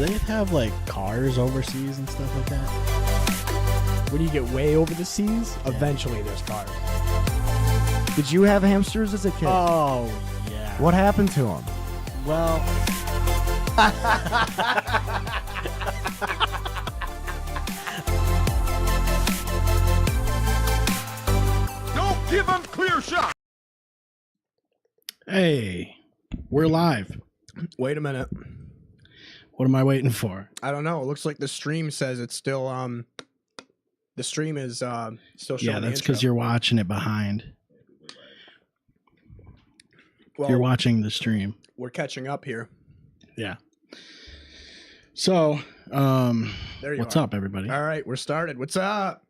Do they have like cars overseas and stuff like that? When you get way over the seas, eventually there's cars. Did you have hamsters as a kid? Oh, yeah. What happened to them? Well, Don't give them clear shot. hey, we're live. Wait a minute. What am I waiting for? I don't know. It looks like the stream says it's still the stream is still showing. Yeah, that's because you're watching it behind. well, You're watching the stream. we're catching up here. Yeah. So, There you what's are. up, everybody? All right, we're started. What's up?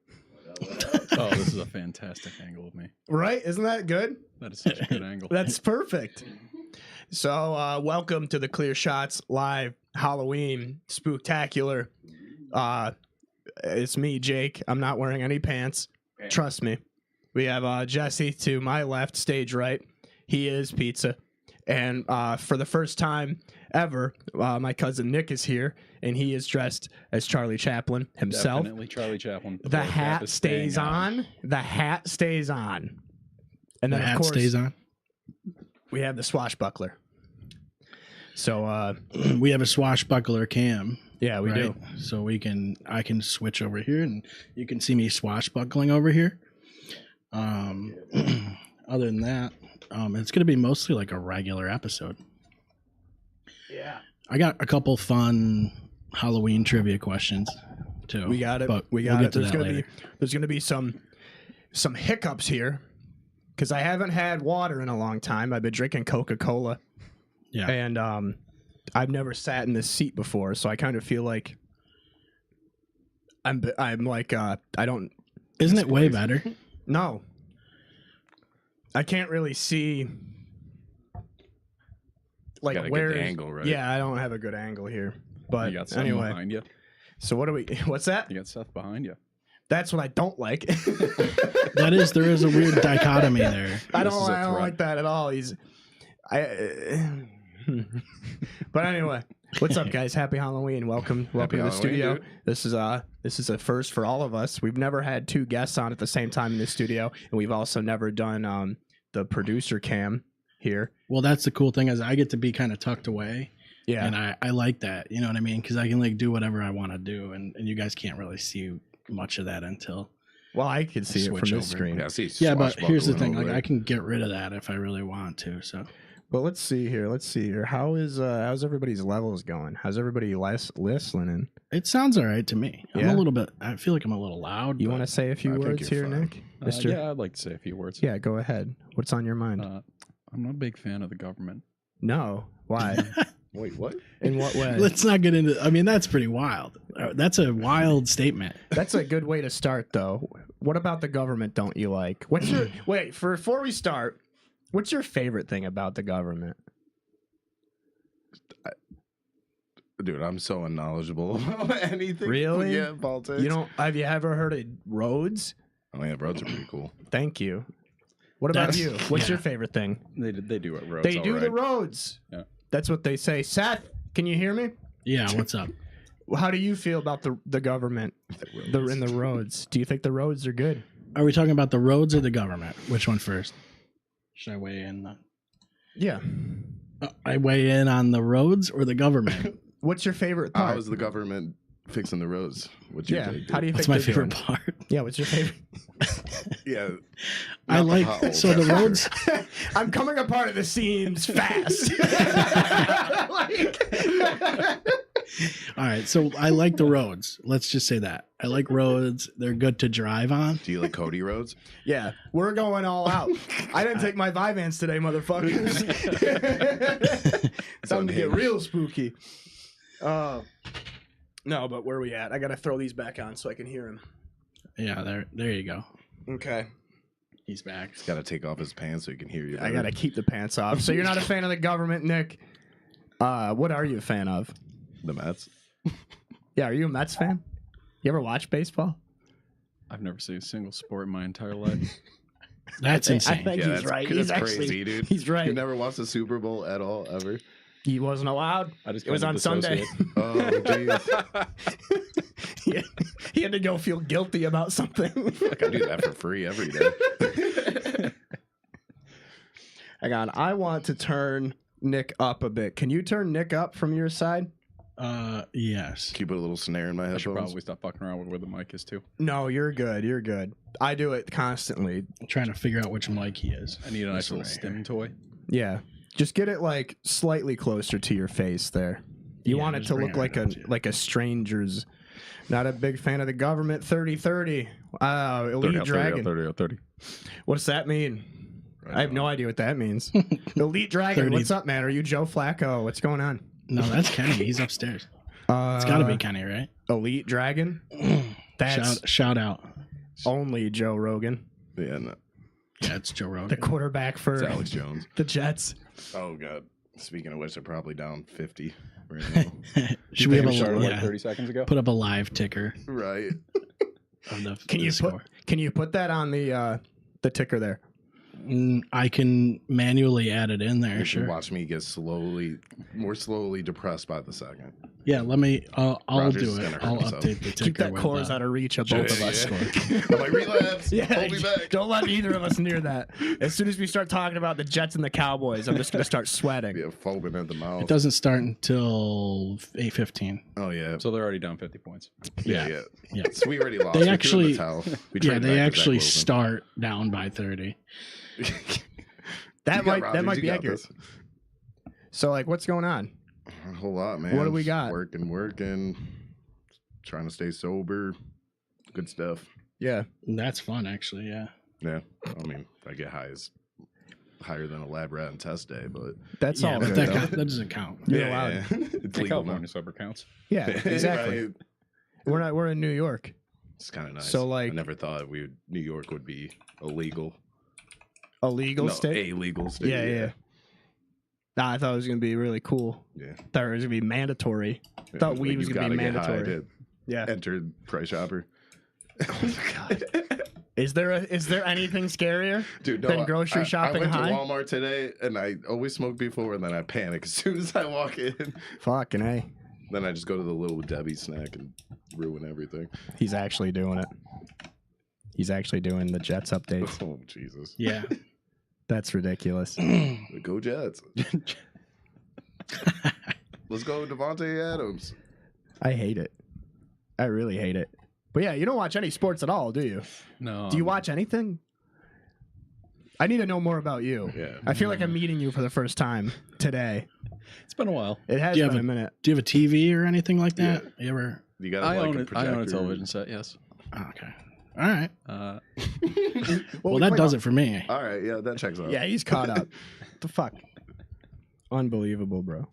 Oh, this is a fantastic angle of me. Right? Isn't that good? That is such a good angle. That's perfect. So, welcome to the Clear Shots live Halloween Spooktacular. It's me, Jake. I'm not wearing any pants. Trust me. We have Jesse to my left, stage right. He is Pizza. And for the first time ever, my cousin Nick is here, and he is dressed as Charlie Chaplin himself. Definitely Charlie Chaplin. The ball cap hat is stays staying on. The hat stays on. And The then, of hat course, stays on. we have the swashbuckler. So, We have a swashbuckler cam. yeah, we do. So I can switch over here, and you can see me swashbuckling over here. Other than that, it's gonna be mostly like a regular episode. Yeah. I got a couple fun Halloween trivia questions too. We got it. But We we'll got get it. to There's that gonna later. there's gonna be some hiccups here because I haven't had water in a long time. I've been drinking Coca-Cola, Yeah. and I've never sat in this seat before, so I kind of feel like I'm like I don't Isn't it way better? know. I can't really see like Gotta get where the angle right. Yeah, I don't have a good angle here. But You got Seth anyway, behind you. so what do we? What's that? You got Seth behind you. That's what I don't like. There is a weird dichotomy there. I This is don't a threat. like that at all. But anyway, what's up, guys? Happy Halloween! Welcome to the Halloween, studio. dude. This is a first for all of us. We've never had two guests on at the same time in the studio, and we've also never done the producer cam here. Well, that's the cool thing is I get to be kind of tucked away, Yeah, and I like that. You know what I mean? Because I can like do whatever I want to do, and you guys can't really see much of that until. well, I can see it from Switch this over. screen. Yeah, I see Yeah, but here's the thing: swashbuckling like over I there. can get rid of that if I really want to. So But let's see here. How's everybody's levels going? How's everybody listening? it sounds all right to me. I'm Yeah? a little bit. I feel like I'm a little loud. You but want to say a few I think words you're here, fine. Nick? Mister? Yeah, I'd like to say a few words. Yeah, go ahead. What's on your mind? I'm not a big fan of the government. No. Why? Wait, what? In what way? Let's not get into. I mean, that's pretty wild. That's a wild statement. That's a good way to start, though. What about the government don't you like? What's your before we start? What's your favorite thing about the government? Dude, I'm so unknowledgeable about anything. Really? Yeah, politics. Have you ever heard of roads? Oh yeah, roads are pretty cool. Thank you. What about That's- you? What's yeah. your favorite thing? They do it roads. They do the alright. roads. Yeah. That's what they say. Seth, can you hear me? Yeah. What's up? How do you feel about the government in the roads? Do you think the roads are good? Are we talking about the roads or the government? Which one first? Should I weigh in? Yeah. I weigh in on the roads or the government. What's your favorite part? How's the government fixing the roads? What's your Yeah. take? How do you That's think my they're favorite doing? part. Yeah. What's your favorite? Yeah. I Not the like potholes, so the that's for roads. sure. I'm coming apart at the seams fast. All right, so I like the roads. Let's just say that I like roads. They're good to drive on. Do you like Cody roads? Yeah, we're going all out. I didn't take my Vyvanse today, motherfuckers. Time to get real spooky. No, but where are we at? I gotta throw these back on so I can hear him. Yeah, there you go. Okay. He's back. He's got to take off his pants so he can hear you. I gotta keep the pants off. So you're not a fan of the government, Nick? What are you a fan of? The Mets. Yeah, are you a Mets fan? You ever watch baseball? I've never seen a single sport in my entire life. That's insane. I think Yeah, he's right. that's He's crazy, actually, dude. he's right. You never watched the Super Bowl at all, ever? He wasn't allowed. I just It was kind on of Sunday. dissociate. Oh, jeez. He had to go feel guilty about something. Like, I do that for free every day. Hang on. I want to turn Nick up a bit. Can you turn Nick up from your side? Yes. Can you put a little snare in my I should headphones? probably stop fucking around with where the mic is too. No, you're good. You're good. I do it constantly. I'm trying to figure out which mic he is. I need a nice This little one right stim toy. Yeah. Just get it like slightly closer to your face there. You Yeah, want it just to bring look it like right a up to you. like a stranger's. Not a big fan of the government. 30-30. Elite Dragon. 30. What's that mean? I have no idea what that means. Elite Dragon. 30. What's up, man? Are you Joe Flacco? What's going on? No, that's Kenny. He's upstairs. It's got to be Kenny, right? Elite Dragon. That's Shout out. only Joe Rogan, Yeah, no. Yeah, it's Joe Rogan. the quarterback for It's Alex Jones. the Jets. Oh, God. Speaking of which, they're probably down 50 right now. Should we have a started like yeah, 30 seconds ago? put up a live ticker Right. of the Can the you score? can you put that on the ticker there? I can manually add it in there. You Sure. should watch me get more slowly depressed by the second. Yeah, let me. I'll Rogers is do it. gonna hurt I'll himself. update the ticker. Keep that with, cores out of reach of both of us. I'm like, relapse. Yeah, Hold me back. don't let either of us near that. As soon as we start talking about the Jets and the Cowboys, I'm just gonna start sweating. Yeah, foaming at the mouth. It doesn't start until 8:15. Oh, yeah. So they're already down 50 points. Yeah. Yeah. So we already lost. They We threw in actually- the towel. We Yeah, traded they back to actually Zach Wilson. start down by 30. That You got might Rodgers, be you got accurate. this. So like, what's going on? A whole lot, man. What do we Just got? Working. Trying to stay sober. Good stuff. Yeah, That's fun, actually. Yeah. Yeah. I mean, I get higher than a lab rat and test day, but that's Yeah, all. but Good, that, though. that doesn't count. You're yeah, allowed. yeah. It's In legal now. California, sober counts. Yeah, exactly. Right. We're in New York. It's kind of nice. So, like- I never thought New York would be illegal. A legal state. A legal state. Yeah. Nah, I thought it was gonna be really cool. Yeah. Thought it was gonna be mandatory. Thought weed Like, was you gonna be gotta get high mandatory. to Yeah. enter Price Chopper. Is there anything scarier? Dude, no, Than grocery shopping I went high? to Walmart today, and I always smoked before, and then I panic as soon as I walk in. Fucking A. Then I just go to the Little Debbie snack and ruin everything. He's actually doing it. He's actually doing the Jets updates. Oh, Jesus. Yeah. That's ridiculous. Go Jets. Let's go Devontae Adams. I hate it. I really hate it. But yeah, you don't watch any sports at all, do you? No. Do you watch anything? I need to know more about you. Yeah. I feel like I'm meeting you for the first time today. It's been a while. It has Do you been have a minute. Do you have a TV or anything like that? You ever? You got I like own a it. I own a projector. television set. Yes. Oh, okay. All right. Well, we that play- does it for me. All right, yeah, that checks out. Yeah, he's caught up. What the fuck? Unbelievable, bro.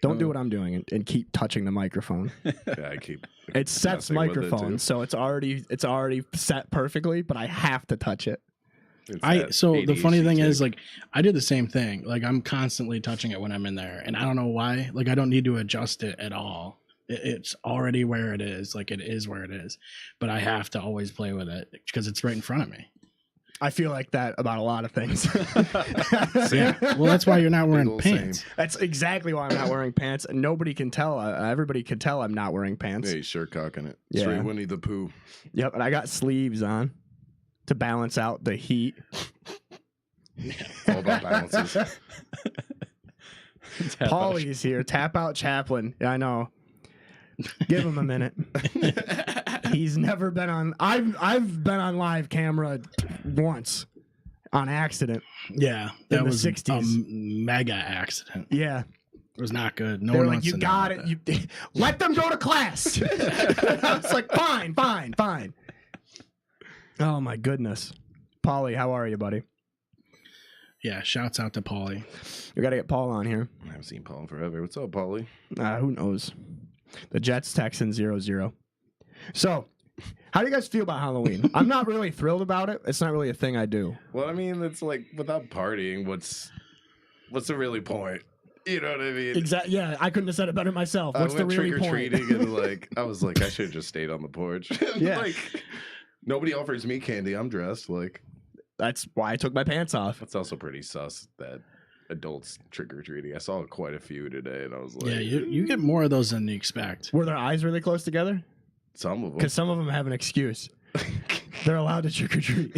Don't do what I'm doing and keep touching the microphone. Yeah, I keep. It's Seth's messing with it, microphone, too. so it's already set perfectly, but I have to touch it. It's that So the funny ADHD thing is, tick. like, I did the same thing. Like, I'm constantly touching it when I'm in there, and I don't know why. Like, I don't need to adjust it at all. It's already where it is. Like, it is where it is. But I have to always play with it because it's right in front of me. I feel like that about a lot of things. Yeah. Well, that's why you're not wearing Big ol' same. pants. That's exactly why I'm not wearing pants. And nobody can tell. Everybody can tell I'm not wearing pants. Yeah, he's shirt cocking it. Yeah. Straight Winnie the Pooh. Yep, and I got sleeves on to balance out the heat. All about balances. Paulie's here. Tap out Chaplin. Yeah, I know. Give him a minute. He's never been on. I've been on live camera once on accident. Yeah. In That the was 60s. a mega accident. Yeah, It was not good. No they're one like, wants you to know got about it. that. You let them go to class. I was like, fine. Oh my goodness, Paulie, how are you, buddy? Yeah. Shouts out to Paulie. We got to get Paul on here. I haven't seen Paul in forever. What's up, Paulie? Who knows? The Jets Texans 0-0. So, how do you guys feel about Halloween? I'm not really thrilled about it. It's not really a thing I do. Well, I mean, it's like without partying, what's the really point? You know what I mean? Exactly. Yeah, I couldn't have said it better myself. What's I the went really trick or point? treating and like I was like I should have just stayed on the porch. Yeah. Like nobody offers me candy. I'm dressed like That's why I took my pants off. that's also pretty sus that adults trick or treating. I saw quite a few today, and I was like, Yeah, you get more of those than you expect. Were their eyes really close together? some of them. Because some of them have an excuse. They're allowed to trick or treat.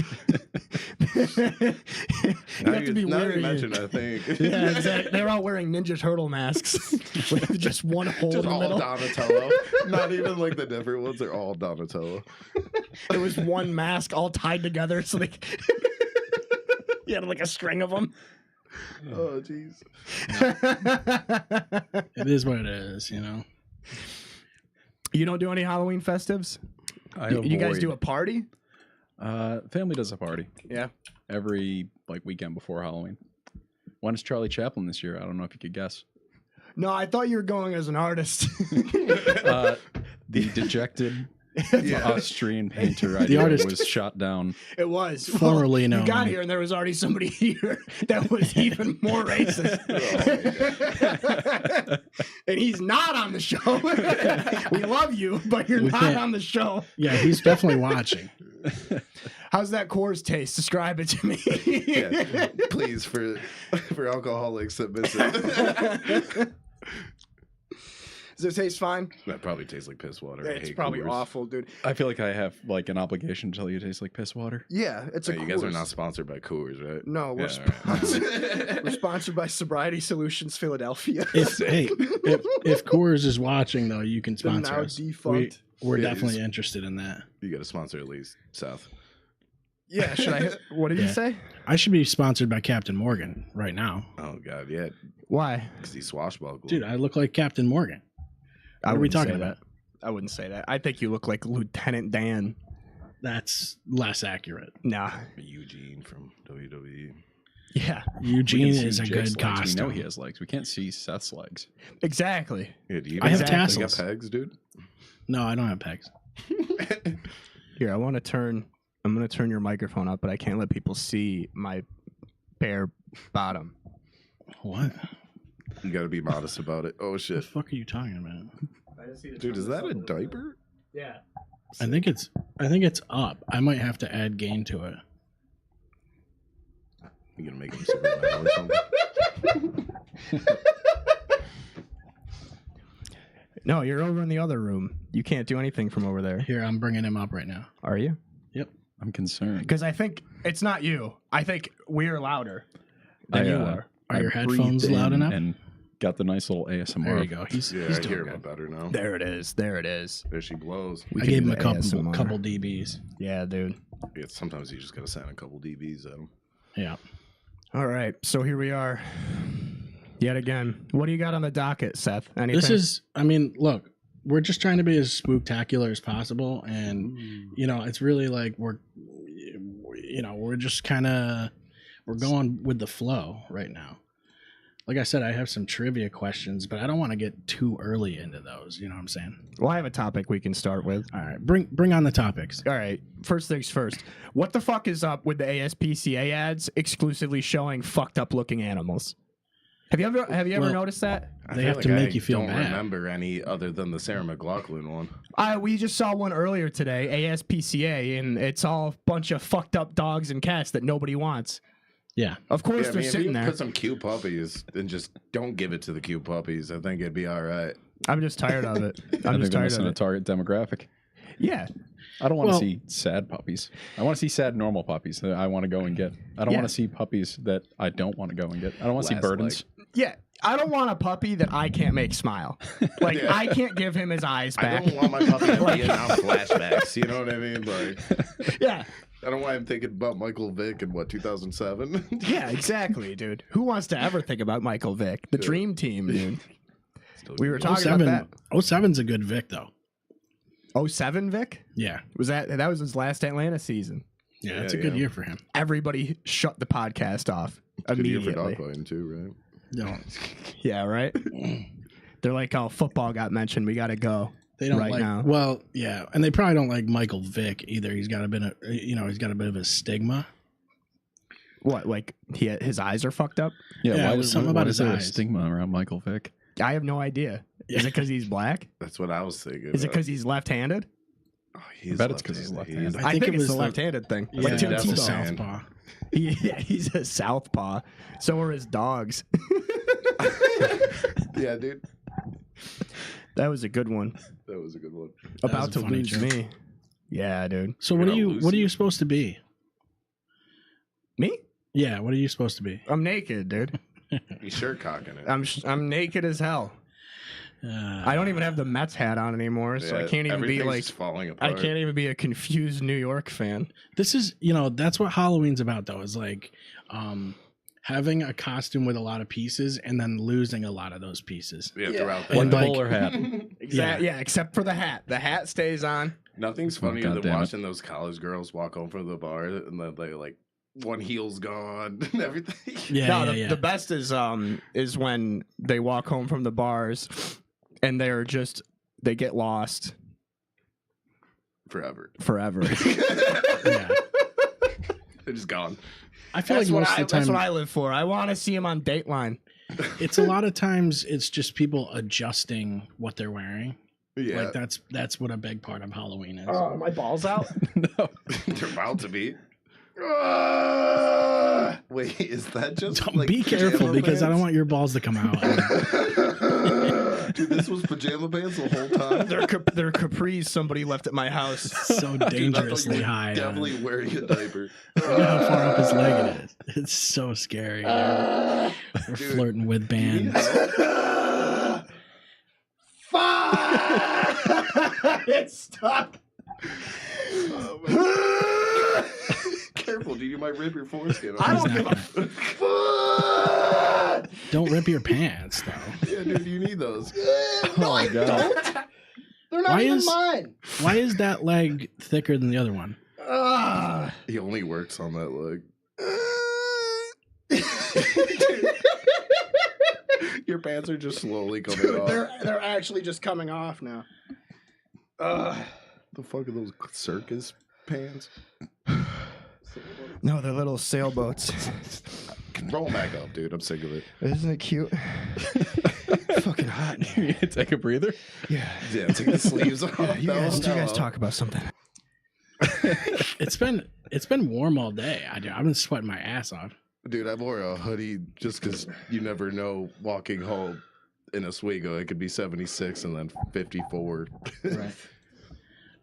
You have to be now you wearing. mention, I think. Yeah, exactly. They're all wearing Ninja Turtle masks with just one hole Just in the all middle. Donatello. Not even like the different ones. They're all Donatello. It was one mask all tied together, so they. You had like a string of them. Oh, jeez. It is what it is, you know. You don't do any Halloween festives? I You guys avoid- do a party? Family does a party Yeah. every like weekend before Halloween. When is Charlie Chaplin this year? I don't know if you could guess. No, I thought you were going as an artist. The dejected Austrian painter idea artist- was shot down. It was. Formerly You known. got here and there was already somebody here that was even more racist. And he's not on the show. We love you, but you're We not can't- on the show. Yeah, he's definitely watching. How's that Coors taste? Describe it to me. Yeah, please, for alcoholics that miss it. Does it taste fine? That probably tastes like piss water. I It's hate probably Coors. awful, dude. I feel like I have like an obligation to tell you it tastes like piss water. Yeah, it's a Hey, you guys are Coors. not sponsored by Coors, right? No, we're, Yeah, all right. sponsored, we're sponsored by Sobriety Solutions Philadelphia. If Coors is watching though, you can They're sponsor now us. defunct. We're Yeah, definitely it's- interested in that. You got to sponsor at least Seth. Yeah, should I? What did you Yeah. say? I should be sponsored by Captain Morgan right now. Oh God, yeah, Why? because he's swashbuckling. Dude, I look like Captain Morgan. What are we wouldn't talking say about? that. I wouldn't say that. I think you look like Lieutenant Dan. That's less accurate. Nah. Eugene from WWE. Yeah, Eugene We can see is a Jake's good legs. We know costume. he has legs. We can't see Seth's legs. exactly. Yeah, do you I have guys got tassels. pegs, dude? No, I don't have pegs. Here, I'm gonna turn your microphone up, but I can't let people see my bare bottom. What? You got to be modest about it. Oh The shit, fuck are you talking about? dude, is that a diaper? Yeah. I think it's up. I might have to add gain to it. You gonna make him super metal or something? No, you're over in the other room. You can't do anything from over there. Here, I'm bringing him up right now. Are you? I'm concerned. Because I think it's not you. I think we're louder than you are. Are your I headphones breathed loud in enough? And got the nice little ASMR. There you go. He's Yeah, I doing hear good. him better now. There it is. There it is. There she blows. We I can gave do him a the couple ASMR. DBs. Yeah, dude. Yeah, sometimes you just gotta sign a couple DBs at him. Yeah. All right. So here we are. Yet again. What do you got on the docket, Seth? Anything? This is, I mean, look, we're just trying to be as spooktacular as possible. And, you know, it's really like we're just kind of, we're going with the flow right now. Like I said, I have some trivia questions, but I don't want to get too early into those. You know what I'm saying? Well, I have a topic we can start with. All right. Bring on the topics. All right. First things first. What the fuck is up with the ASPCA ads exclusively showing fucked up looking animals? Have you ever Well, noticed that? I They feel have to make you feel don't bad. remember any other than the Sarah McLachlan one. We just saw one earlier today, ASPCA, and it's all a bunch of fucked up dogs and cats that nobody wants. Yeah. Of course, Yeah, I they're mean, if sitting you there. put some cute puppies and just don't give it to the cute puppies, I think it'd be all right. I'm just tired of it. I I'm think just they're tired missing of a it. target demographic. Yeah. I don't want to Well- see sad puppies. I want to see sad normal puppies that I want to go and get. I don't Yeah. want to see puppies that I don't want to go and get. I don't want to see Last burdens. Yeah. I don't want a puppy that I can't make smile. Like, Yeah. I can't give him his eyes I back. don't want my puppy to be in out flashbacks. You know what I mean? Like, Yeah. I don't want him thinking about Michael Vick in 2007. Yeah, exactly, dude. Who wants to ever think about Michael Vick? The dream team, dude. Still We were good. talking about 07's a good Vic, though. 07 Vic? Yeah. That was his last Atlanta season. Yeah, that's Yeah, a good yeah. year for him. Everybody shut the podcast off Good year for immediately. dogfighting too, right? No, Yeah, right? They're like, oh, football got mentioned. We got to go. they don't Right like. now. Well, yeah, and they probably don't like Michael Vick either. He's got a bit of, he's got a bit of a stigma. What, like his eyes are fucked up? Yeah, why it was does- something why about is his there a eyes. stigma around Michael Vick? I have no idea. Is it because he's black? That's what I was thinking. Is it because he's left-handed? Oh, he's bet it's 'cause he's left-handed. left-handed. I think it it's was the the- left-handed thing. Yeah, Like Tim that's a Tebow. southpaw. Yeah, he's a southpaw. So are his dogs. Yeah, dude. That was a good one. That was a good one. About was to a funny lose joke. me. Yeah, dude. So You're what are gonna you? lose What are you. you supposed to be? Me? Yeah, what are you supposed to be? I'm naked, dude. He's sure cocking it. I'm naked as hell. I don't even have the Mets hat on anymore, so I Yeah, can't even be everything's like. just falling I apart. can't even be a confused New York fan. This is, that's what Halloween's about, though. Is like having a costume with a lot of pieces and then losing a lot of those pieces. Yeah, throughout the And Like the like- bowler hat. Exactly. Yeah, except for the hat. The hat stays on. Nothing's funnier God than damn it. watching those college girls walk home from the bar and then they like one heel's gone and everything. Yeah, No, yeah. the best is when they walk home from the bars and they get lost Forever. forever. Yeah. They're just gone. I feel like most of the That's time, what I live for. I want to see him on Dateline. it's a lot of times it's just people adjusting what they're wearing. Yeah. Like that's what a big part of Halloween is. Are my balls out? No. They're about to be. Wait, is that just Don't like be careful pajama because I don't pants? want your balls to come out. Dude, this was pajama pants the whole time. They're capris somebody left at my house. So Dude, I thought you dangerously were high. Definitely wearing a diaper. Look at how far up his leg it is. It's so scary. Dude. We're Dude, flirting with bands. It's stuck. Careful, dude. You might rip your foreskin I off. don't He's give not a Don't rip your pants, though. Yeah, dude, you need those. Oh my god. They're not Why even is- mine. Why is that leg thicker than the other one? He only works on that leg. Your pants are just slowly coming off. They're actually just coming off now. The fuck are those circus pants? No, they're little sailboats. Roll them back up, dude. I'm sick of it. Isn't it cute? Fucking hot in here. You take a breather. Yeah. Yeah, take the sleeves off. You guys talk about something. It's been warm all day. I've been sweating my ass off. Dude, I wore a hoodie just because you never know walking home in Oswego. It could be 76 and then 54. Right.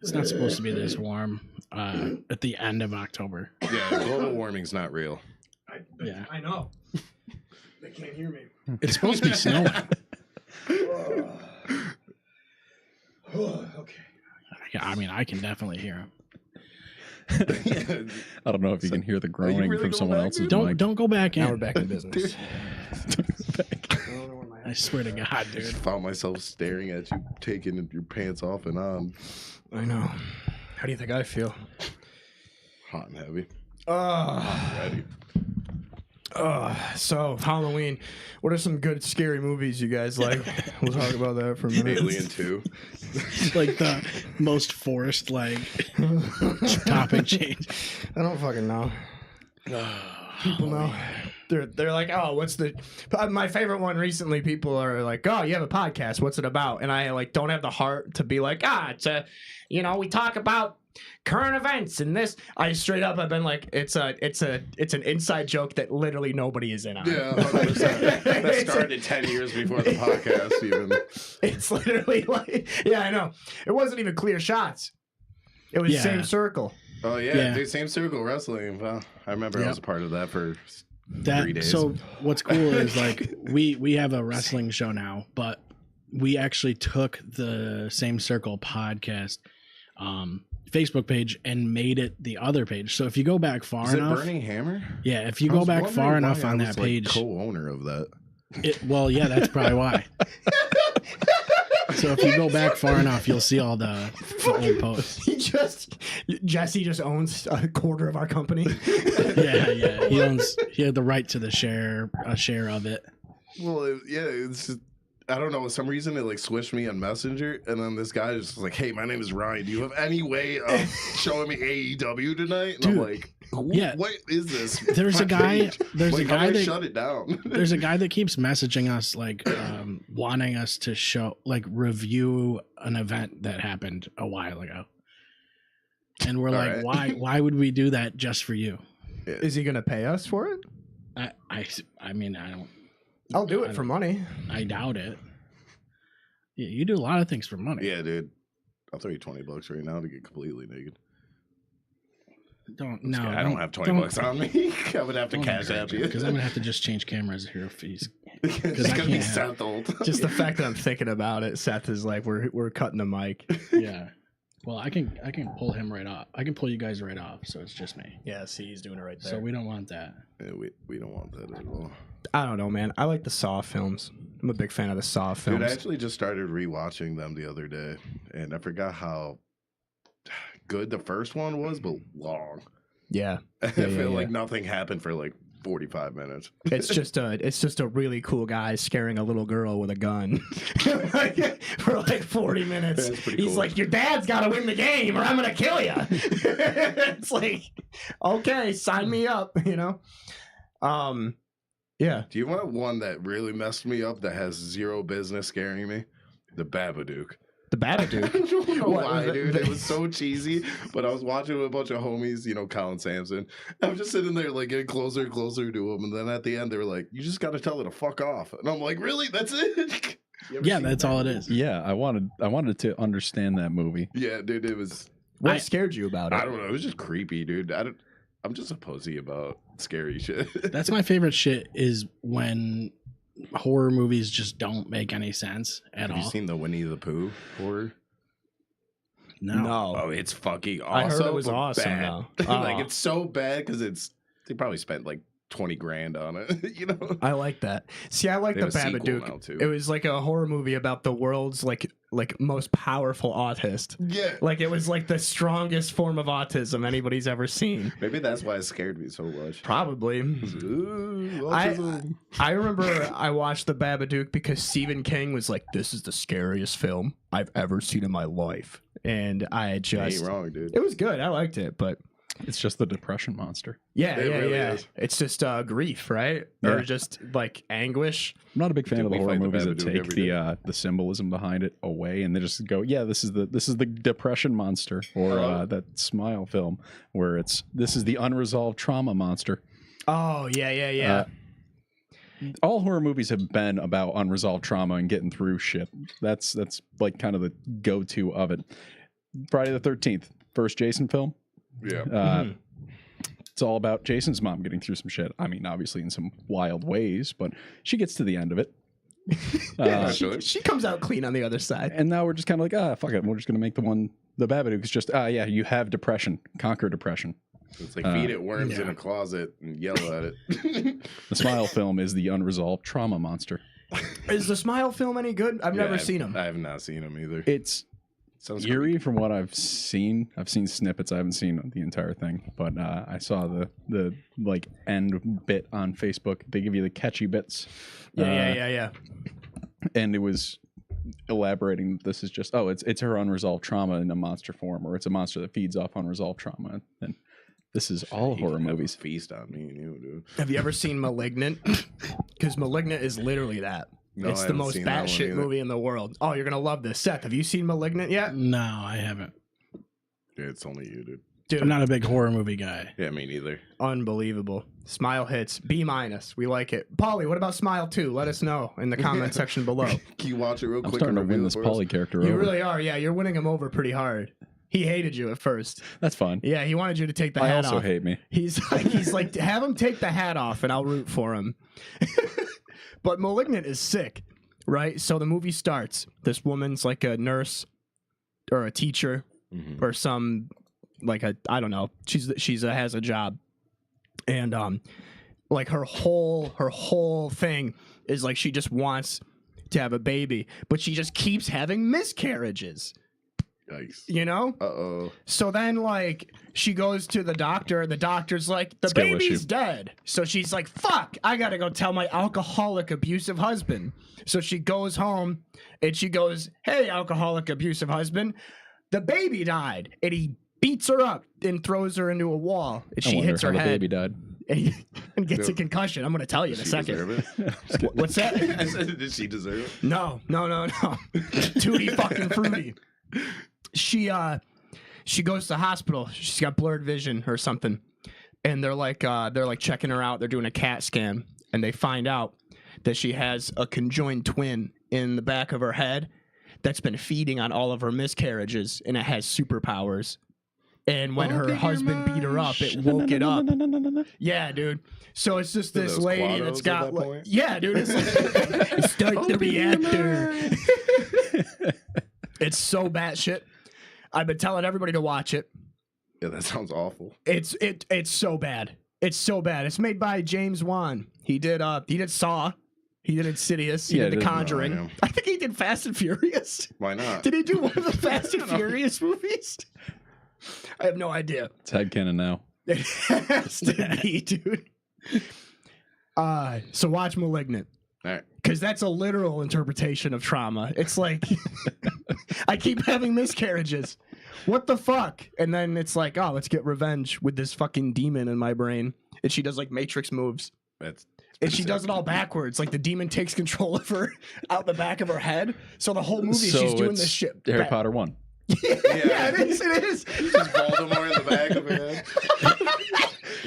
It's not supposed to be this warm at the end of October. Yeah, global warming's not real. Yeah. I know. They can't hear me. It's supposed to be snowing. Okay. I mean, I can definitely hear him. I don't know if you can hear the groaning really from going someone back, else's dude? Don't mic. don't go back Now we're in. back in business. I swear to God, I just dude. found myself staring at you, taking your pants off and on. I know. How do you think I feel? Hot and heavy. Uh, Ready. so Halloween. What are some good scary movies you guys like? We'll talk about that for a minute. Alien 2. Like the most forced topic change. I don't fucking know. People know. They're like, oh, what's the? My favorite one recently. People are like, oh, you have a podcast. What's it about? And I don't have the heart to be like, it's a, we talk about current events and this. I straight up have been like, it's an inside joke that literally nobody is in on. Yeah, 100%. That started 10 years before the podcast even. It's literally like, yeah, I know. It wasn't even Clear Shots. It was Yeah. Same Circle. Oh, yeah, Yeah. dude, same circle wrestling. Well, I remember I was a part of that for 3 days. So what's cool is we have a wrestling show now, but we actually took the Same Circle podcast Facebook page and made it the other page. So if you go back far Is it enough, Burning Hammer? yeah, if you I go was back wondering far why enough I on was, that page, co-owner of that. well, yeah, that's probably why. So if you go back far enough, you'll see all the old posts. Jesse just owns a quarter of our company. Yeah. He had the right to a share of it. Well, it's just, I don't know. For some reason, it switched me on Messenger, and then this guy just was like, "Hey, my name is Ryan. Do you have any way of showing me AEW tonight?" And Dude, I'm like, yeah. what is this? There's a guy. page? There's a How guy do I that shut it down. there's a guy that keeps messaging us wanting us to review an event that happened a while ago. and we're like, right. why would we do that just for you? Is he gonna pay us for it? I mean, I don't. I'll do it for money. I doubt it. Yeah, you do a lot of things for money. Yeah, dude. I'll throw you $20 right now to get completely naked. Don't I don't have $20 on me. I would have to cash app you because I'm gonna have to just change cameras here if he's because I it's gonna be can't have- Seth all the time. Just the fact that I'm thinking about it, Seth is like, we're cutting the mic. yeah. Well, I can pull him right off. I can pull you guys right off, so it's just me. Yeah, see, he's doing it right there. So we don't want that. Yeah, we don't want that at all. I don't know, man. I like the Saw films. I'm a big fan of the Saw films. Dude, I actually just started rewatching them the other day, and I forgot how good the first one was, but long. Yeah. I feel like nothing happened for like 45 minutes. It's just a really cool guy scaring a little girl with a gun for like 40 minutes. That's pretty He's cool. like, your dad's got to win the game or I'm gonna kill you. It's like, okay, sign me up, you know. Yeah. Do you want one that really messed me up that has zero business scaring me? The Babadook. The Babadook. I don't know What, why, was it- dude. It was so cheesy, but I was watching with a bunch of homies, you know, Colin Sampson. I'm just sitting there, like, getting closer and closer to him, and then at the end, they were like, you just got to tell it to fuck off. And I'm like, really? That's it? You ever Yeah, seen that's that? all it is. Yeah, I wanted to understand that movie. Yeah, dude, it was, What scared you about it? I don't know, it was just creepy, dude. I'm just a pussy about scary shit. That's my favorite shit is when horror movies just don't make any sense at Have you all. seen the Winnie the Pooh horror? No. Oh, it's fucking awesome. I heard it was but awesome, bad. though. Like, Oh. it's so bad because they probably spent like 20 grand on it, you know? I like that. See, I like They the have a sequel Babadook. now, too. It was like a horror movie about the world's like most powerful autist. Yeah. Like it was like the strongest form of autism anybody's ever seen. Maybe that's why it scared me so much. Probably. Ooh, I autism. I remember I watched The Babadook because Stephen King was like, "This is the scariest film I've ever seen in my life," and I You just ain't wrong, dude. it was good. I liked it, but It's just the depression monster. yeah, It really yeah. is. It's just grief, right? Yeah. Or just like anguish. I'm not a big fan Dude, of the we horror fight the movies that Babadook take every the symbolism behind it away and they just go, yeah, this is the depression monster, or that Smile film where this is the unresolved trauma monster. Oh yeah. All horror movies have been about unresolved trauma and getting through shit. That's like kind of the go-to of it. Friday the 13th, first Jason film. Yeah. It's all about Jason's mom getting through some shit. I mean, obviously in some wild ways, but she gets to the end of it. Actually. She comes out clean on the other side. And now we're just kind of like, fuck it. We're just going to make the Babadook is just, yeah, you have depression. Conquer depression. It's like feed it worms in a closet and yell at it. The Smile film is the unresolved trauma monster. Is the Smile film any good? I've never seen him. I have not seen him either. It's Sounds eerie from what I've seen. I've seen snippets. I haven't seen the entire thing, but I saw the like end bit on Facebook. They give you the catchy bits. Yeah. And it was elaborating that this is just it's her unresolved trauma in a monster form, or it's a monster that feeds off unresolved trauma. And this is all You horror can have a movies. Feast on me and you, dude. Have you ever seen Malignant? Because Malignant is literally that. No, It's I the haven't most seen that one batshit either. movie in the world. Oh, you're gonna love this. Seth, have you seen Malignant yet? No, I haven't. Yeah, it's only you, dude. Dude, I'm not a big horror movie guy. Yeah, me neither. unbelievable. Smile hits. B-. We like it. Paulie, what about Smile 2? Let us know in the comment section below. Can you watch it real I'm quick? starting to and win review this it for us? Polly character You over. really are. Yeah, you're winning him over pretty hard. He hated you at first. That's fun. Yeah, he wanted you to take the I hat also off. hate me. He's like, have him take the hat off and I'll root for him. But Malignant is sick, right? So the movie starts. This woman's like a nurse or a teacher Mhm. or some like I don't know. She's has a job. And like her whole thing is like she just wants to have a baby, but she just keeps having miscarriages. Yikes. You know? Uh-oh. So then, like, she goes to the doctor, and the doctor's like, the Skill baby's issue. dead. So she's like, fuck, I gotta go tell my alcoholic, abusive husband. So she goes home, and she goes, hey, alcoholic, abusive husband, the baby died. And he beats her up and throws her into a wall. And I she wonder hits how her the head baby died. and gets a concussion. I'm gonna tell you in a Did she second. deserve it? What's that? I said, did she deserve it? No. Tutti fucking fruity. She goes to the hospital. She's got blurred vision or something, and they're like checking her out. They're doing a CAT scan, and they find out that she has a conjoined twin in the back of her head that's been feeding on all of her miscarriages, and it has superpowers. And when her husband beat her up, it woke it up. Yeah, dude. So it's just this lady that's got yeah, dude. It's like start the reactor. It's so batshit. I've been telling everybody to watch it. Yeah, that sounds awful. It's so bad. It's so bad. It's made by James Wan. He did Saw. He did Insidious. He did The Conjuring. No, I think he did Fast and Furious. Why not? Did he do one of the Fast and Furious movies? I have no idea. It's headcanon now. It has to be, dude. So watch Malignant. All right. Because that's a literal interpretation of trauma. It's like, I keep having miscarriages. What the fuck? And then it's like, oh, let's get revenge with this fucking demon in my brain. And she does like Matrix moves. And she does it all backwards. Like the demon takes control of her out the back of her head. So the whole movie, she's doing this shit. Harry Potter 1. Yeah, it is. It is. Just Voldemort in the back of her head.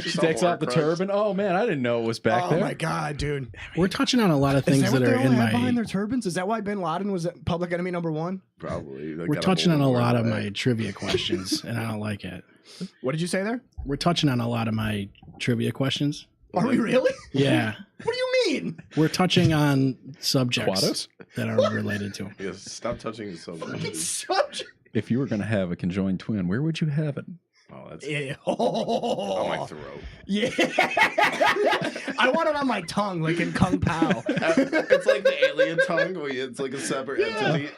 She takes out the turban. Oh man, I didn't know it was back there. Oh my god, dude. We're touching on a lot of things that are in my behind their turbans. Is that why Bin Laden was public enemy #1? Probably. We're touching on a lot of my trivia questions, and I don't like it. What did you say there? We're touching on a lot of my trivia questions. Are we really? Yeah. What do you mean? We're touching on subjects that are related to. Yes, stop touching the subject. Subject. If you were going to have a conjoined twin, where would you have it? Oh, that's on my throat. Yeah. I want it on my tongue, like in Kung Pao. It's like the alien tongue, where it's like a separate entity.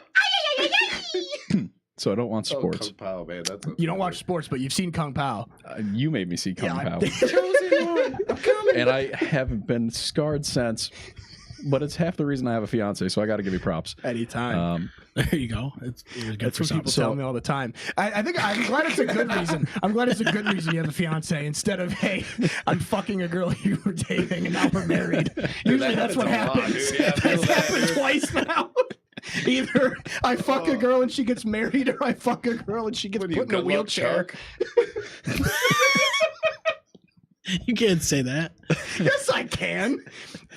So I don't want sports. Kung Pao, man. You don't watch sports, but you've seen Kung Pao. You made me see Kung Pao. I'm coming. And I haven't been scarred since. But it's half the reason I have a fiance, so I got to give you props. Anytime. There you go. It's good for what people something. tell me all the time. I think I'm glad it's a good reason. I'm glad it's a good reason you have a fiance instead of, hey, I'm fucking a girl you were dating and now we're married. Usually that's what happens. It's happened twice now. Either I fuck a girl and she gets married, or I fuck a girl and she gets put in a wheelchair. You can't say that. Yes, I can.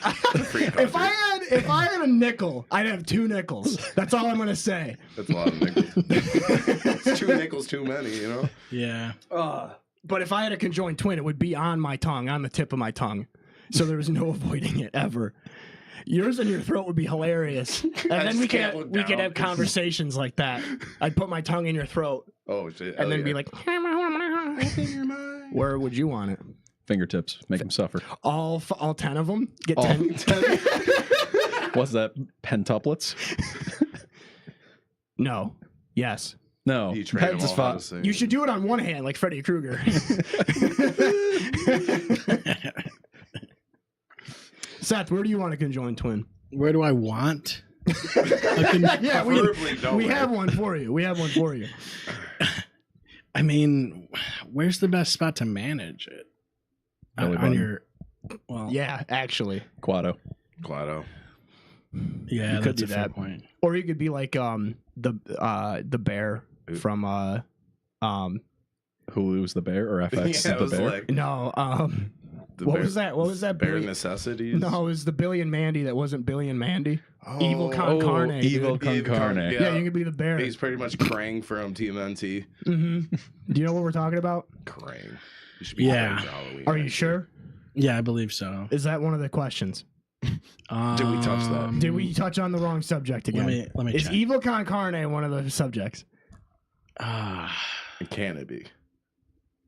If I had a nickel, I'd have 2 nickels. That's all I'm gonna say. That's a lot of nickels. It's 2 nickels too many, you know? Yeah. But if I had a conjoined twin, it would be on my tongue, on the tip of my tongue. So there was no avoiding it ever. Yours in your throat would be hilarious. And then we could have conversations like that. I'd put my tongue in your throat. Oh shit. And then be like, where would you want it? Fingertips. Make them suffer. All 10 of them? Get 10? What's that? Pentuplets? No. Yes. No. Pens is fun. You should do it on one hand, like Freddy Krueger. Seth, where do you want a conjoined twin? Where do I want? Yeah, we have one for you. We have one for you. I mean, where's the best spot to manage it? On your, well, yeah, actually, Quado. Yeah, could that's do a fair that point. Or you could be like the bear from Hulu's The Bear or FX Yeah, The Bear? like no what was that? What was that? Bare Necessities? No, it was the Billy and Mandy that wasn't Billy and Mandy. Evil Con Carne. Evil Dude. Con Carne. Yeah. Yeah, you could be the bear. He's pretty much Krang from TMNT. Mm-hmm. Do you know what we're talking about? Krang. You should be Yeah. Halloween. Are you sure? Yeah, I believe so. Is that one of the questions? Did we touch that? Did we touch on the wrong subject again? Let me Is check. Evil Con Carne one of the subjects? Can it be?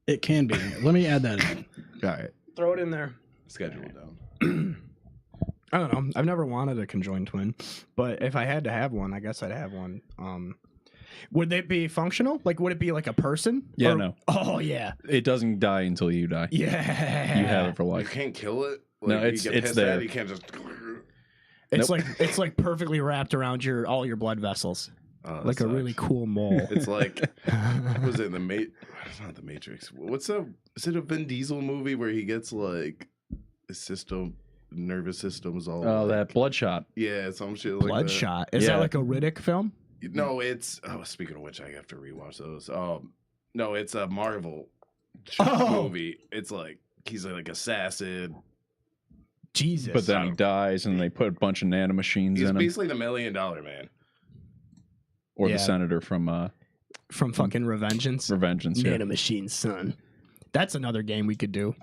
It can be. Let me add that in. All right. Throw it in there. Schedule it down. I don't know. I've never wanted a conjoined twin, but if I had to have one, I guess I'd have one. Would they be functional? Like, would it be like a person? Yeah, no. Oh, yeah. It doesn't die until you die. Yeah. You have it for You life. can't kill it. No, Like, it's you get pissed there. At it, you can't just. It's like perfectly wrapped around all your blood vessels, Oh, like a really cool mole. It's like, what was it It's not the Matrix. Is it a Vin Diesel movie where he gets like his nervous system's all? Oh, like, that Bloodshot. Yeah, some shit like that. Bloodshot. Is that like a Riddick film? No, it's. Oh, speaking of which, I have to rewatch those. No, it's a Marvel movie. It's like he's like assassin. Jesus. But then he dies, and they put a bunch of nanomachines He's in him. basically the $1 Million Man. Or Yeah. the senator from fucking Revengeance. Revengeance. Yeah. Nanomachine, son. That's another game we could do.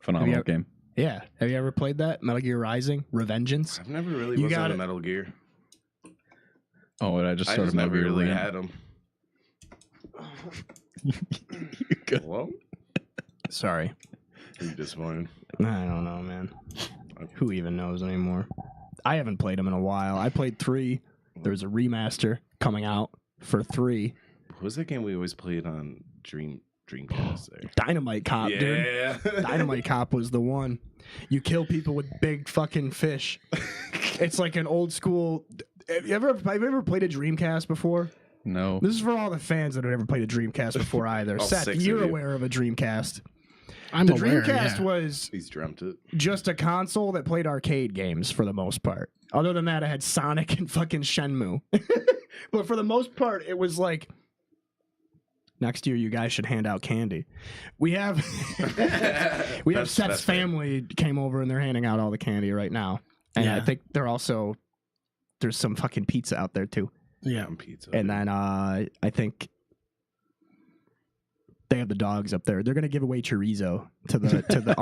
Phenomenal game. Yeah. Have you ever played that? Metal Gear Rising? Revengeance? I've never really You was got on it. a Metal Gear. Oh, and I just I started just never Metal Gear really Ram. had them. Hello? Sorry. Are you disappointed? I don't know, man. Who even knows anymore? I haven't played them in a while. I played 3. There's a remaster coming out for 3. What was that game we always played on Dreamcast there? Dynamite Cop, dude. Yeah. Dynamite Cop was the one. You kill people with big fucking fish. It's like an old school. Have you ever played a Dreamcast before? No. This is for all the fans that have never played a Dreamcast before either. All Seth, 6 of you're you. aware of a Dreamcast. I'm The aware. Dreamcast Yeah. was He's dreamt it. just a console that played arcade games for the most part. Other than that, it had Sonic and fucking Shenmue. But for the most part, it was like, next year you guys should hand out candy. We have That's Seth's fair. family came over and they're handing out all the candy right now. And I Yeah. think there's some fucking pizza out there too. Yeah. On pizza. And then I think they have the dogs up there. They're gonna give away chorizo to the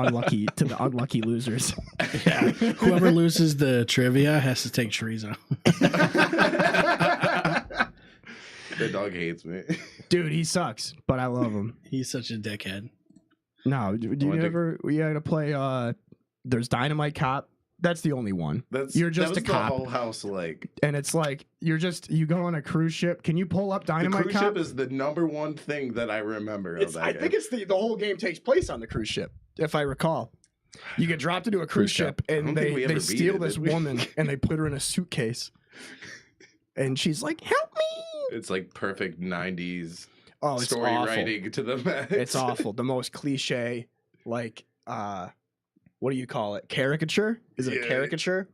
unlucky losers. Yeah. Whoever loses the trivia has to take chorizo. The dog hates me. Dude, he sucks, but I love him. He's such a dickhead. No, do you ever? We had to play. There's Dynamite Cop. That's the only one. You're just that a was cop. The whole house, like And it's like you go on a cruise ship. Can you pull up the Dynamite cruise Cop? ship is the -- thing that I remember. Of that I game. think it's the whole game takes place on the cruise ship, if I recall. You get dropped into a cruise ship, I and don't think we they ever steal beat it, this did we? woman, and they put her in a suitcase. And she's like, "Help me!" It's like perfect '90s Oh, it's story awful. writing to the max. It's awful. The most cliche, like, what do you call it? Caricature? Is it Yeah. a caricature?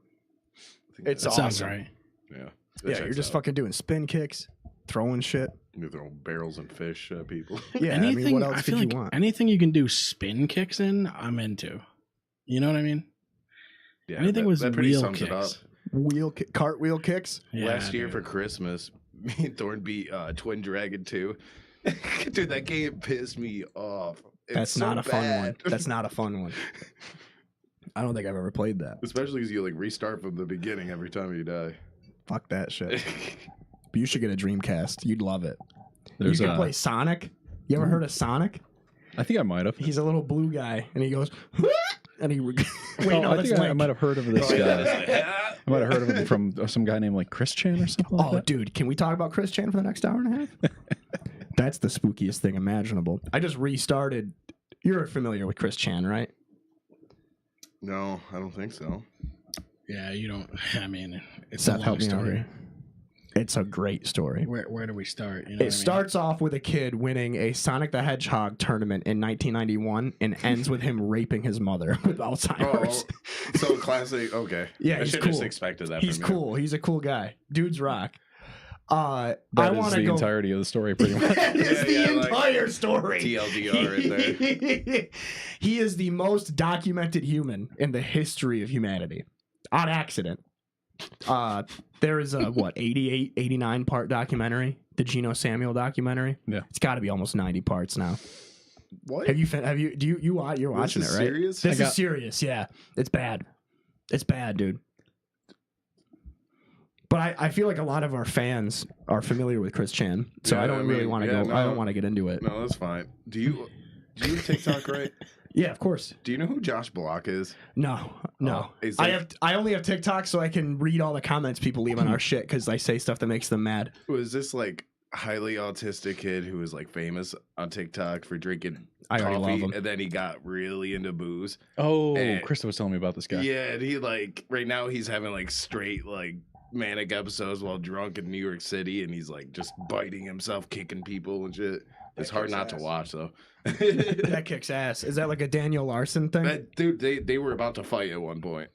It's That awesome. sounds right. Yeah. Yeah, you're just fucking doing spin kicks, throwing shit. You're throwing barrels and fish at people. Yeah, Anything, I mean, what else feel could like you want? anything you can do spin kicks in, I'm into. You know what I mean? Yeah, Anything with that pretty wheel sums it up. kicks. Cartwheel kicks. Yeah, Last year dude. for Christmas, me and Thorn beat Twin Dragon 2. Dude, that game pissed me off. It's That's so not a fun one. bad. That's not a fun one. I don't think I've ever played that. Especially because you like restart from the beginning every time you die. Fuck that shit. But you should get a Dreamcast. You'd love it. There's you can a- play Sonic. You ever heard of Sonic? I think I might have. He's a little blue guy, and he goes, and he. Wait, Oh, no, I that's think I Link. might have heard of this Oh, guy. yeah. I might have heard of him from some guy named like Chris Chan or something like Oh, that. dude, can we talk about Chris Chan for the next hour and a half? That's the spookiest thing imaginable. I just restarted. You're familiar with Chris Chan, right? No, I don't think so. Yeah, you don't. I mean, it's Seth, a long help me out story. here. It's a great story. Where do we start? You know It starts off with a kid winning a Sonic the Hedgehog tournament in 1991 and ends with him raping his mother with Alzheimer's. Oh, so classic. Okay. Yeah, I he's should have just cool. expected that. He's from you. cool. He's a cool guy. Dudes rock. I That is want to the go. entirety of the story, pretty much. That is Yeah, the yeah, like entire story. TLDR right there. He is the most documented human in the history of humanity. On accident. There is a 88, 89 part documentary, the Geno Samuel documentary. Yeah. It's got to be almost 90 parts now. What? You're watching it, This is right? serious? This is serious, yeah. It's bad. It's bad, dude. But I feel like a lot of our fans are familiar with Chris Chan, so Yeah, I don't I really mean, want to yeah, go. no. I don't want to get into it. No, that's fine. Do you have TikTok, right? Yeah, of course. Do you know who Josh Block is? No. Oh, is I that- only have TikTok so I can read all the comments people leave on our shit because I say stuff that makes them mad. Was this like highly autistic kid who was like famous on TikTok for drinking I already coffee, love him. and then he got really into booze? Oh, Eh. Krista was telling me about this guy. Yeah, and he like right now he's having like straight like manic episodes while drunk in New York City, and he's like just biting himself, kicking people and shit. It's hard not to watch though. That kicks ass. Is that like a Daniel Larson thing? That dude, they were about to fight at one point.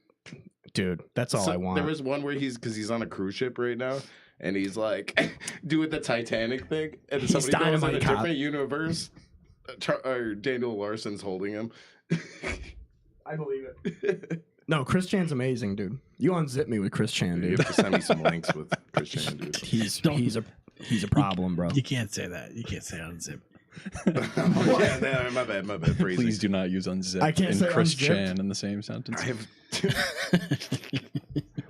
Dude, that's all So I want. There was one where because he's on a cruise ship right now, and he's like doing the Titanic thing, and He's somebody goes in a Dynamite Cop. different universe. Or Daniel Larson's holding him. I believe it. No, Chris Chan's amazing, dude. You unzip me with Chris Chan, You dude. have to send me some links with Christian, dude. He's a problem, bro. You can't say that. You can't say unzip. Oh, yeah, no, my bad. Phrasing. Please do not use unzipped I can't and say Chris unzipped. Chan in the same sentence. I have.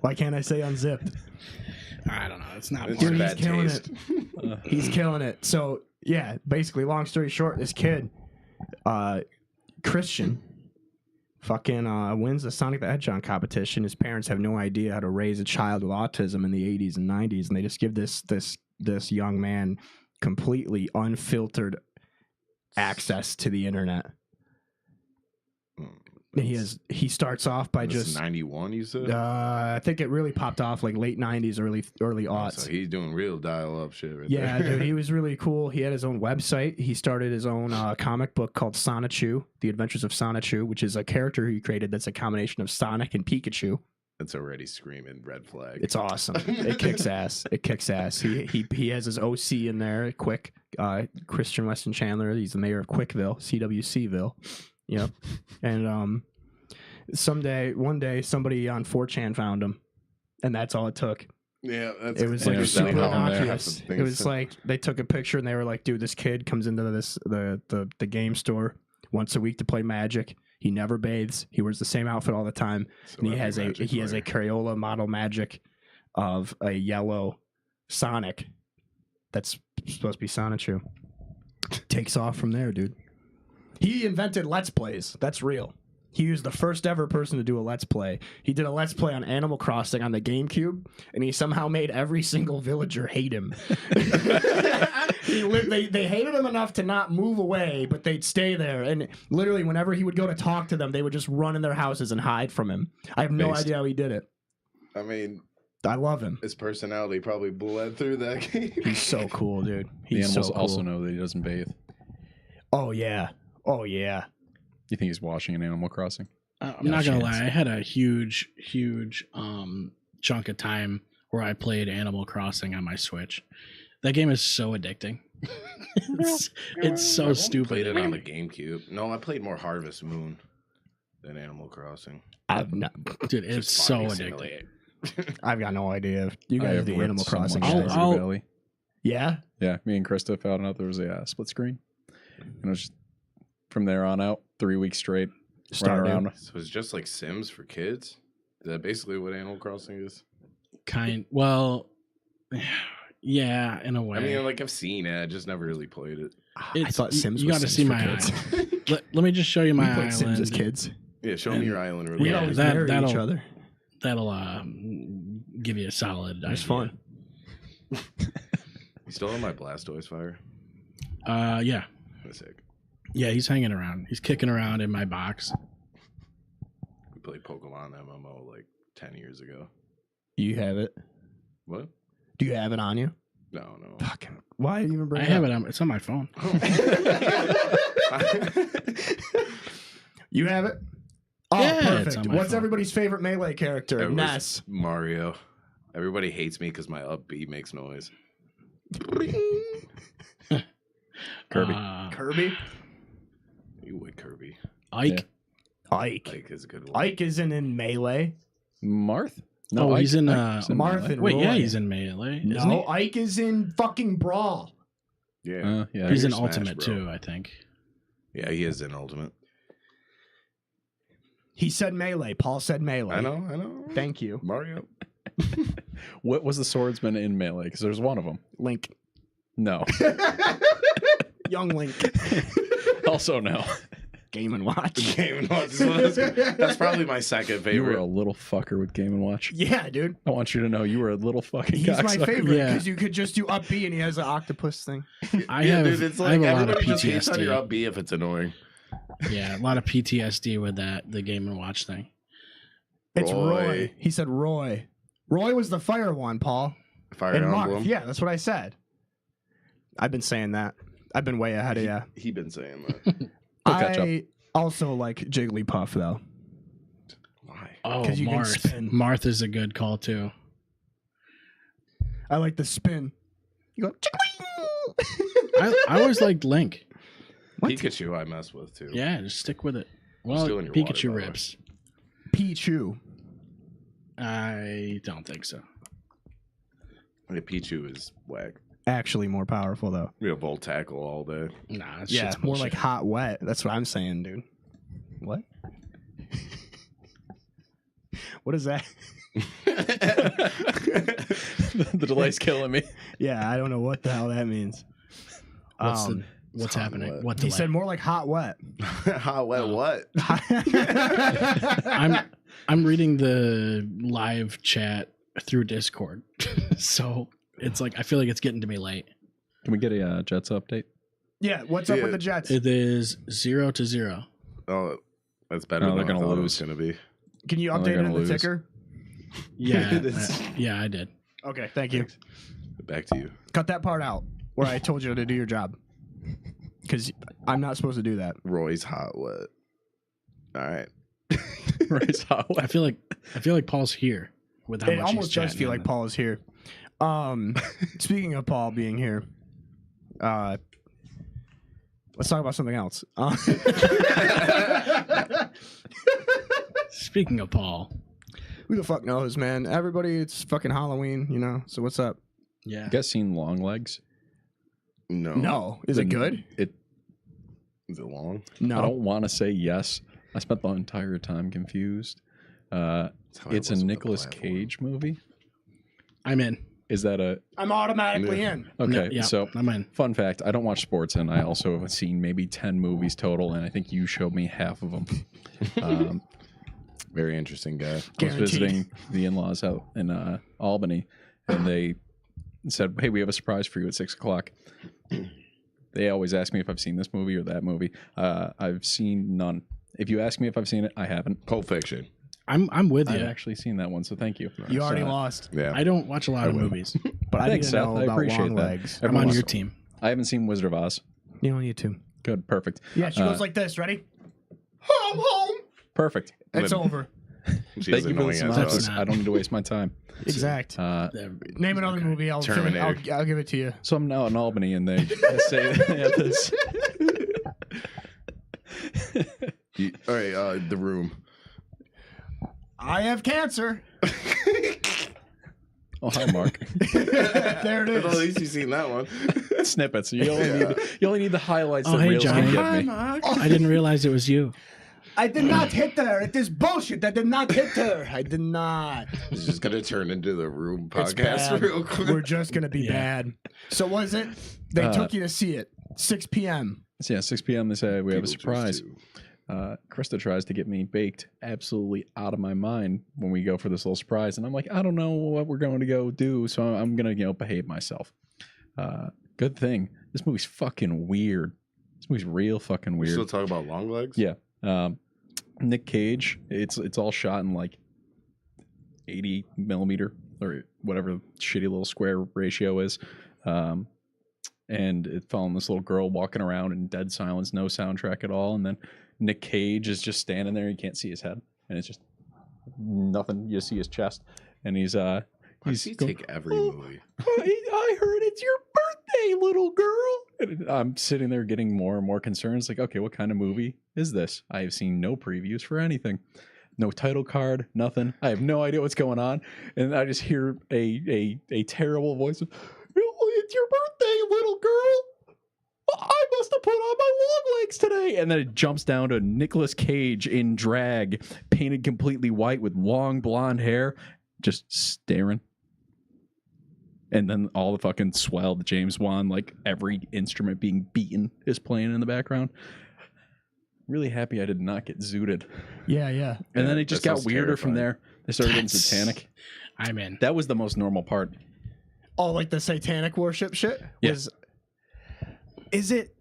Why can't I say unzipped? I don't know. It's not. It's Dude, he's bad killing taste. it. He's killing it. So yeah, basically, long story short, this kid, Christian, fucking wins the Sonic the Hedgehog competition. His parents have no idea how to raise a child with autism in the 80s and 90s, and they just give this young man completely unfiltered access to the internet. He starts off by This is just 91, you said? I think it really popped off like late 90s, early aughts. So he's doing real dial-up shit right Yeah, there. dude, he was really cool. He had his own website. He started his own comic book called Sonichu, The Adventures of Sonichu, which is a character he created that's a combination of Sonic and Pikachu. It's already screaming red flag. It's awesome. It kicks ass. It kicks ass. He has his OC in there, Quick, Christian Weston Chandler. He's the mayor of Quickville, CWCville. Yep. And one day, somebody on 4chan found him, and that's all it took. Yeah, that's, It was And like it was super downhill from there. innocuous. It was like they took a picture and they were like, "Dude, this kid comes into the game store once a week to play Magic. He never bathes. He wears the same outfit all the time, and he has a Crayola model Magic of a yellow Sonic that's supposed to be Sonichu. Takes off from there, dude. He invented Let's Plays. That's real. He was the first ever person to do a Let's Play. He did a Let's Play on Animal Crossing on the GameCube, and he somehow made every single villager hate him. They hated him enough to not move away, but they'd stay there. And literally, whenever he would go to talk to them, they would just run in their houses and hide from him. I have no idea how he did it. I mean, I love him. his personality probably bled through that game. He's so cool, dude. The He's animals so cool. also know that he doesn't bathe. Oh, yeah. Oh, yeah. You think he's washing in Animal Crossing? I'm No not gonna chance. lie. I had a huge chunk of time where I played Animal Crossing on my Switch. That game is so addicting. it's so stupid. Played it on the GameCube. No, I played more Harvest Moon than Animal Crossing. I've not, Dude, it's Just so farming addicting. simulator. I've got no idea. You I guys have the ripped Animal so Crossing much guys. Stardew Valley. Yeah? Yeah, me and Krista found out there was a split screen. And it was just, from there on out, 3 weeks straight. Running Stardew. around. So it's just like Sims for kids? Is that basically what Animal Crossing is? Well, yeah, in a way. I mean, like, I've seen it. I just never really played it. I thought Sims You was got to Sims see for my kids. island. Let me just show you We my played Sims as island. kids. Yeah, show me And your island. Really We'd Yeah, always that- marry each that'll- other. That'll give you a solid. It was idea. fun. You still have my Blastoise fire? Yeah, That's sick. yeah. He's hanging around. He's kicking around in my box. We played Pokemon MMO like 10 years ago. You have it. What? Do you have it on you? No, no. Fucking. Why even bring I it have up? it on. It's on my phone. You have it? Oh, Yeah, it's perfect. on my What's phone. everybody's favorite Melee character? It was Ness. Mario. Everybody hates me because my up B makes noise. Kirby. Kirby? You would Kirby. Ike. Ike. Like is a good one. Ike isn't in Melee. Marth? Oh, he's in, Ike's Marth Melee. and Wait, yeah, Roy. he's in Melee. isn't No, he? Ike is in fucking Brawl. Yeah. Yeah. He's in Smash, Ultimate bro. too, I think. Yeah, he is in Ultimate. He said Melee. Paul said Melee. I know. Thank you. Mario. What was the swordsman in Melee? Because there's one of them. Link. No. Young Link. Also no. Game & Watch. Game & Watch is what I was gonna- That's probably my second You were favorite. a little fucker with Game & Watch. Yeah, dude. I want you to know you were a little fucking He's my cocksucker. favorite Yeah. because you could just do up B and he has an octopus thing. I Yeah, have. dude, it's I like have a lot of everybody just hates on your PTSD. up B if it's annoying. Yeah, a lot of PTSD with the Game & Watch thing. It's Roy. Roy. He said Roy. Roy was the fire one, Paul. Fire And Mark. Emblem. Yeah, that's what I said. I've been saying that. I've been way ahead of you. He been saying that. He'll catch up. I also like Jigglypuff though. Why? Oh, 'Cause you can Marth. spin. Marth is a good call too. I like the spin. You go. I always liked Link. What? Pikachu I mess with too. Yeah, just stick with it. Well, still in your Pikachu water, by the way. rips. Pichu. I don't think so. Yeah, Pichu is whack. Actually more powerful though. We have Volt Tackle all day. Nah, that Yeah, shit's more like bullshit. hot wet. That's what I'm saying, dude. What? What is that? The delay's killing me. Yeah, I don't know what the hell that means. What's Um, what's hot happening? wet. What he delay? said more like hot wet. Hot wet what? I'm reading the live chat through Discord, so it's like I feel like it's getting to me late. Can we get a Jets update? Yeah, what's up Yeah. with the Jets? It is 0-0. Oh, that's better No, than they're I gonna thought it lose. was gonna be. Can you Oh, they're update it in gonna the lose. ticker? Yeah, This- yeah, I did. Okay, thank you. Back to you. Cut that part out where I told you to do your job. Because I'm not supposed to do that. Roy's hot wet. All right. Right, so I feel like Paul's here with how It much almost he's does chatting feel in like it. Paul is here. Speaking of Paul being here, let's talk about something else. Speaking of Paul, Who the fuck knows, man? Everybody, it's fucking Halloween, you know? So what's up? yeah, you guys seen Longlegs? No. No. Is it good? It. Is it long? I No. don't want to say yes. I spent the entire time confused. That's how I It's a was with the Nicolas platform. Cage movie. I'm in. Is that a I'm automatically Yeah. in. okay? No, yeah, So I'm in. fun fact: I don't watch sports, and I also have seen maybe 10 movies total, and I think you showed me half of them. Very interesting guy. I was Guaranteed. visiting the in-laws out in Albany, and they said, "Hey, we have a surprise for you at 6:00." They always ask me if I've seen this movie or that movie. I've seen none. If you ask me if I've seen it, I haven't. Pulp Fiction. I'm with I've you. actually seen that one, so thank you. You already So, lost. Yeah. I don't watch a lot of movies. But I Thanks, didn't Seth. know I about appreciate long that. legs. I'm Everyone on wants your to- team. I haven't seen Wizard of Oz. You don't need to. Good, perfect. Yeah, she goes like this. Ready? Home, home. Perfect. It's over. She's Thank you for the annoying as synopsis. fuck. not- I don't need to waste my time. Exact. Name another movie. I'll give it to you. So I'm now in Albany, and they say they have this. All right, The Room. I have cancer. Oh, hi, Mark. There it At is. least you've seen that one. Snippets. You only need the highlights Oh, that hey, reels Johnny. can get me. I didn't realize it was you. I did not hit her. It is bullshit. I did not hit her. I did not. It's just gonna turn into The Room It's podcast bad. real quick. We're just gonna be Yeah. bad. So was it? They Uh, took you to see it. 6 p.m. So yeah, 6 p.m. They say we have a Beetlejuice surprise. 2. Krista tries to get me baked absolutely out of my mind when we go for this little surprise, and I'm like, I don't know what we're going to go do, so I'm gonna behave myself. Good thing this movie's fucking weird. This movie's real fucking We weird. still talk about Longlegs? Yeah. Nick Cage. It's all shot in like 80 millimeter or whatever shitty little square ratio is. And it's following this little girl walking around in dead silence, no soundtrack at all. And then Nick Cage is just standing there. You can't see his head, and it's just nothing. You see his chest, and he's Why does he going, take every "Oh, movie? I heard it's your birthday, little girl." And I'm sitting there getting more and more concerned. It's like, okay, what kind of movie is this? I have seen no previews for anything, no title card, nothing. I have no idea what's going on, and I just hear a terrible voice of, "Oh, it's your birthday, little girl. I must have put on my long legs today." And then it jumps down to Nicolas Cage in drag, painted completely white with long blonde hair, just staring. And then all the fucking swell, the James Wan, like every instrument being beaten is playing in the background. Really happy I did not get zooted. Yeah, yeah. And then Yeah, it just that got sounds weirder from terrifying. there. They started getting That's- satanic. I'm in. That was the most normal part. Oh, like the satanic worship shit? Yeah. Is it?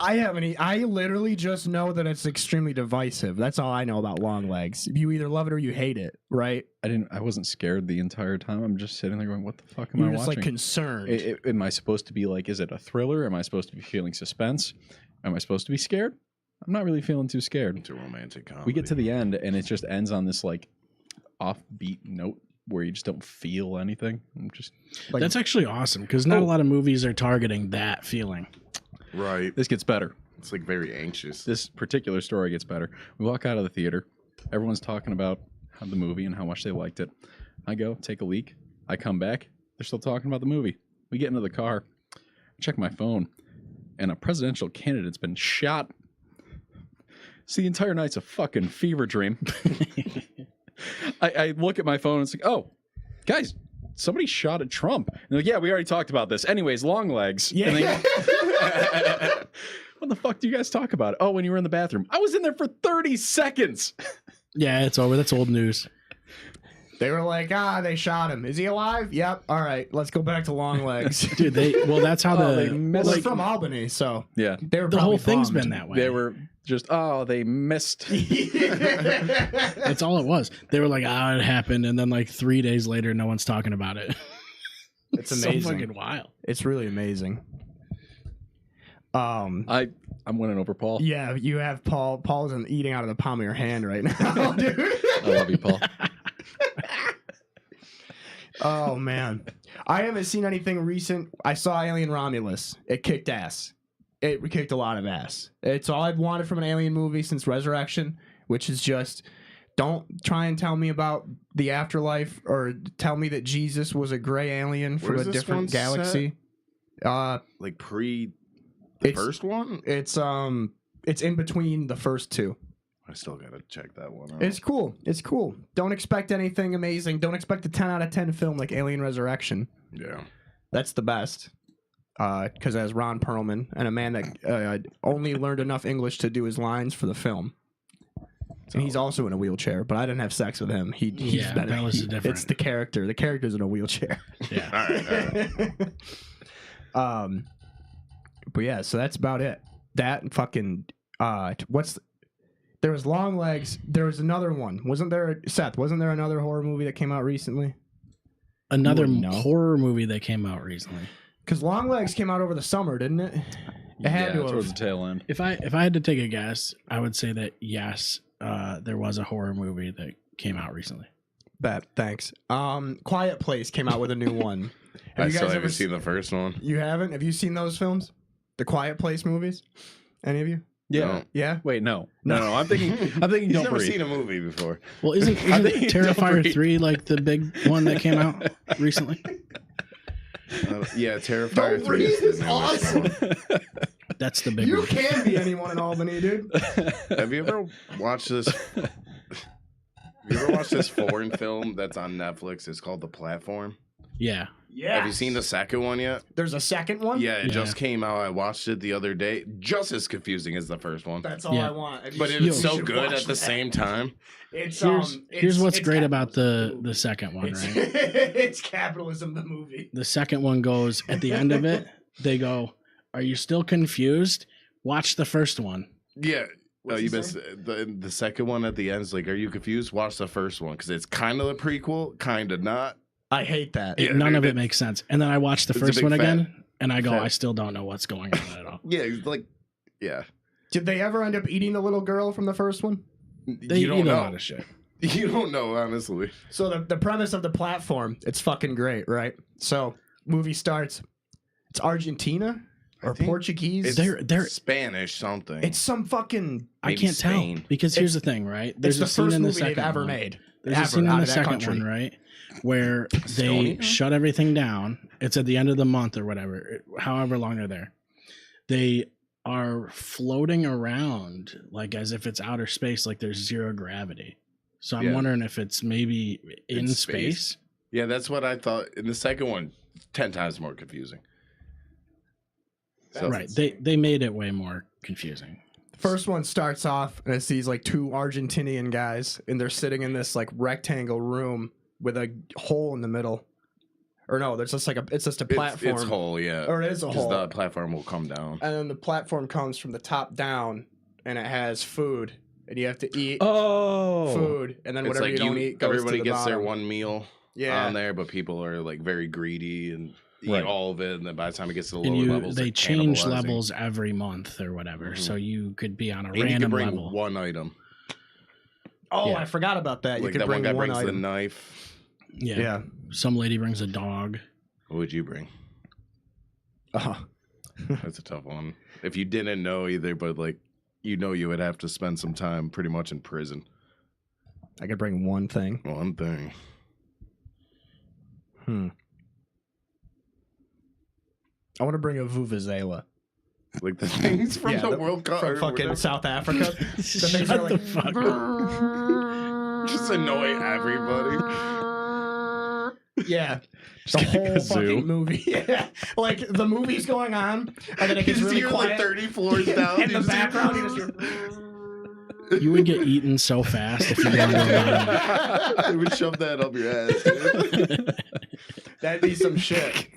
I literally just know that it's extremely divisive. That's all I know about long legs. You either love it or you hate it, right? I wasn't scared the entire time. I'm just sitting there going, what the fuck am You're I just watching? like concerned. Am I supposed to be like, is it a thriller? Am I supposed to be feeling suspense? Am I supposed to be scared? I'm not really feeling too scared. It's a romantic comedy. We get to the end and it just ends on this like offbeat note. where you just don't feel anything. I'm just Like, That's actually awesome because not a lot of movies are targeting that feeling. Right. this gets better. It's like very anxious. This particular story gets better. We walk out of the theater. Everyone's talking about the movie and how much they liked it. I go take a leak. I come back. They're still talking about the movie. We get into the car. I check my phone, and a presidential candidate's been shot. See, the entire night's a fucking fever dream. I look at my phone and it's like, oh, guys, somebody shot at Trump. And they're like, yeah, we already talked about this. Anyways, Longlegs. Yeah. And they, what the fuck do you guys talk about? Oh, when you were in the bathroom. I was in there for 30 seconds. Yeah, it's over. That's old news. they were like, they shot him. Is he alive? Yep. All right, let's go back to Longlegs. Dude, that's how Oh, they the missed- Well, they're from Albany, so Yeah. they were the probably whole thing's bummed. been that way. They were just, they missed. That's all it was. They were like, it happened, and then like 3 days later, no one's talking about it. It's amazing. So fucking wild. It's really amazing. I'm winning over Paul. Yeah, you have Paul. Paul's eating out of the palm of your hand right now, dude. I love you, Paul. Oh man, I haven't seen anything recent. I saw Alien Romulus. It kicked ass. It kicked a lot of ass. It's all I've wanted from an alien movie since Resurrection, which is just don't try and tell me about the afterlife or tell me that Jesus was a gray alien from Where's a this one different galaxy. Like pre the It's- first one? It's in between the first two. I still gotta check that one out. It's cool. It's cool. Don't expect anything amazing. Don't expect a 10 out of 10 film like Alien Resurrection. Yeah. That's the best. Because as Ron Perlman and a man that only learned enough English to do his lines for the film. And he's also in a wheelchair, but I didn't have sex with him. He's Yeah, better. that was different. It's the character. The character's in a wheelchair. Yeah. All right. But yeah, so that's about it. That and fucking there was Longlegs. There was another one. Wasn't there, Seth? Wasn't there another horror movie that came out recently? Another You wouldn't know. horror movie that came out recently. Because Longlegs came out over the summer, didn't it? It had to towards have. the tail end. If I had to take a guess, I would say that yes, there was a horror movie that came out recently. Bet. Thanks. Quiet Place came out with a new one. I Have you still guys haven't ever seen the first one. You haven't? Have you seen those films? The Quiet Place movies? Any of you? Yeah. No. Yeah. Wait, no. I'm thinking He's Don't never Breathe. seen a movie before. Well, isn't think Don't Terrifier Breathe. 3 like the big one that came out recently? Yeah, Terrifier Don't 3 is Breathe is the newest awesome. one. That's the big You one. can be anyone in Albany, dude. Have you ever watched this? Have you ever watched this foreign film that's on Netflix? It's called The Platform. Yeah. Yeah. Have you seen the second one yet? There's a second one? Yeah, it Yeah. just came out. I watched it the other day. Just as confusing as the first one. That's all Yeah. I want. Have you But seen- it was you so should good watch at the that. same time. It's Here's what's it's great about capitalism. the second one, It's, right? it's capitalism, the movie. The second one goes at the end of it, they go, "Are you still confused? Watch the first one." Yeah. What's you he missed the second one at the end is like, are you confused? Watch the first one because it's kind of a prequel, kind of not. I hate that. Yeah, None of dude, it makes sense. And then I watched the it's a first big one fat- again, and I go, fat- I still don't know what's going on at all. Yeah, like, yeah. Did they ever end up eating the little girl from the first one? They you don't eat a know. lot of shit. You don't know, honestly. So the premise of the platform, it's fucking great, right? So movie starts. It's Argentina or I think Portuguese. It's They're Spanish something. It's some fucking. I maybe can't Spain. tell because here's the thing, right? It's the a scene first in the movie they've second ever one. made. There's ever a scene out in the of that second country. one, right, where they Estonia? shut everything down. It's at the end of the month or whatever, however long they're there. They are floating around like as if it's outer space, like there's zero gravity. So I'm Yeah. wondering if it's maybe in In space. space. Yeah, that's what I thought. In the second one, 10 times more confusing. So, Right. They made it way more confusing. First one starts off and it's these like two Argentinian guys and they're sitting in this like rectangle room with a hole in the middle. Or no, there's just like it's just a platform. It's whole, yeah. Or it is a Because hole. the platform will come down. And then the platform comes from the top down and it has food and you have to eat Oh. food and then It's whatever like you don't eat goes everybody to the gets their bottom. one meal Yeah. on there, but people are like very greedy and eat Right. all of it. And then by the time it gets to the And lower levels, they they're change cannibalizing. levels every month or whatever. Mhm. So you could be on a And you can random bring level. one item. Oh, Yeah. I forgot about that. Like You that can bring one guy one brings the item. knife. Yeah. Some lady brings a dog. What would you bring? That's a tough one. If you didn't know either, but like you would have to spend some time pretty much in prison. I could bring one thing. One thing. I want to bring a vuvuzela. Like the things from the World Cup. From fucking South Africa. The things Shut are the like, fuck up. Just annoy everybody. Yeah. Just The get like whole a zoo. fucking movie. Yeah. Like the movie's going on, and then it gets really You're quiet. like 30 floors down. In the background, you just You would get eaten so fast if you didn't know. They would shove that up your ass. Dude. That'd be some shit.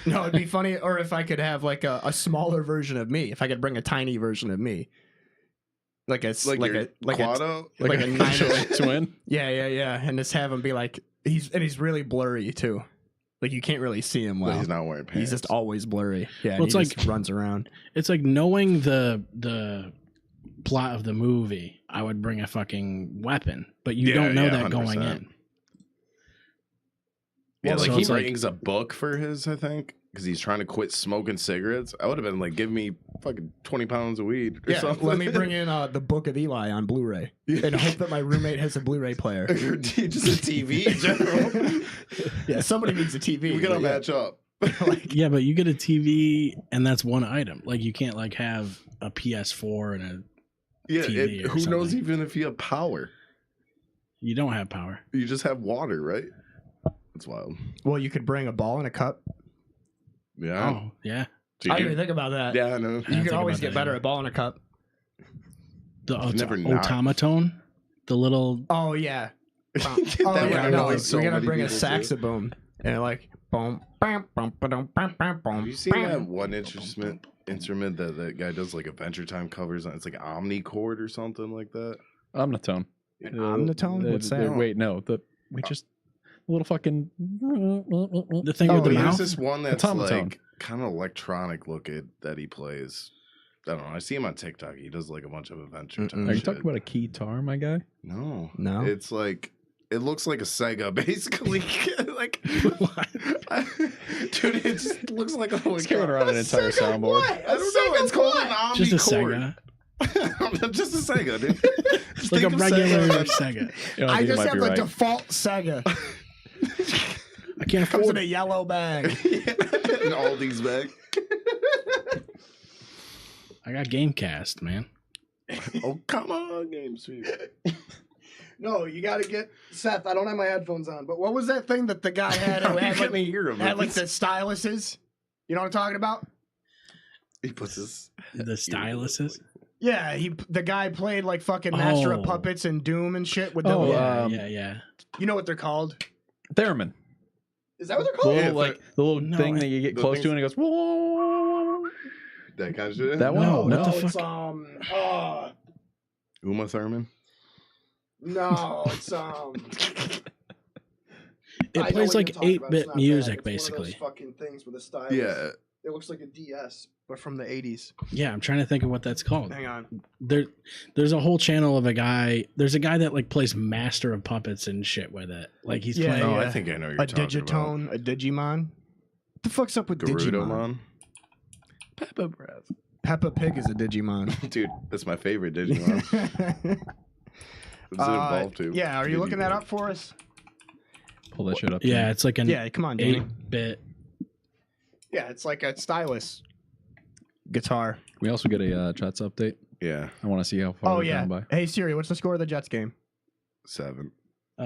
No, it'd be funny, or if I could have like a smaller version of me. If I could bring a tiny version of me, like a Quado? like a 9 twin. Yeah, and just have him be like he's really blurry too. Like you can't really see him well. But he's not wearing pants. He's just always blurry. Yeah, Well, and he it's just runs around. It's like knowing the plot of the movie. I would bring a fucking weapon, but you don't know that 100%. going in. Yeah, Well, like so he it's like- brings a book for his, I think, because he's trying to quit smoking cigarettes. I would have been like, give me fucking 20 pounds of weed or Yeah, something. let me bring in the Book of Eli on Blu-ray and hope that my roommate has a Blu-ray player. Just a TV in general. Yeah, somebody needs a TV. We gotta but yeah. match up. Yeah, but you get a TV and that's one item. Like you can't like have a PS4 and a Yeah, TV or who knows something. even if you have power? You don't have power. You just have water, right? That's wild. Well, you could bring a ball and a cup. Yeah. Oh, yeah. So I you didn't even think about that. yeah, I know. You think can always about get that better either. at ball and a cup. The never not. automaton, the little. Oh yeah. That Oh would yeah. annoy No, so we gotta many bring a people, too. saxophone and like boom, bam, bum, ba-dum, bam, bam, boom. Have you seen that bam. one instrument that that guy does like Adventure Time covers on? It's like omnichord or something like that. Omnitone. An omnitone? What's that? Wait, no. We just a little fucking. The thing Oh, with the But mouth. there's this one that's Automaton. like kind of electronic looking that he plays. I don't know. I see him on TikTok. He does like a bunch of Adventure Time. Are you shit. talking about a guitar, my guy? No. No? It's like it looks like a Sega, basically. Like, dude, it just looks like a whole He's carrying around an entire soundboard. I don't know. It's called an omnichord. Just a Sega. Just a Sega, dude. Just Like a think of regular Sega. Sega. You know, I think you just might have be the right. default Sega. I can't Comes in afford a it. yellow bag. And all these back. I got Gamecast, man. Oh, come on, Game Sweep. No, you gotta get Seth. I don't have my headphones on, but what was that thing that the guy had? Who had like, hear him. had like the styluses? You know what I'm talking about? He puts his The styluses. Yeah, the guy played like fucking Master of Oh. Puppets and Doom and shit with the. Oh, Yeah. You know what they're called? Theremin. Is that what they're The called? little, Yeah, the little No, thing that you get the close to things- and it goes, whoa. that kind of shit. That one? No, No. what the it's fuck? Uma Thurman. no, it's It I know plays what like you're talking about. It's 8-bit not music, bad. It's one of basically. those fucking things with a stylus. Yeah. It looks like a DS, but from the 80s. Yeah, I'm trying to think of what that's called. Hang on. There's a whole channel of a guy. There's a guy that like plays Master of Puppets and shit with it. Like he's Yeah, playing. Oh, yeah. I think I know what A you're talking Digitone, a Digimon. What the fuck's up with about. Digimon? Gerudomon. Peppa Breath. Peppa Pig is a Digimon. Dude, that's my favorite Digimon. What's it involved to? Yeah, are you looking that up for us? Pull that shit up. Yeah, it's like an Yeah, come on, Danny. 8-bit. Yeah, it's like a stylus guitar. We also get a Jets update. Yeah, I want to see how far Oh we've yeah. gone by. Hey Siri, what's the score of the Jets game? 7. All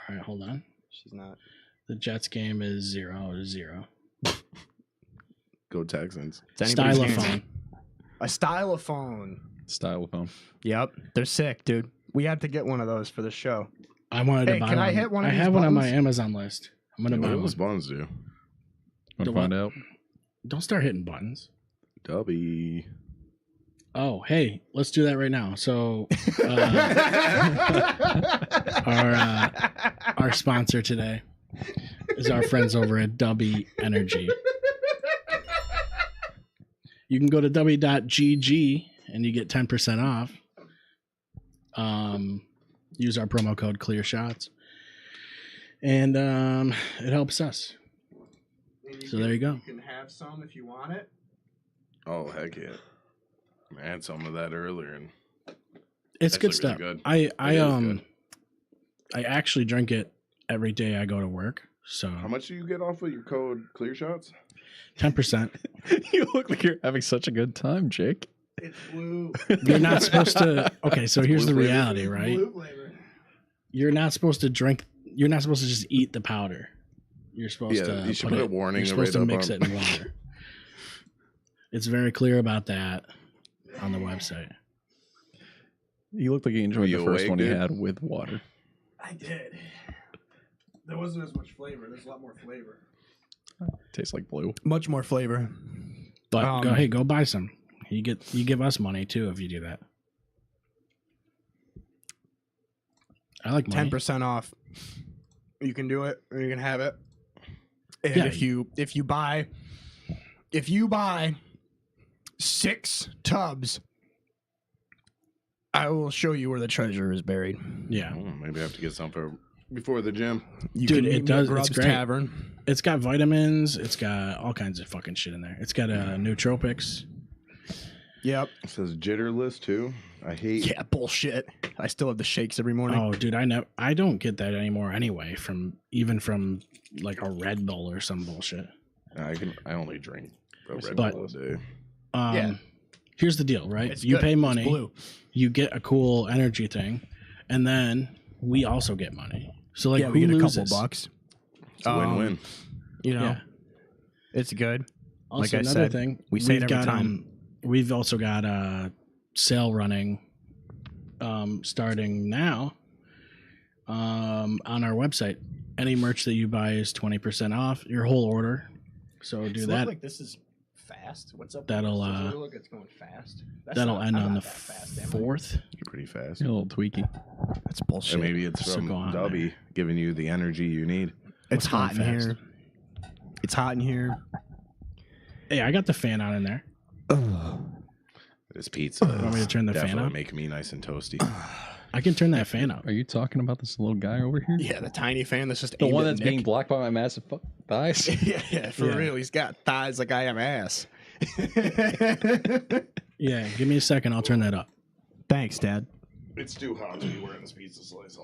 right, hold on. She's not. The Jets game is 0-0. Go Texans. It's anybody's game. Stylophone. A stylophone. Stylophone. Yep, they're sick, dude. We had to get one of those for the show. I wanted Hey, to buy can one. I hit one of I these have one on my buttons? Amazon list. I'm gonna What buy do one. those buttons do? Want The to find out? Don't start hitting buttons. Dubby. Oh, hey, let's do that right now. So, our sponsor today is our friends over at Dubby Energy. You can go to dubby.gg and you get 10% off. Use our promo code Clear Shots. and it helps us. So there you go. You can have some if you want it. Oh heck yeah! I had some of that earlier, and It's good actually stuff. really good. I actually drink it every day I go to work. So how much do you get off of your code Clear Shots? 10%. You look like you're having such a good time, Jake. It's blue. You're not supposed to. Okay, so here's the blue flavor. reality, right? Blue flavor. You're not supposed to drink. You're not supposed to just eat the powder. You're supposed to. You should put a warning. You're supposed to right mix up it in water. It's very clear about that on the website. You look like you enjoyed You the first awake, one you dude? had with water. I did. There wasn't as much flavor. There's a lot more flavor. Tastes like blue. Much more flavor. But go buy some. You give us money too if you do that. I like money. 10% off. You can do it, or you can have it. And Yeah. if you buy 6 tubs, I will show you where the treasure is buried. Yeah, Oh, maybe I have to get some for before the gym. You Dude, can it meet me does- at it's Grub's great. Tavern. it's got vitamins. It's got all kinds of fucking shit in there. It's got nootropics. Yep. It says jitterless too. I hate. Yeah, bullshit. I still have the shakes every morning. Oh, dude, I don't get that anymore anyway. From like a Red Bull or some bullshit. I only drink a Red But- Bull a day. Yeah. Here's the deal, right? It's You good. pay It's money, blue. you get a cool energy thing, and then we also get money. So like, Yeah, who we get loses? a couple bucks. It's a win-win. You know, Yeah. it's good. Also, Like I another said, thing, we say it every got, time. We've also got a sale running, starting now, on our website. Any merch that you buy is 20% off your whole order. So do Does it that. look like this is fast? What's up? with That'll, this? Does it uh, look like it's going fast. That'll end I'm on not the that fast, am I? 4th. You're pretty fast. You're a little tweaky. That's Or bullshit. maybe it's So from go on Dubby giving you the energy you need. It's What's going hot in fast? here. It's hot in here. Hey, I got the fan on in there. This pizza Want me to turn the fan definitely up? make me nice and toasty. I can turn that fan up. Are you talking about this little guy over here? Yeah, the tiny fan that's just The aimed one at that's Nick. being blocked by my massive thighs? yeah, for Yeah. real. He's got thighs like I have ass. Yeah, give me a second. I'll turn that up. Thanks, Dad. It's too hot to be wearing this pizza slice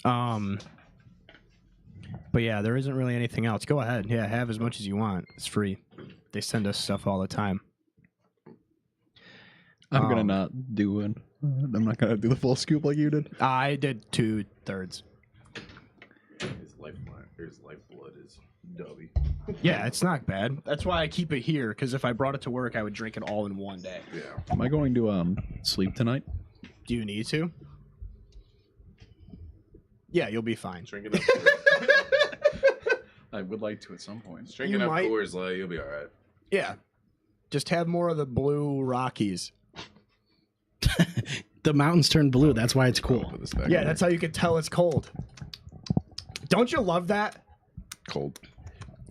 on. But yeah, there isn't really anything else. Go ahead. Yeah, have as much as you want. It's free. They send us stuff all the time. I'm gonna Um, not do one. I'm not gonna do the full scoop like you did. I did 2/3. His lifeblood is Dubby. Yeah, it's not bad. That's why I keep it here, because if I brought it to work, I would drink it all in one day. Yeah. Am I going to sleep tonight? Do you need to? Yeah, you'll be fine. Drink enough. I would like to at some point. Drink You enough might- Coors Light, you'll be all right. Yeah. Just have more of the blue Rockies. The mountains turn blue. That's why it's cool. Put this back Yeah, in that's there. how you can tell it's cold. Don't you love that? Cold.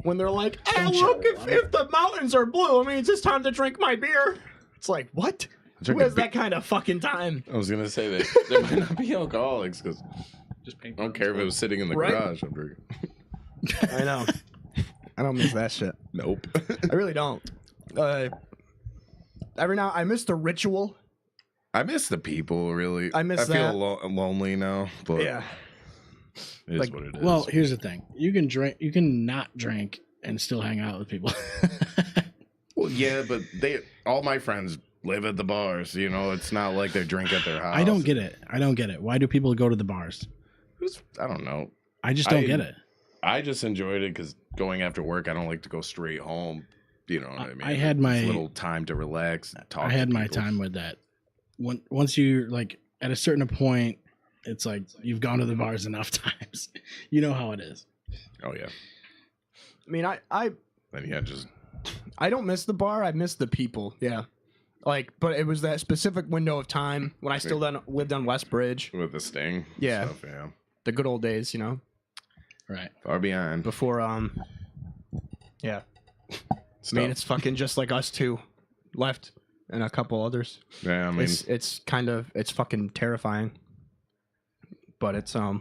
When they're like, hey, Don't you look, love if the mountains are blue, I mean, it's just time to drink my beer. It's like, what? Drink Who a has that kind of fucking time? I was gonna say that there might not be alcoholics because Just paint. I don't care if it was sitting in the Right. garage. I'm drinking. I know. I don't miss that shit. Nope. I really don't. Every now I miss the ritual. I miss the people. Really, I miss I feel that. lonely now, but Yeah. it is Like, what it is. Well, here's the thing. You can drink. You can not drink and still hang out with people. Well, yeah, but all my friends live at the bars. You know, it's not like they drink at their house. I don't get it. Why do people go to the bars? I don't know. I just don't I- get it. I just enjoyed it because going after work, I don't like to go straight home. You know what I mean? I had It's my- little time to relax. And talk I to had my people. time with that. Once you like at a certain point, it's like you've gone to the bars enough times. You know how it is. Oh yeah. I mean, I Then yeah, just I don't miss the bar. I miss the people. Yeah. Like, but it was that specific window of time when I still lived on West Bridge. with the sting. Yeah. Stuff, yeah. The good old days, you know, Right. Far behind. before yeah. Stuff. I mean, it's fucking just like us two left and a couple others. Yeah, I mean, It's kind of it's fucking terrifying. But it's I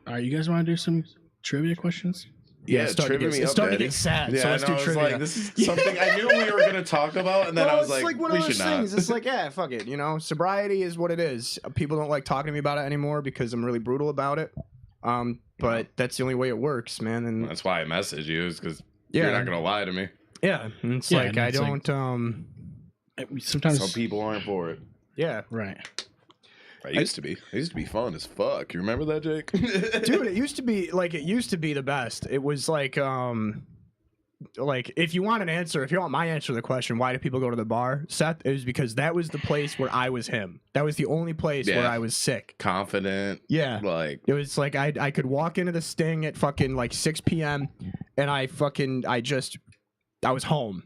All right, you guys want to do some trivia questions? Yeah, it's starting trivia me it's up, starting to Daddy. get sad. Yeah, so let's do I was trivia. like, this is something I knew we were gonna talk about, and then I was it's like, one of we those should not. things. It's like, yeah, fuck it. You know, sobriety is what it is. People don't like talking to me about it anymore because I'm really brutal about it. But that's the only way it works, man. And That's why I messaged you, is because Yeah. you're not gonna lie to me. yeah, and it's Yeah, like and I it's like- don't. Sometimes, Some people aren't for it. Yeah, right? I used to be. It used to be fun as fuck. You remember that, Jake? dude, it used to be the best. It was like if you want an answer, if you want my answer to the question, why do people go to the bar, Seth, it was because that was the place where I was him. That was the only place where Yeah. I was sick. Confident. Yeah. Like, It was like I could walk into the Sting at fucking like 6 p.m. and I was home.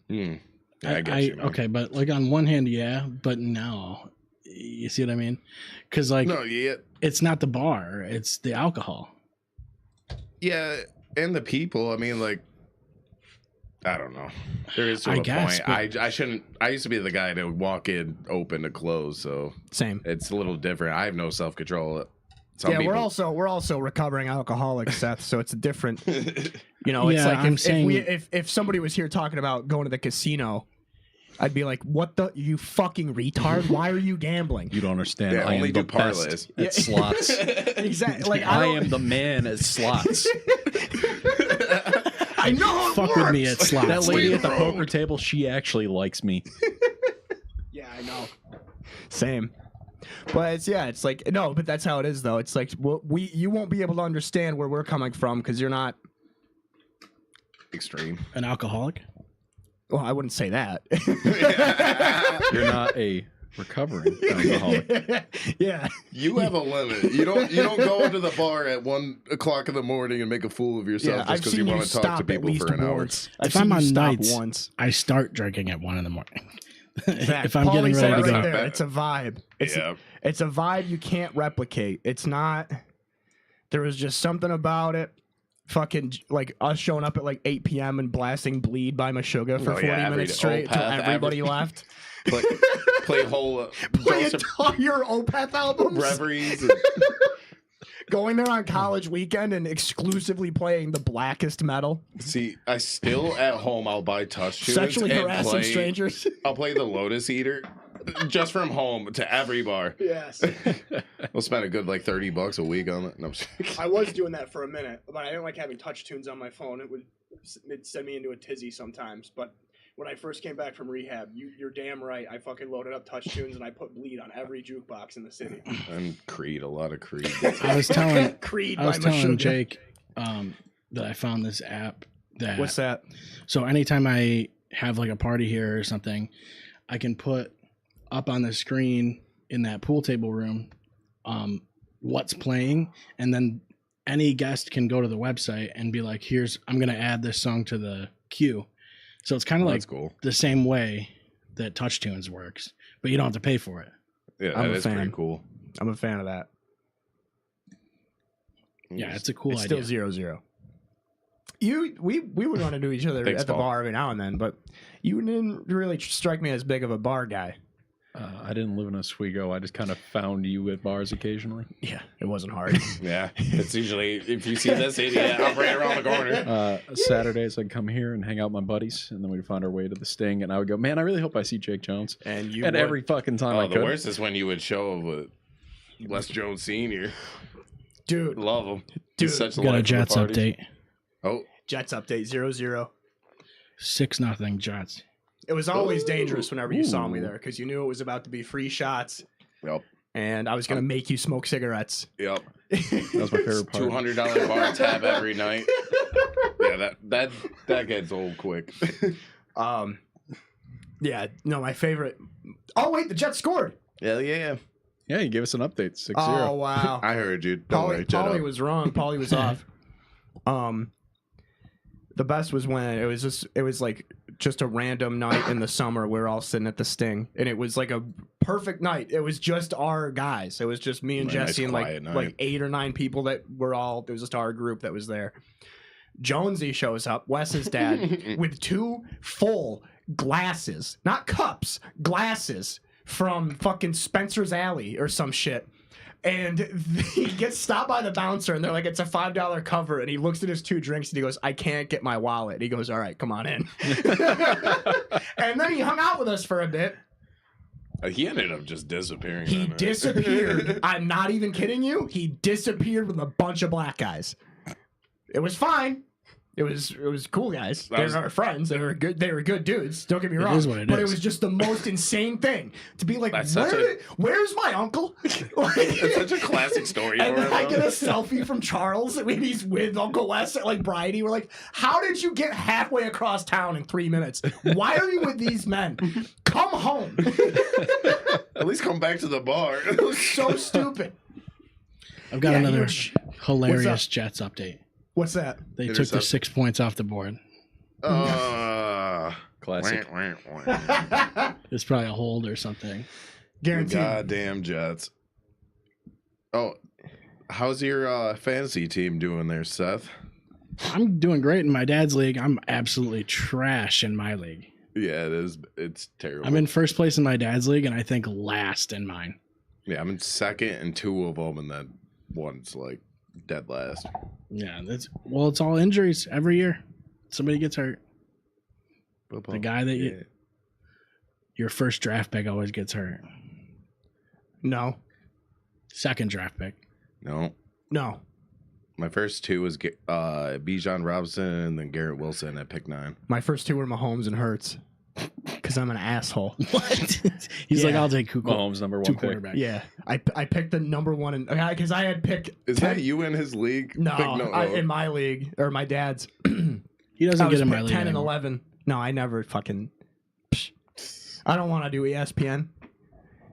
I get you, man. Okay, but like on one hand, yeah, but no, you see what I mean? Because like No, yeah. it's not the bar, it's the alcohol. Yeah, and the people. I mean, like, I don't know. There is to I a guess, point. I shouldn't. I used to be the guy to walk in open to close, so Same. it's a little different. I have no self control. Yeah, we're also recovering alcoholics, Seth. So it's a different. You know, it's Yeah, like I'm if, saying- if somebody was here talking about going to the casino, I'd be like, "What the you fucking retard? Why are you gambling?" You don't understand. Yeah, I only am do the best parlays. at slots. Exactly. Like I don't- am the man at slots. I know how it Fuck with me works. at slots. That lady dude. at the poker table, she actually likes me. Yeah, I know. Same. But it's like no, but that's how it is though. It's like you won't be able to understand where we're coming from because you're not. Extreme. An alcoholic? Well, I wouldn't say that. You're not a recovering alcoholic. Yeah. You have a limit. You don't go into the bar at 1 o'clock in the morning and make a fool of yourself Yeah, just I've because you seen you want to talk to stop at people least for an hour. once. If I've I'm seen you on stop nights, once. I start drinking at 1 a.m. Fact. If I'm getting Paulie said ready it to right go. there. It's a vibe. Yeah. It's a vibe you can't replicate. It's not. There was just something about it. Fucking like us showing up at like 8 p.m. and blasting "Bleed" by Meshuggah for 40 minutes straight until Opeth, everybody left. Play whole Play Joseph entire Opeth albums. Reveries. And, Going there on college weekend and exclusively playing the blackest metal. see, I still at home. I'll buy touch tunes Sexually and harassing play, strangers. I'll play the Lotus Eater just from home to every bar. Yes. We'll spend a good like $30 a week on it. No, I'm just kidding. I was doing that for a minute, but I didn't like having touch tunes on my phone. It'd send me into a tizzy sometimes. But when I first came back from rehab, you're damn right. I fucking loaded up touch tunes and I put Bleed on every jukebox in the city. And Creed, a lot of Creed. I was telling Creed I was by telling Meshuggah. Jake that I found this app that What's that? so anytime I have like a party here or something, I can put up on the screen in that pool table room what's playing, and then any guest can go to the website and be like, I'm gonna add this song to the queue. So it's kind of like That's cool. the same way that Touch Tunes works, but you don't have to pay for it. Yeah, I'm that a is fan. pretty cool. I'm a fan of that. Yeah, it's a cool It's idea. still 0-0. We would run into each other Thanks, at the Paul. bar every now and then, but you didn't really strike me as big of a bar guy. I didn't live in Oswego. I just kind of found you at bars occasionally. Yeah, it wasn't hard. Yeah, it's usually if you see this idiot, I'm right around the corner. Saturdays, I'd come here and hang out with my buddies, and then we'd find our way to the Sting, and I would go, man, I really hope I see Jake Jones. And you And would. every fucking time I Oh, the could. worst is when you would show with Les Jones Sr. Dude, Love him. Dude, He's such a Got life a of the Jets party. update. Oh, Jets update 0-0. 6-0 Jets. It was always dangerous whenever you saw me Ooh. there because you knew it was about to be free shots, yep, and I was gonna make you smoke cigarettes. yep. That was my favorite part. $200 bar tab every night. Yeah, that gets old quick. Yeah, no, my favorite. Oh wait, the Jets scored. Hell yeah. Yeah, you gave us an update, 6-0. Oh wow. I heard you. Don't worry, Jet Paulie up. was wrong. Paulie was off. The best was when it was like just a random night in the summer. We were all sitting at the Sting, and it was like a perfect night. It was just our guys. It was just me and A nice Jesse and quiet like night. 8 or 9 people that were all. It was just our group that was there. Jonesy shows up, Wes's dad, with 2 full glasses, not cups, glasses from fucking Spencer's Alley or some shit. And he gets stopped by the bouncer, and they're like, it's a $5 cover. And he looks at his 2 drinks, and he goes, I can't get my wallet. He goes, all right, come on in. And then he hung out with us for a bit. He ended up just disappearing. He disappeared. I'm not even kidding you. He disappeared with a bunch of black guys. It was fine. It was cool guys. They were our friends. They were good. They were good dudes. Don't get me wrong. Is what it but is. it was just the most insane thing to be like, where's my uncle? It's such a classic story. And then I get a selfie from Charles when he's with Uncle Wes at like Bridie. We're like, how did you get halfway across town in 3 minutes? Why are you with these men? Come home. At least come back to the bar. It was so stupid. I've got another hilarious Jets update. What's that? They took the 6 points off the board. Classic. It's probably a hold or something. Guaranteed. Goddamn Jets. Oh, how's your fantasy team doing there, Seth? I'm doing great in my dad's league. I'm absolutely trash in my league. Yeah, it is. It's terrible. I'm in first place in my dad's league, and I think last in mine. Yeah, I'm in second and 2 of them, and then one's like dead last. Yeah, it's all injuries every year. Somebody gets hurt. The guy that your first draft pick always gets hurt. No. Second draft pick. No. My first 2 was Bijan Robinson and then Garrett Wilson at pick 9. My first 2 were Mahomes and Hurts. Because I'm an asshole. What? He's like, I'll take Mahomes number 1 2 pick. quarterbacks. Yeah. I picked the number 1 because I had picked. Is that you in his league? No, in my league or my dad's. He doesn't get in my picked league 10 anymore. and 11. No, I never fucking. I don't want to do ESPN.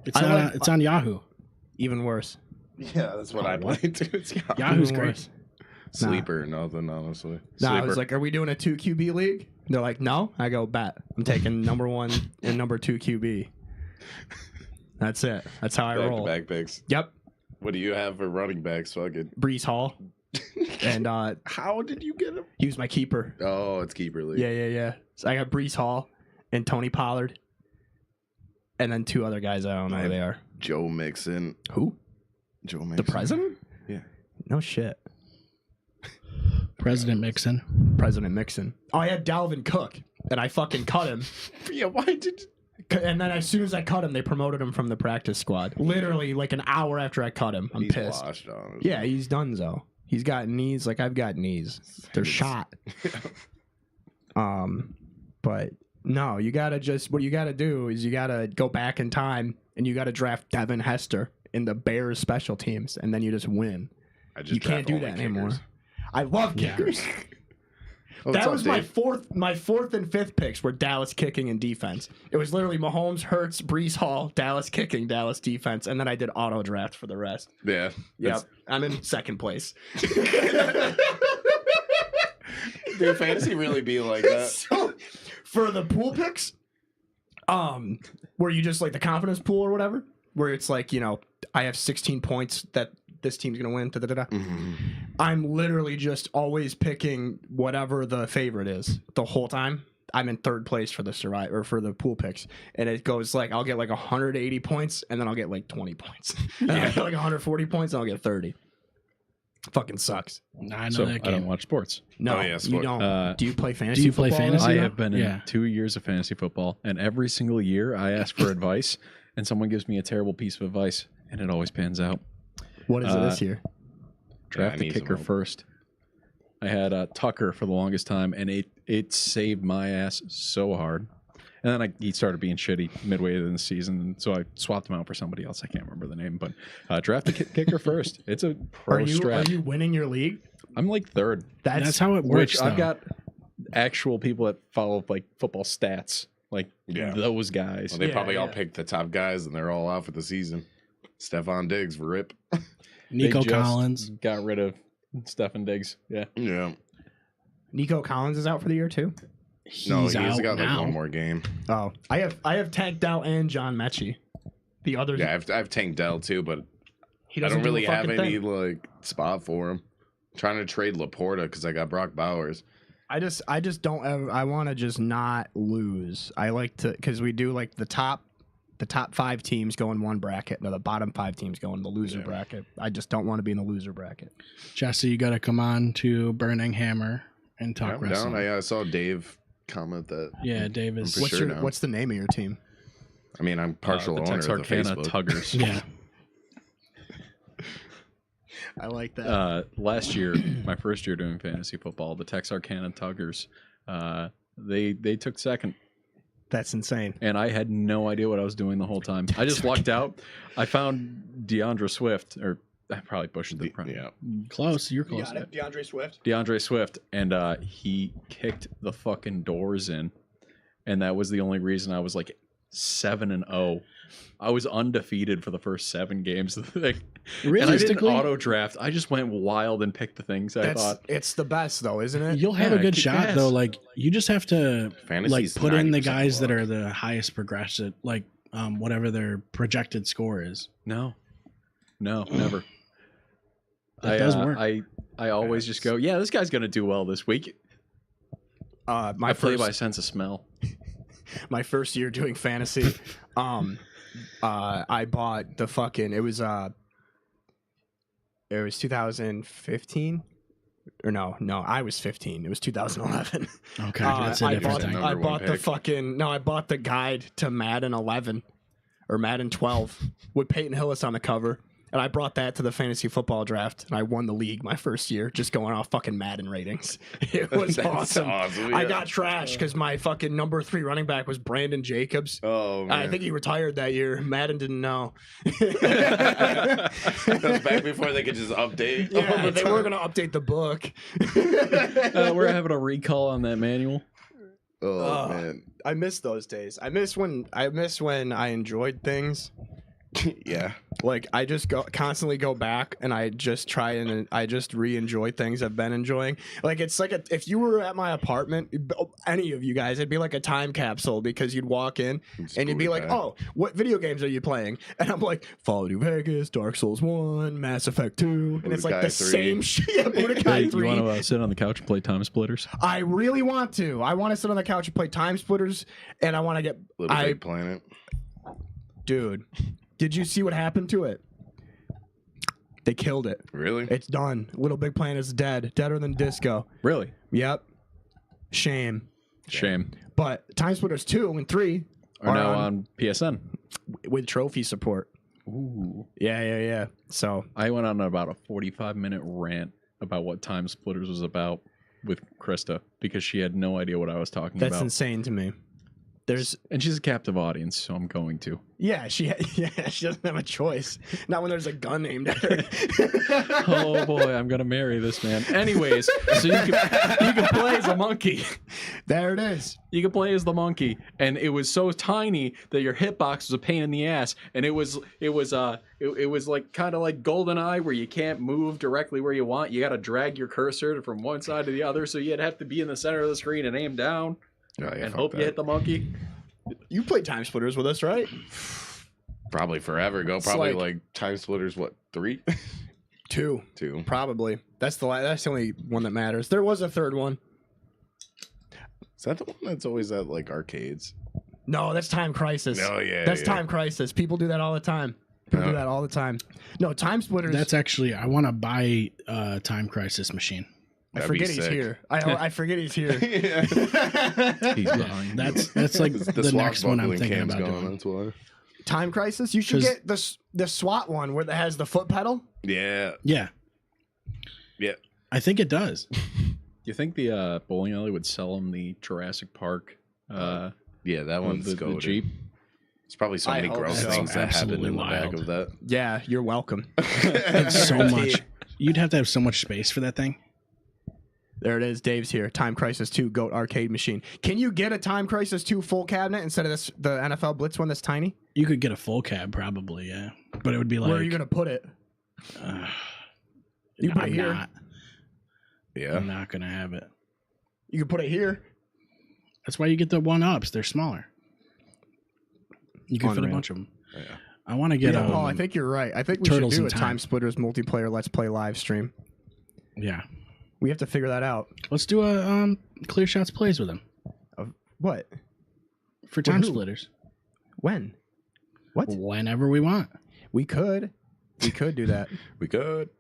It's on Yahoo. Even worse. Yeah, that's what I played too. It's Yahoo's Even great. worse. Sleeper, nothing, honestly. No, I Sleeper. was like, are we doing a 2 QB league? They're like, no. I go, bet. I'm taking number 1 and number 2 QB. That's it. That's how I roll. Back picks. Yep. What do you have for running backs? Fucking Brees Hall. And how did you get him? he was my keeper. Oh, it's keeper league. Yeah. So I got Brees Hall and Tony Pollard. And then 2 other guys. I don't know who they are. Joe Mixon. Who? Joe Mixon. The president? Yeah. No shit. President Mixon. President Mixon. Oh, I had Dalvin Cook, and I fucking cut him. Yeah, why did? And then as soon as I cut him, they promoted him from the practice squad. Literally, like an hour after I cut him, I'm He's pissed. washed, honestly. Yeah, he's done though. He's got knees like I've got knees. They're shot. But no, you gotta what you gotta do is you gotta go back in time and you gotta draft Devin Hester in the Bears special teams, and then you just win. You can't do that anymore. I love kickers. Oh, That was my fourth and fifth picks were Dallas kicking and defense. It was literally Mahomes, Hurts, Brees Hall, Dallas kicking, Dallas defense, and then I did auto draft for the rest. Yeah. Yep, I'm in second place. Dude, fantasy really be like that. So, for the pool picks, where you just like the confidence pool or whatever, where it's like, you know, I have 16 points that this team's gonna win. Mm-hmm. I'm literally just always picking whatever the favorite is the whole time. I'm in third place for the survivor for the pool picks, and it goes like I'll get like 180 points, and then I'll get like 20 points. And I get like 140 points, and I'll get 30. Fucking sucks. I know So that I game. don't watch sports. No, Oh, yeah, you sport. don't. Do you play fantasy? do you play football? fantasy? I Yeah. have been in Yeah. 2 years of fantasy football, and every single year I ask for advice, and someone gives me a terrible piece of advice, and it always pans out. What is it this year? Draft I the need some kicker help. first. I had Tucker for the longest time, and it saved my ass so hard. And then he started being shitty midway in the season, and so I swapped him out for somebody else. I can't remember the name, but draft the kicker first. It's a pro Are strat. you winning your league? I'm like third, That's how it which works. I've though. got actual people that follow like football stats, like Yeah. those guys. Well, they Yeah, probably all yeah. picked the top guys, and they're all out for the season. Stephon Diggs, rip. Nico They just Collins. got rid of Stephen Diggs. Yeah. Yeah. Nico Collins is out for the year too. No, He's he's out got like now. one more game. Oh, I have Tank Dell and John Mechie. The other, Yeah, I've Tank Dell too, but he I doesn't don't really do a have fucking any thing. like spot for him. I'm trying to trade Laporta because I got Brock Bowers. I just don't ever. I want to just not lose. I like to because we do like the top the top 5 teams go in one bracket. No, the bottom 5 teams go in the loser bracket. I just don't want to be in the loser bracket. Jesse, you got to come on to Burning Hammer and talk wrestling. Down. I saw Dave comment that. Yeah, Dave is. What's the name of your team? I mean, I'm partial the owner of the Texarkana Facebook. Tuggers. Yeah. I like that. Last year, my first year doing fantasy football, the Texarkana Tuggers, they took second. That's insane. And I had no idea what I was doing the whole time. I just lucked out. I found DeAndre Swift, or I probably butchered the Yeah. Close. You're close. DeAndre Swift. DeAndre Swift, and he kicked the fucking doors in, and that was the only reason I was like 7-0. I was undefeated for the first 7 games of the thing. And I didn't Realistically, auto draft. I just went wild and picked the things I thought. It's the best though, isn't it? you'll have Yeah, a good kick shot ass. though. Like you just have to Fantasy's like put in the 90% guys that luck. are the highest progressive, like whatever their projected score is. No, never. That does work. I always just go, yeah, this guy's gonna do well this week. I play by sense of smell. My first year doing fantasy, I bought the fucking. It was 2015. Or no, I was 15. It was 2011. Okay, that's a I different bought, thing. I Number one bought the pick. fucking. No, I bought the guide to Madden 11 or Madden 12 with Peyton Hillis on the cover. And I brought that to the fantasy football draft, and I won the league my first year, just going off fucking Madden ratings. It was That's awesome. awesome, I yeah. that trashed because my fucking number 3 running back was Brandon Jacobs. Oh, man. I think he retired that year. Madden didn't know. That was back before they could just update. all Yeah, the they time. were gonna update the book. We're having a recall on that manual. Oh, man. I miss those days. I miss when I enjoyed things. Yeah. Like I just constantly go back and I just try and I just re-enjoy things I've been enjoying. Like it's like if you were at my apartment, any of you guys, it'd be like a time capsule because you'd walk in and you'd be like, "Oh, what video games are you playing?" And I'm like, "Fallout New Vegas, Dark Souls 1, Mass Effect 2," and it's like Budokai the 3. same shit. Yeah, Hey, Budokai you 3. want to sit on the couch and play Time Splitters? I really want to. I want to sit on the couch and play Time Splitters, and I want to get. Little Big Planet. Dude, did you see what happened to it? They killed it. Really? It's done. Little Big Planet is dead. Deader than disco. Really? Yep. Shame. Shame. But Time Splitters 2 and 3 Are now on PSN. with trophy support. Ooh. Yeah. So I went on about a 45-minute rant about what Time Splitters was about with Krista because she had no idea what I was talking that's about. insane to me. There's And she's a captive audience, so I'm going to. she doesn't have a choice. Not when there's a gun aimed at her. Oh boy, I'm gonna marry this man. Anyways, so you can play as a monkey. There it is. You can play as the monkey, and it was so tiny that your hitbox was a pain in the ass, and it was like kind of like GoldenEye where you can't move directly where you want. You got to drag your cursor from one side to the other, so you'd have to be in the center of the screen and aim down Oh, yeah, and fuck hope that. you hit the monkey. You played Time Splitters with us, right? Probably forever ago. It's Probably like- like Time Splitters, what, 3? 2. 2. Probably. That's the only one that matters. There was a third one. Is that the one that's always at like arcades? No, that's Time Crisis. Oh, yeah. That's yeah. Time Crisis. People do that all the time. People do Yeah. that all the time. No, Time Splitters. That's actually I want to buy a Time Crisis machine. I That'd be forget he's sick. here. I forget he's here. Yeah. He's behind. That's like the next one I'm swashbuckling thinking cam's about going, doing. That's why. Time Crisis. You should 'Cause- get the SWAT one where it has the foot pedal. Yeah. Yeah, Yeah. I think it does. Do you think the bowling alley would sell him the Jurassic Park? Yeah, that one's the goated. Jeep. There's probably so I many hope gross so. things that happen Absolutely in the back wild. of that. Yeah, you're welcome. It's so much. You'd have to have so much space for that thing. There it is. Dave's here. Time Crisis 2 Goat Arcade Machine. Can you get a Time Crisis 2 full cabinet instead of the NFL Blitz one that's tiny? You could get a full cab probably, yeah, but it would be like Where are you going to put it? You put it I'm here. not. Yeah. I'm not gonna have it. You can put it here. That's why you get the 1-ups. They're smaller. You can fit a Unreal. bunch of them. Yeah. I want to get Yeah, Paul, I think you're right. I think we Turtles should do in a Time. Time Splitters multiplayer Let's Play live stream. yeah. We have to figure that out. Let's do a Clear Shots plays with them What? for Time who? Splitters. When? What? Whenever we want. We could do that. We could.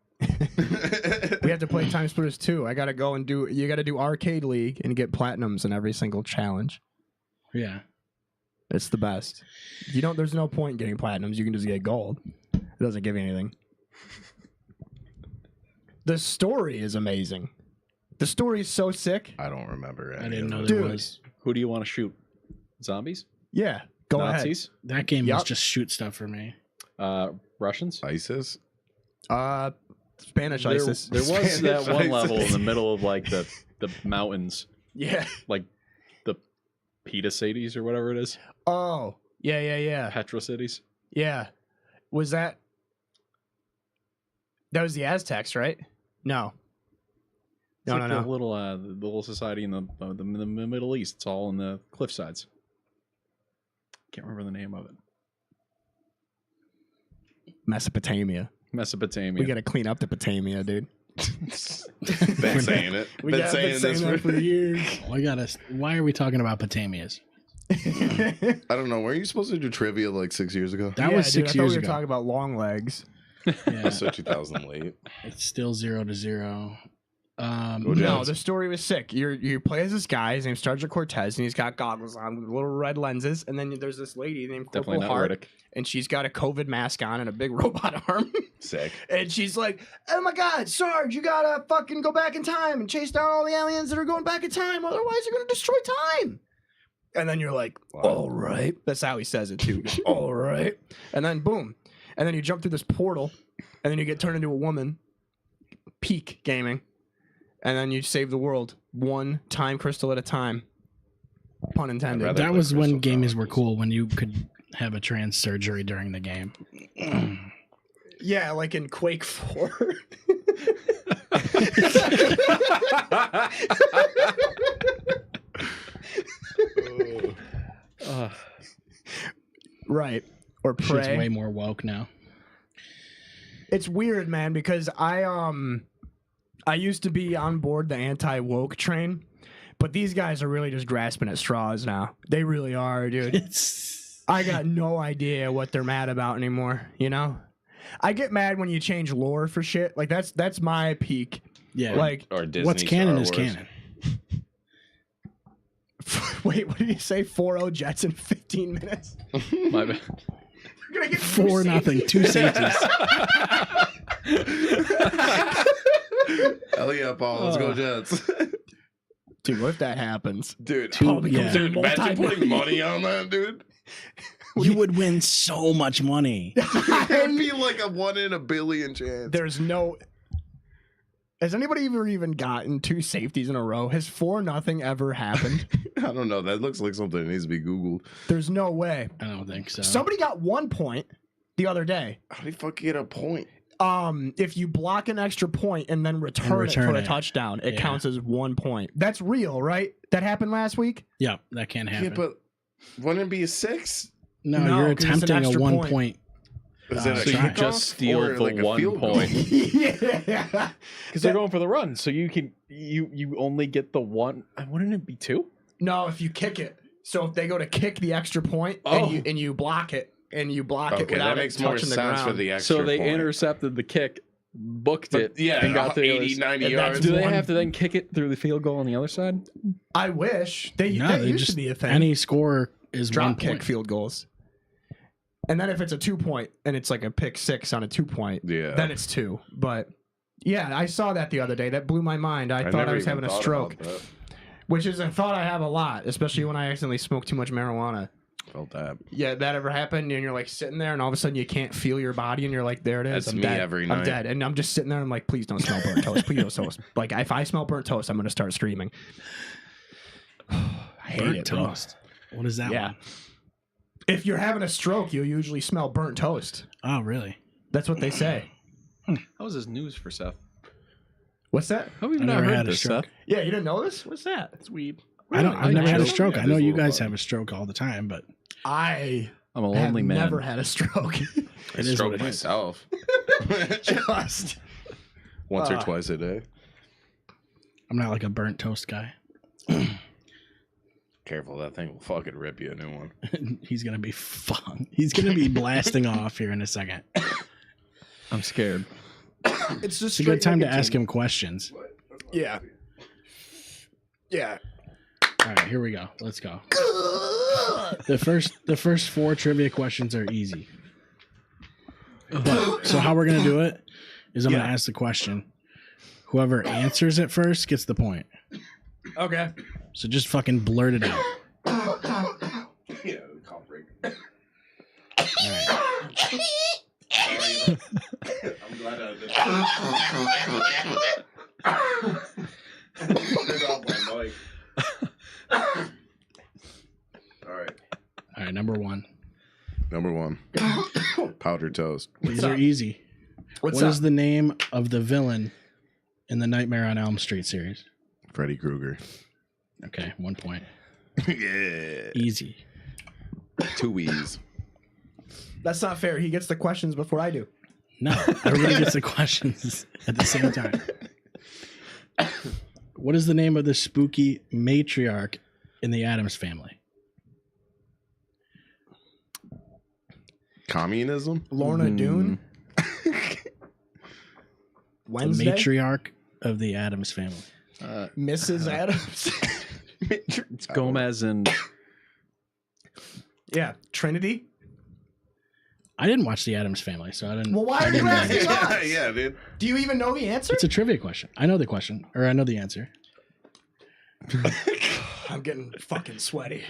We have to play Time Splitters 2. I gotta go and you gotta do Arcade League and get platinums in every single challenge. Yeah. It's the best. There's no point in getting platinums. You can just get gold. It doesn't give you anything. The story is amazing. The story is so sick. I don't remember. I didn't know Dude. there was. Who do you want to shoot? Zombies? Yeah, go Nazis? That game Yup. was just shoot stuff for me. Russians? ISIS. ahead. Spanish ISIS. There was Spanish that one ISIS. level in the middle of like the mountains, Yeah. like the Peta cities or whatever it is. Oh, yeah. Petra cities. Yeah. Was that was the Aztecs, right? No. It's No, like no. The little society in the Middle East. It's all in the cliff sides. Can't remember the name of it. Mesopotamia. Mesopotamia. We got to clean up the Potamia, dude. Been saying it. Been saying that for years. Why are we talking about Potamias? I don't know. Were you supposed to do trivia like 6 years ago? That was 6 I thought years we were ago. talking about Longlegs. Yeah. So 2000 late. It's still 0-0. Go No, Jets. the story was sick. You play as this guy. His name's Sergeant Cortez, and he's got goggles on with little red lenses. And then there's this lady named Definitely Corporal not Hart, Riddick. and she's got a COVID mask on and a big robot arm. Sick. And she's like, "Oh my God, Sarge, you gotta fucking go back in time and chase down all the aliens that are going back in time. Otherwise, you're gonna destroy time." And then you're like, Wow. "All right." That's how he says it too. All right. And then boom. And then you jump through this portal, and then you get turned into a woman. Peak gaming. And then you save the world one time crystal at a time. Pun intended. rather- That was when Crystal gamies were Chronicles. cool, when you could have a trans surgery during the game. Yeah, like in Quake 4. Right. Or Shit's Prey. way more woke now. It's weird, man, because I used to be on board the anti-woke train, but these guys are really just grasping at straws now. They really are, dude. It's I got no idea what they're mad about anymore, you know? I get mad when you change lore for shit. Like that's my peak. yeah. Like Or Disney what's canon Star is Wars. canon. wait, what did you say? 4-0 Jets in 15 minutes? My bad. We're gonna get 4-0, 2 safeties. Hell yeah, Paul. Let's go Jets. Dude, what if that happens? Dude, Paul becomes yeah. a dude, imagine putting multi-million- money on that, dude. You would win so much money. It would be like a 1 in a billion chance. There's no. Has anybody ever even gotten 2 safeties in a row? Has 4-0 ever happened? I don't know. That looks like something that needs to be Googled. There's no way. I don't think so. Somebody got 1 point the other day. How do you fucking get a point? If you block an extra point and then return it for return a it. touchdown, it Yeah. counts as 1 point. That's real, right? That happened last week? Yeah, that can't happen. Yeah, but wouldn't it be a 6? no, No, you're 'cause it's an attempting a extra 1 point. point. Is So it a you kickoff just steal or the like a 1 field goal? point. Yeah. Because they're going for the run, so you only get the 1. Wouldn't it be 2? No, if you kick it. So if they go to kick the extra point and you block it and you block it Okay, without that makes it more touching the sense ground. for the extra So they point. intercepted the kick, booked But it, yeah, and got the 80, 90 and yards. that's Do they one- have to then kick it through the field goal on the other side? I wish that No, that they used just to be a thing. any score is 1 drop kick point. field goals. And then if it's a 2 point and it's like a pick 6 on a 2 point, Yeah. then it's 2. But yeah, I saw that the other day. That blew my mind. I thought never I was even having a thought stroke, about that. which is a thought I have a lot, especially when I accidentally smoke too much marijuana. Felt that. Yeah, that ever happened? And you're like sitting there, and all of a sudden you can't feel your body, and you're like, "There it is. That's I'm me dead. every I'm night. dead." And I'm just sitting there, and I'm like, "Please don't smell burnt toast. Please don't toast." Like if I smell burnt toast, I'm gonna start screaming. I hate Burnt it, bro. toast. What is that Yeah. one? If you're having a stroke, you'll usually smell burnt toast. Oh, really? That's what they say. How is this news for Seth? What's that? How have you I not never heard had a this, sroke. Seth? Yeah, you didn't know this? What's that? It's weed. I don't. I've never had a stroke. Yeah, I know there's a you little guys button. have a stroke all the time, but I I'm a have lonely man. never had a stroke. I It is stroke what it is. myself. Just Once or twice a day. I'm not like a burnt toast guy. Careful, that thing will fucking rip you a new one. He's gonna be fun. He's gonna be blasting off here in a second. I'm scared. It's just It's a good time to ask him questions. Yeah. Yeah. All right, here we go. Let's go. The first 4 trivia questions are easy. But, so how we're gonna do it is I'm gonna ask the question. Whoever answers it first gets the point. Okay. So just fucking blurt it out. Yeah, cough break. All right. I'm glad I did. Turn off my mic. All right, Number 1. number 1. Powdered toast. These are easy. What's What up? is the name of the villain in the Nightmare on Elm Street series? Freddy Krueger. Okay, 1 point. Yeah. Easy. 2 E's. That's not fair. He gets the questions before I do. No, everybody gets the questions at the same time. What is the name of the spooky matriarch in the Addams Family? Communism? Lorna Doone. Wednesday. The matriarch of the Addams Family. Mrs. Adams. It's Gomez and Yeah. Trinity. I didn't watch the Addams Family, so I didn't. Well, why I are you didn't know. asking Yeah, us? yeah, dude. Do you even know the answer? It's a trivia question. I know the question, or I know the answer. I'm getting fucking sweaty.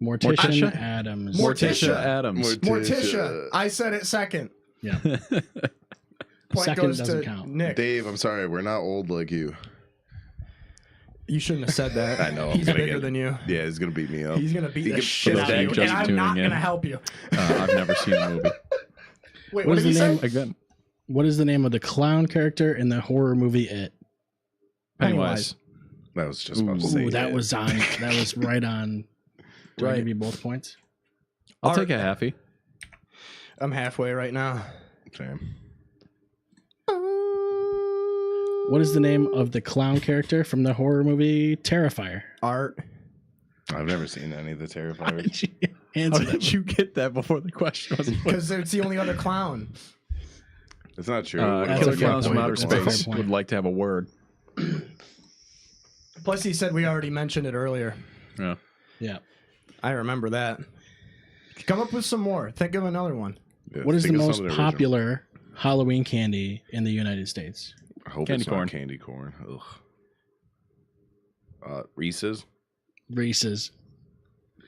Morticia Morticia? Adams. Morticia. Adams. Morticia. I said it second. Yeah. Point Second goes doesn't to count. Nick. Dave, I'm sorry, we're not old like you. You shouldn't have said that. I know, I'm He's gonna bigger get- than you. Yeah, he's gonna beat me up. He's gonna beat He the can- shit for out those of you, just and I'm tuning not in. gonna help you. I've never seen the movie. Wait, What what is did he the say? name? Again, What is the name of the clown character in the horror movie It? Pennywise. That was just about to Ooh, say Ooh, that it. was on. That was right on. Do I Right. give you both points? I'll take a halfie. I'm halfway right now. Same. What is the name of the clown character from the horror movie Terrifier? Art. I've never seen any of the Terrifiers. How Answer that. did you get that before the question was put? Because it's the only other clown. It's not true. That's Killer a fair Clowns from point. Outer That's a fair Space point. would like to have a word. Plus, he said we already mentioned it earlier. Yeah. Yeah. I remember that. Come up with some more. Think of another one. Yeah, What is the think of most something original. popular Halloween candy in the United States? I hope Candy it's not corn. candy corn. Ugh. Reese's. Reese's.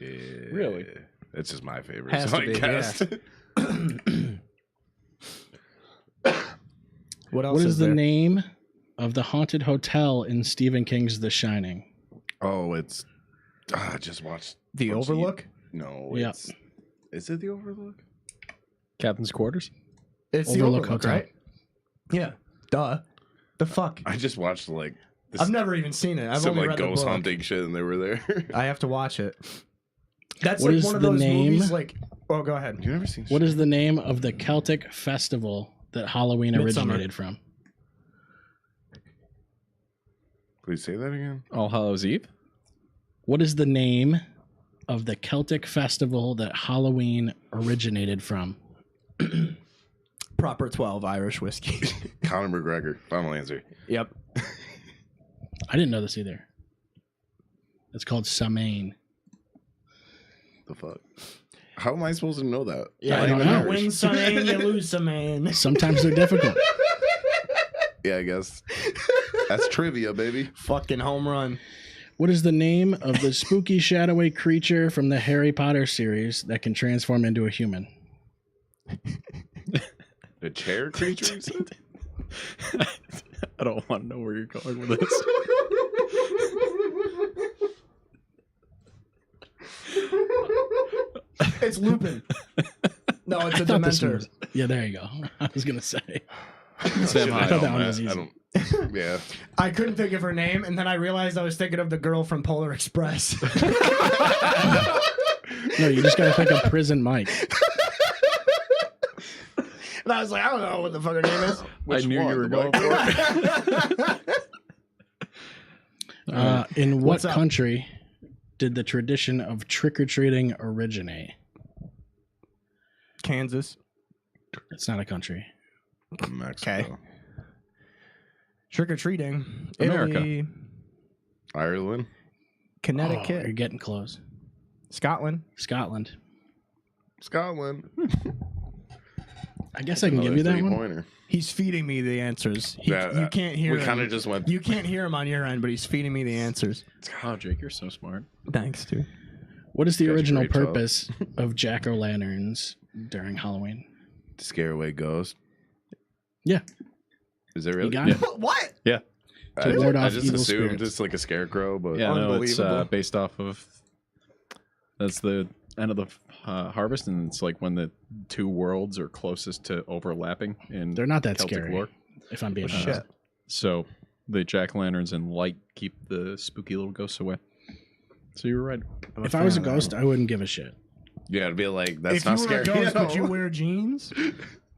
Yeah. Really? It's just my favorite. Has so to I be, guessed. What else What is the there? name of the haunted hotel in Stephen King's The Shining? Oh, it's. I just watched. The what's Overlook? No. Yeah. It's, Is it the Overlook? Captain's quarters. It's the Overlook Overlook, Hotel. right? Yeah. Duh. The fuck? I just watched like this, I've never even seen it. I've some only like read ghost the book. hunting shit, and they were there. I have to watch it. That's What like is one of the those name? movies. Like, oh, go ahead. You never seen? What is the name of the Celtic festival that Halloween Midsummer. originated from? Please say that again. All Hallows Eve. What is the name of the Celtic festival that Halloween originated from? Proper 12 Irish whiskey. Conor McGregor. Final answer. Yep. I didn't know this either. It's called Samhain. The fuck? How am I supposed to know that? Yeah, I don't you know. win some, man, you lose some, man. Sometimes they're difficult. Yeah, I guess. That's trivia, baby. Fucking home run. What is the name of the spooky, shadowy creature from the Harry Potter series that can transform into a human? The chair creature? you said? I don't want to know where you're going with this. It's Lupin. No, it's a thought this Dementor. was- yeah, there you go. I was gonna say. Shit, I thought that one was I easy. don't. Yeah. I couldn't think of her name, and then I realized I was thinking of the girl from Polar Express. No, you just gotta think of Prison Mike. And I was like, I don't know what the fuck her name is. Which I knew one? you were The going black for it. In what What's up? country did the tradition of trick-or-treating originate? Kansas. It's not a country. Mexico. Okay. Trick or treating. America. Italy, Ireland. Oh, Connecticut, you're getting close. Scotland. Scotland. Scotland. I guess I can give you that one. Pointer. He's feeding me the answers. Yeah, You can't hear We him. kind of just went. You can't hear him on your end, but he's feeding me the answers. Oh, Jake, you're so smart. Thanks, dude. What is the Guys are original great, Todd. purpose of jack-o'-lanterns during Halloween? to scare away ghosts. Yeah. Is there You really? got it. What? Yeah. To ward I off just evil assumed spirits. it's like a scarecrow, but Yeah, no, it's Unbelievable. based off of that's the end of the harvest, and it's like when the two worlds are closest to overlapping in They're not that Celtic scary, lore. if I'm being Oh, honest. shit. So the jack-o'-lanterns and light keep the spooky little ghosts away. So you were right. I'm If I was a fan of that. ghost, I wouldn't give a shit. yeah, it'd be like that's if not you were scary. a ghost, you would you know? wear jeans?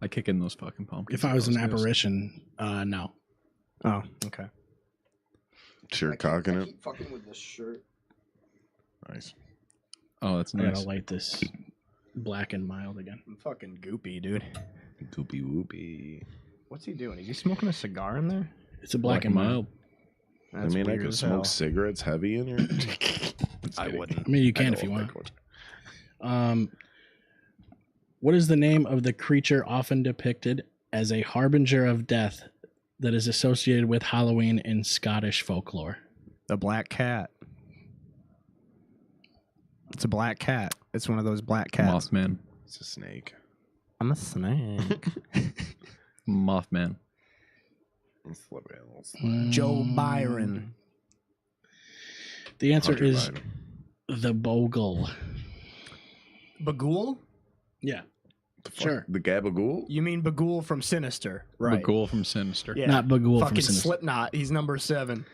I kick in those fucking pumpkins. If I was an Those ghosts. apparition, no. Oh, okay. Sure, cocking it. fucking with this shirt. Nice. Oh, that's I nice. gotta light this black and mild again. I'm fucking goopy, dude. Goopy whoopy. What's he doing? Is he smoking a cigar in there? It's a black and mild. I That's mean, I weird could as smoke hell. cigarettes heavy in here. I wouldn't. I mean, you can I if you don't want. think What is the name of the creature often depicted as a harbinger of death that is associated with Halloween in Scottish folklore? The black cat. It's a black cat. It's one of those black cats. Mothman. it's a snake. I'm a snake. Mothman. It's a little bit- Joe Byron. The answer Hunter is Biden. the bogle. Bagul? Yeah, The fuck? sure. The Gabagool? You mean Bagul from Sinister, right? Bagul from Sinister. Yeah. Not Bagul from Fucking Sinister. Slipknot. He's number 7.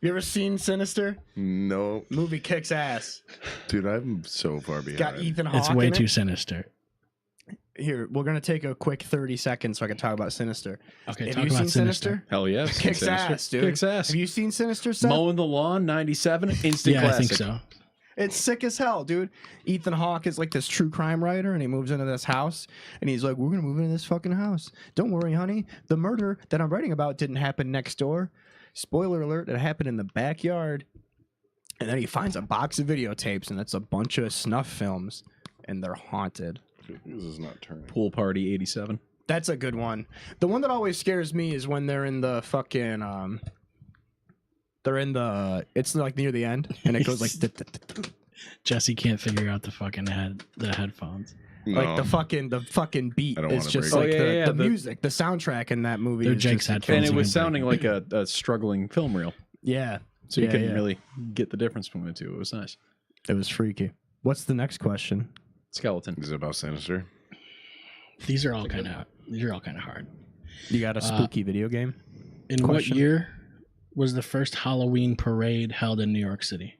You ever seen Sinister? No, Movie kicks ass. dude, I'm so far behind. Got Ethan Hawke It's way in too it. sinister. Here, we're gonna take a quick 30 seconds so I can talk about Sinister. Okay, Have talk you about seen sinister. Hell yeah. Kicks Sinister. ass, dude. Kicks ass. Have you seen Sinister, Seth? Mowing the lawn, 97, instant Yeah, classic. I think so. It's sick as hell, dude. Ethan Hawke is like this true crime writer, and he moves into this house, and he's like, "We're gonna move into this fucking house. Don't worry, honey. The murder that I'm writing about didn't happen next door. Spoiler alert: it happened in the backyard." And then he finds a box of videotapes, and it's a bunch of snuff films, and they're haunted. This is not turning. Pool Party, 87. That's a good one. The one that always scares me is when they're in the fucking it's like near the end, and it goes like Jesse can't figure out the fucking the headphones. like the fucking beat I don't is wanna just break like it. the music, the soundtrack in that movie. They're is Jake's just, headphones. And it was Fancy sounding like a struggling film reel. yeah. So you Yeah, couldn't yeah. really get the difference between the two. It was nice. It was freaky. What's the next question? Skeleton. Is it about Sinister? These are all kind of hard. You got a spooky video game? In Question. what year was the first Halloween parade held in New York City?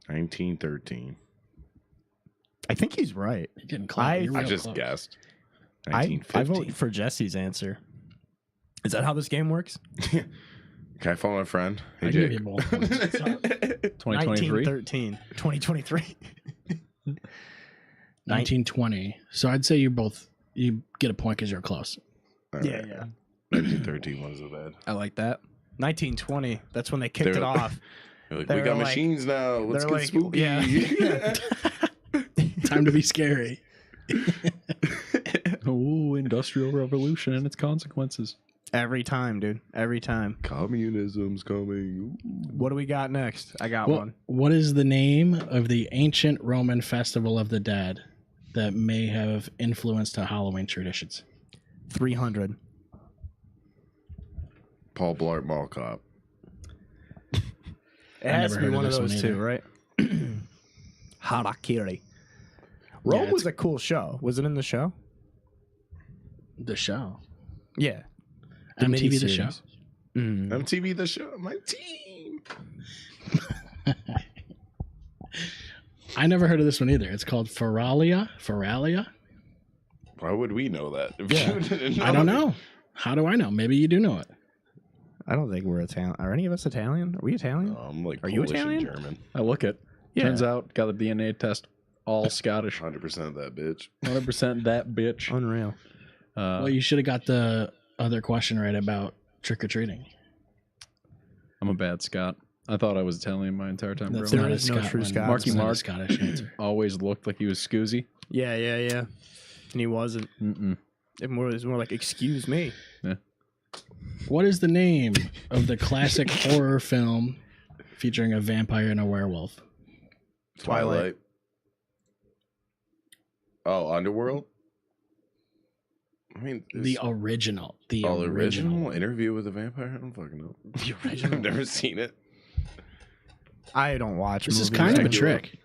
1913. I think he's right. You're getting close. I You're I real just close. guessed. I 1950. vote for Jesse's answer. Is that how this game works? Can I follow my friend? Hey, I give Jake. you both points. 2023. 1913. 2023. 1920. So I'd say you get a point because you're close. All Yeah, right. yeah. 1913 was so bad. I like that. 1920. That's when they kicked They're- it off. They're like, They we were got like- machines now. Let's they're get like, spooky. yeah. Time to be scary. Oh, Industrial Revolution and its consequences. Every time, dude. Every time. Communism's coming. Ooh. What do we got next? I got What, one. what is the name of the ancient Roman festival of the dead that may have influenced the Halloween traditions? 300. Paul Blart Mall Cop. It has to be never one of heard of those this two, one right? Harakiri. Rome it's- was a cool show. Was it in the show? The show. Yeah. MTV the show. miniseries. Mm. MTV the show. My team. I never heard of this one either. It's called Feralia. Feralia? Why would we know that? If Yeah. you didn't I don't know. How do I know? Maybe you do know it. I don't think we're Italian. Are any of us Italian? Are we Italian? I'm like Are you Polish and Italian? German. I look it. Yeah. Turns out, got the DNA test, all Scottish. 100% that bitch. 100% that bitch. Unreal. Well, you should have got the other question right about trick or treating. I'm a bad Scot. I thought I was Italian my entire time That's growing There not up. is a no Scot true one. Scot. Marky It's not a Mark. Scottish answer. Always looked like he was Scoozy. Yeah. And he wasn't. Mm-mm. It was more like, excuse me. What is the name of the classic horror film featuring a vampire and a werewolf? Twilight. Oh, Underworld? I mean, The original. The original Interview with a Vampire? I don't fucking know. The original. I've never seen it. I don't watch This is movies. kind of I a do. trick.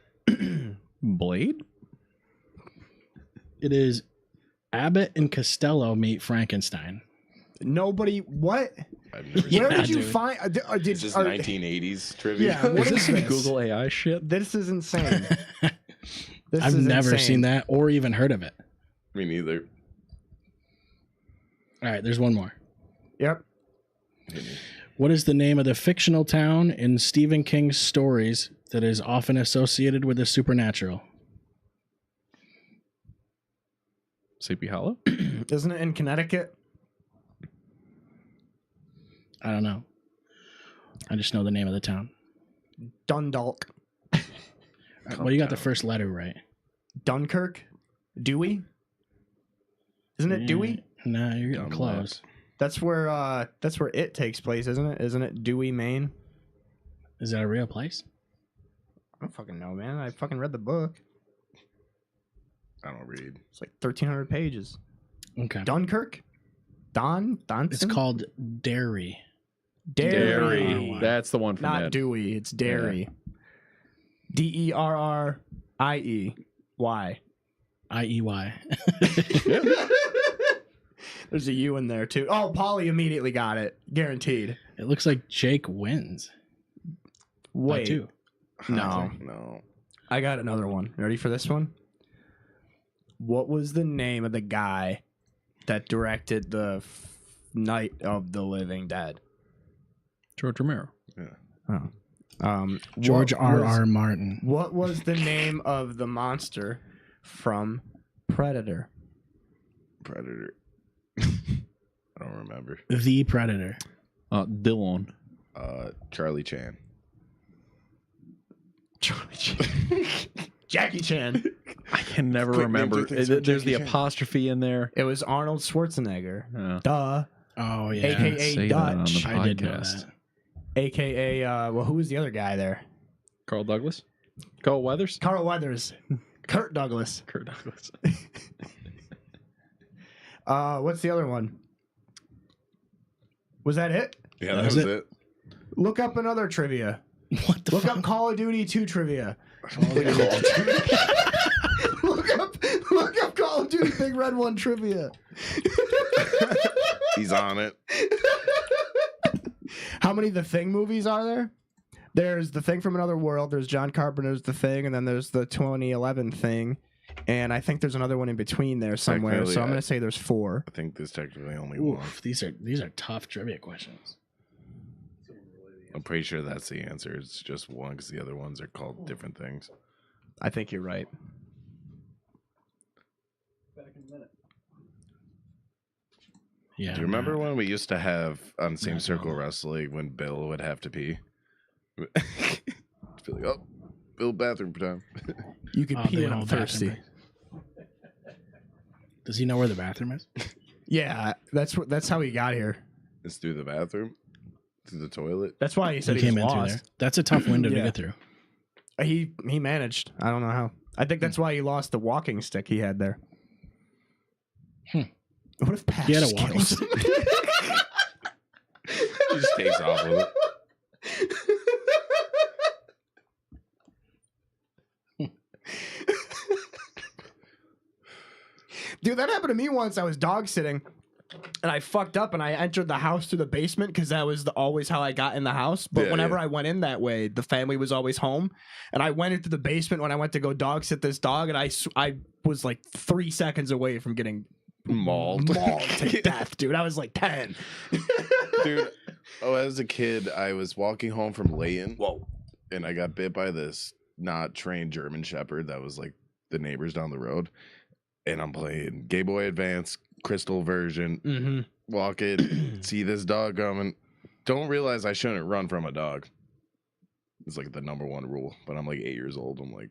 Blade? It is Abbott and Costello meet Frankenstein. Nobody. What? I've never Yeah, Where seen did you dude. find? Is this 1980s trivia? Yeah, what Is is this this? Google AI shit? This is insane. This I've is never insane. seen that or even heard of it. Me neither. All right, there's one more. Yep. What is the name of the fictional town in Stephen King's stories that is often associated with the supernatural? Sleepy Hollow? Isn't it in Connecticut? I don't know. I just know the name of the town. Dundalk. Well, you got the first letter right. Dunkirk. Dewey. Isn't it Dewey? Nah, you're getting Dumb close. That's where it takes place, isn't it? Isn't it Dewey, Maine? Is that a real place? I don't fucking know, man. I fucking read the book. I don't read. It's like 1,300 pages. Okay. Dunkirk. Donson. It's called Derry. Derry. Wow. That's the one from Not Ed. Dewey. It's Derry. Derriey. IEY. There's a U in there too. Oh, Polly immediately got it. Guaranteed. It looks like Jake wins. By Wait. 2. No. No. I got another one. Ready for this one? What was the name of the guy that directed the Night of the Living Dead? George Romero. George what R.R. was- Martin. What was the name of the monster from Predator? Predator. I don't remember. The Predator. Dillon. Charlie Chan. Charlie Chan. Jackie Chan. I can never Quick, remember. name 2 things with There's the Jackie Chan. apostrophe in there. It was Arnold Schwarzenegger. Oh. Duh. Oh, yeah. AKA Say that on Dutch. the I did know podcast. that. AKA, well, who was the other guy there? Carl Douglas? Carl Weathers? Carl Weathers. Kurt Douglas. Kurt Douglas. What's the other one? Was that it? Yeah, That that was was it. it. Look up another trivia. What the Look fuck? up Call of Duty 2 trivia. Cool. Look up Call of Duty Big Red 1 trivia. He's on it. How many The Thing movies are there? There's The Thing from Another World, there's John Carpenter's The Thing, and then there's the 2011 Thing. And I think there's another one in between there somewhere. Technically, So I'm going to say there's 4. I think there's technically only one. Oof, these are tough trivia questions. I'm pretty sure that's the answer. It's just one because the other ones are called different things. I think you're right. Yeah. Do you remember when we used to have on Same Not Circle really. Wrestling when Bill would have to pee? Be like, oh, Bill, bathroom time. You could Oh, pee the when I'm old bathroom thirsty. break. Does he know where the bathroom is? Yeah, that's how he got here. It's through the bathroom, through the toilet. That's why he said He he was came in through there. lost. That's a tough window to Yeah. get through. He managed. I don't know how. I think that's why he lost the walking stick he had there. Hmm. What if Pat He had a just walking kills stick? him? He just takes off with it. Dude, that happened to me once. I was dog sitting and I fucked up and I entered the house through the basement because that was always how I got in the house. But Yeah, whenever yeah. I went in that way, the family was always home. And I went into the basement when I went to go dog sit this dog, and I was like 3 seconds away from getting Mauled. to death, dude. I was like 10. Dude, Oh, as a kid, I was walking home from Layton. Whoa. And I got bit by this not trained German Shepherd that was like the neighbors down the road. And I'm playing Game Boy Advance, Crystal version. Mm-hmm. Walk in, see this dog coming. Don't realize I shouldn't run from a dog. It's like the number one rule. But I'm like 8 years old. I'm like,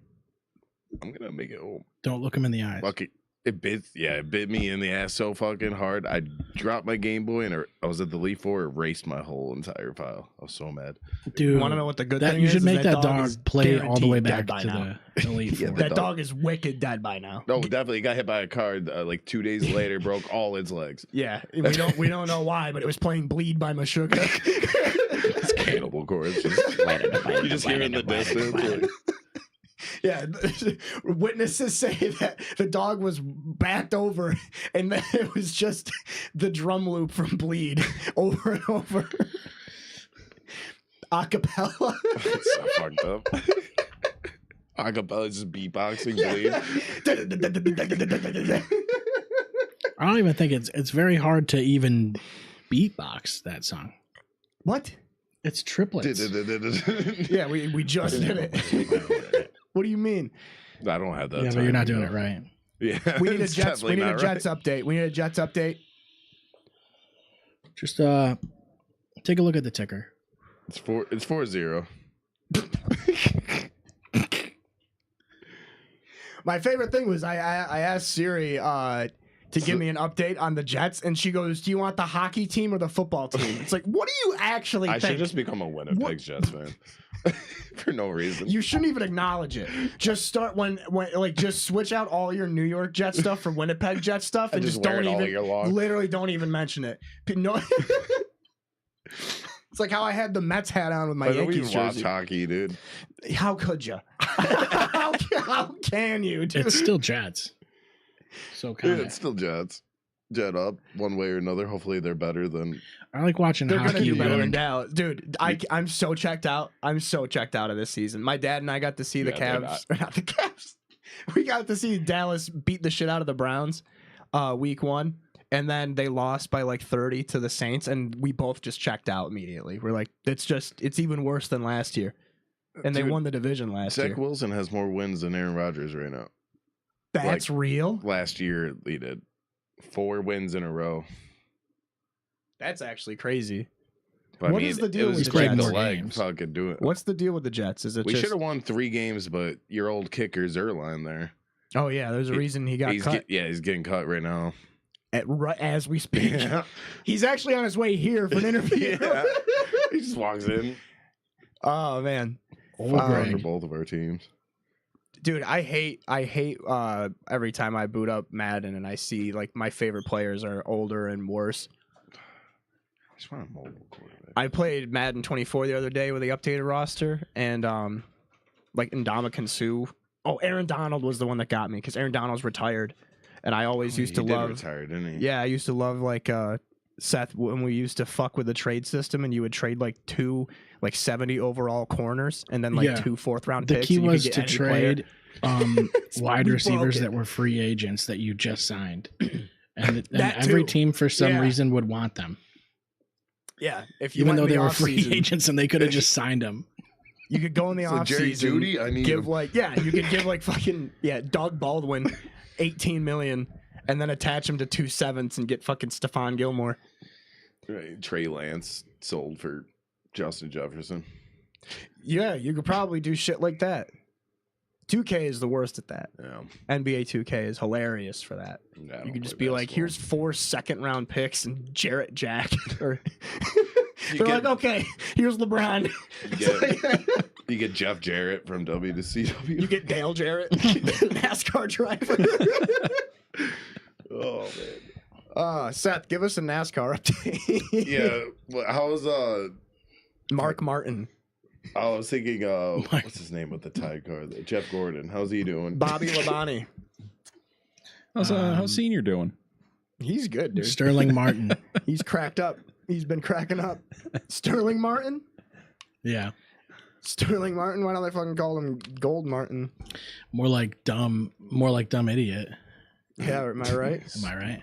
I'm going to make it home. Don't look him in the eyes. Fuck it. It bit me in the ass so fucking hard. I dropped my Game Boy and I was at the Leaf 4, erased my whole entire file. I was so mad. Dude, You want to know what the good thing you is? should is make that dog is play all the way guaranteed back dead to by now. the Elite Yeah, Four. That dog is wicked dead by now. No, definitely got hit by a car like 2 days later, broke all its legs. Yeah, we don't know why, but it was playing "Bleed" by Meshuggah. It's Cannibal Corpse. You just hear it in the distance. Like, Yeah, witnesses say that the dog was backed over, and then it was just the drum loop from "Bleed" over and over. Acapella. it's so fucked up. Acapella just beatboxing, Bleed. I don't even think it's very hard to even beatbox that song. What? It's triplets. Yeah, we just did it. What do you mean? I don't have that. Yeah, but you're not doing it right. Yeah, We need a it's Jets. We definitely need a not Jets right. update. We need a Jets update. Just take a look at the ticker. It's 4-0. My favorite thing was I asked Siri to give me an update on the Jets, and she goes, "Do you want the hockey team or the football team?" It's like, what do you actually I think? should just become a Winnipeg Jets fan for no reason. You shouldn't even acknowledge it. Just start when like just switch out all your New York Jets stuff for Winnipeg Jets stuff, and just just wear don't it all even year long. literally don't even mention it. No. It's like how I had the Mets hat on with my I don't Yankees even watch jersey. hockey, dude. How could you? how can you? Dude? It's still Jets. So Yeah, kind it's still Jets. Jet up one way or another. Hopefully they're better than. I like watching They're gonna hockey. do better than dude. Dallas, dude. I'm so checked out. I'm so checked out of this season. My dad and I got to see the Yeah, they're Cavs. Or not the Cavs. We got to see Dallas beat the shit out of the Browns, week 1, and then they lost by like 30 to the Saints, and we both just checked out immediately. We're like, it's even worse than last year, and they Dude, won the division last Zach year. Wilson has more wins than Aaron Rodgers right now. That's real. Last year he did 4 wins in a row. That's actually crazy. But, What I mean, is the deal it was with the break Jets? the leg. Games. Fucking do it. What's the deal with the Jets? Is it We just? should have won 3 games, but your old kicker Zerline there. Oh yeah, there's a reason he got cut He's getting cut right now. right as we speak. Yeah. He's actually on his way here for an interview. Yeah. He just walks in. Oh man, Old Fun for Greg. both of our teams. dude, I hate every time I boot up Madden and I see like my favorite players are older and worse. I just want a mobile quarterback. I played Madden 24 the other day with the updated roster, and like Ndamukong Suh. Oh, Aaron Donald was the one that got me because Aaron Donald's retired, and I always used to He did love. retire, didn't he? Yeah, I used to love like Seth when we used to fuck with the trade system, and you would trade like 2 like 70 overall corners, and then like Yeah. 2 4th-round The picks. key and you could was get to any player. trade It's wide fucking receivers broken. that were free agents that you just signed, and That every too. team for some Yeah. reason would want them, Yeah, if you even went though in they the were free offseason, agents and they could have just signed them. you could go in the So Jerry offseason, Jeudy, I need give him. like you could give like fucking Doug Baldwin 18 million, and then attach him to 2 7s and get fucking Stephon Gilmore. Right. Trey Lance sold for Justin Jefferson. Yeah, you could probably do shit like that. 2K is the worst at that. Yeah. NBA 2K is hilarious for that. Yeah, I You don't could just play be like, basketball. here's 4 second-round picks and Jarrett Jack. Or You they're get- like, okay, here's LeBron. You get Jeff Jarrett from W to CW. You get Dale Jarrett, NASCAR driver. Oh man. Seth, give us a NASCAR update. Yeah. How's Mark Martin, I was thinking what's his name with the tie car? Jeff Gordon. How's he doing? Bobby Labonte. How's Senior doing? He's good, dude. Sterling Martin. He's cracked up. He's been cracking up. Sterling Martin? Yeah, Sterling Martin? Why don't they fucking call him Gold Martin? more like dumb idiot. Yeah, am I right? Am I right?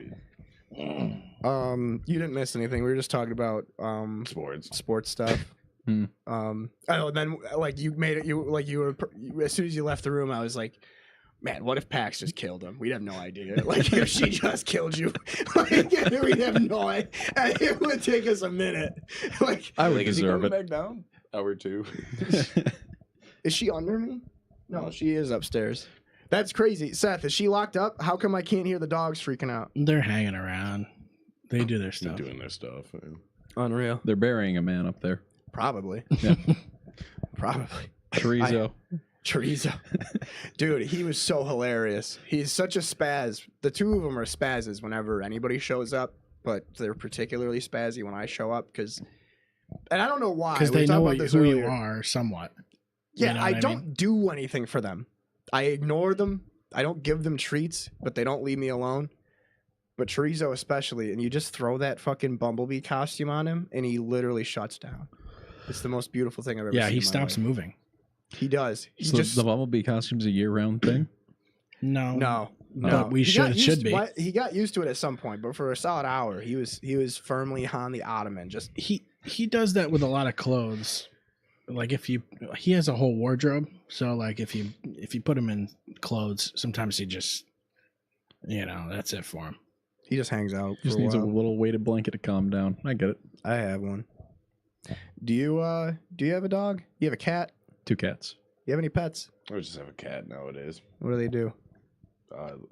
You didn't miss anything. We were just talking about sports stuff. Oh, then like you made it. You were as soon as you left the room, I was like, man, what if Pax just killed him? We'd have no idea. Like if she just killed you, like we'd have no idea. It would take us a minute. Like I would deserve it. Back down. Hour 2. Is she under me? No, she is upstairs. That's crazy. Seth, is she locked up? How come I can't hear the dogs freaking out? They're hanging around. They do their stuff. They're doing their stuff. Man. Unreal. They're burying a man up there. Probably. Yeah. Probably. Chorizo. Chorizo. Dude, he was so hilarious. He's such a spaz. The two of them are spazzes whenever anybody shows up, but they're particularly spazzy when I show up because, and I don't know why. Because they know who you are somewhat. Yeah, You know I what don't mean? do anything for them. I ignore them. I don't give them treats, but they don't leave me alone. But Chorizo especially, and you just throw that fucking Bumblebee costume on him, and he literally shuts down. It's the most beautiful thing I've ever seen. Yeah, he in my stops life. moving. He does. He So just the Bumblebee costume's a year-round thing? no. But we should be. He got used to it at some point, but for a solid hour, he was firmly on the ottoman. Just He does that with a lot of clothes. Like he has a whole wardrobe, so like if you put him in clothes, sometimes he just, that's it for him. he just hangs out. Just for needs a a while. little weighted blanket to calm down. I get it. I have one. Do you have a dog? You have a cat? 2 cats. You have any pets? I just have a cat nowadays. What do they do?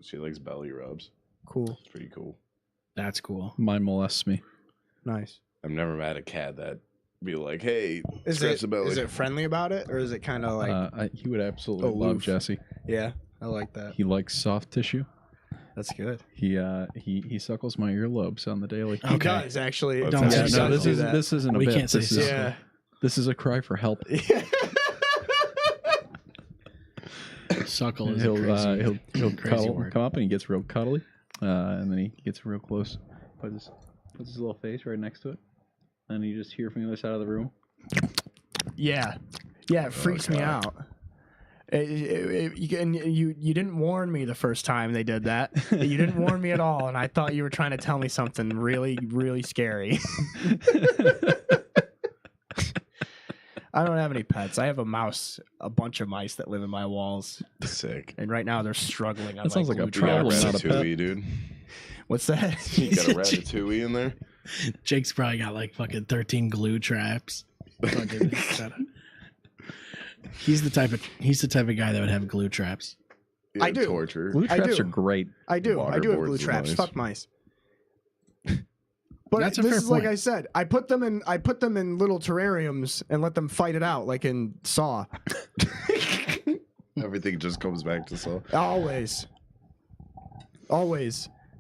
She likes belly rubs. Cool. It's pretty cool. That's cool. Mine molests me. Nice. I've never met a cat that be like, hey, Is scratch the belly. it friendly about it, or is it kind of like? He would absolutely love aloof. Jesse. Yeah, I like that. He likes soft tissue. That's good. He suckles my earlobes on the daily. He Okay. does actually. Don't Yeah, say no, suckle. this isn't a We bit. can't say this is, Yeah. This is a cry for help. Suckle is He'll crazy cuddle, word. come up and he gets real cuddly, and then he gets real close, puts his little face right next to it, and you just hear from the other side of the room. Yeah, it freaks me out. You didn't warn me the first time they did that. You didn't warn me at all, and I thought you were trying to tell me something really, really scary. I don't have any pets. I have a mouse, a bunch of mice that live in my walls, Sick. and right now they're struggling. That sounds like a glue You got a problem, traps. not a pet. ratatouille, dude. What's that? You got a ratatouille in there? Jake's probably got like fucking 13 glue traps. Fucking- he's the type of guy that would have glue traps. Yeah, I do. Torture. Glue I traps do. are great. I do have Waterboards glue is traps. nice. Fuck mice. But That's a this fair is like point. I said. I put them in little terrariums and let them fight it out, like in Saw. Everything just comes back to Saw. Always.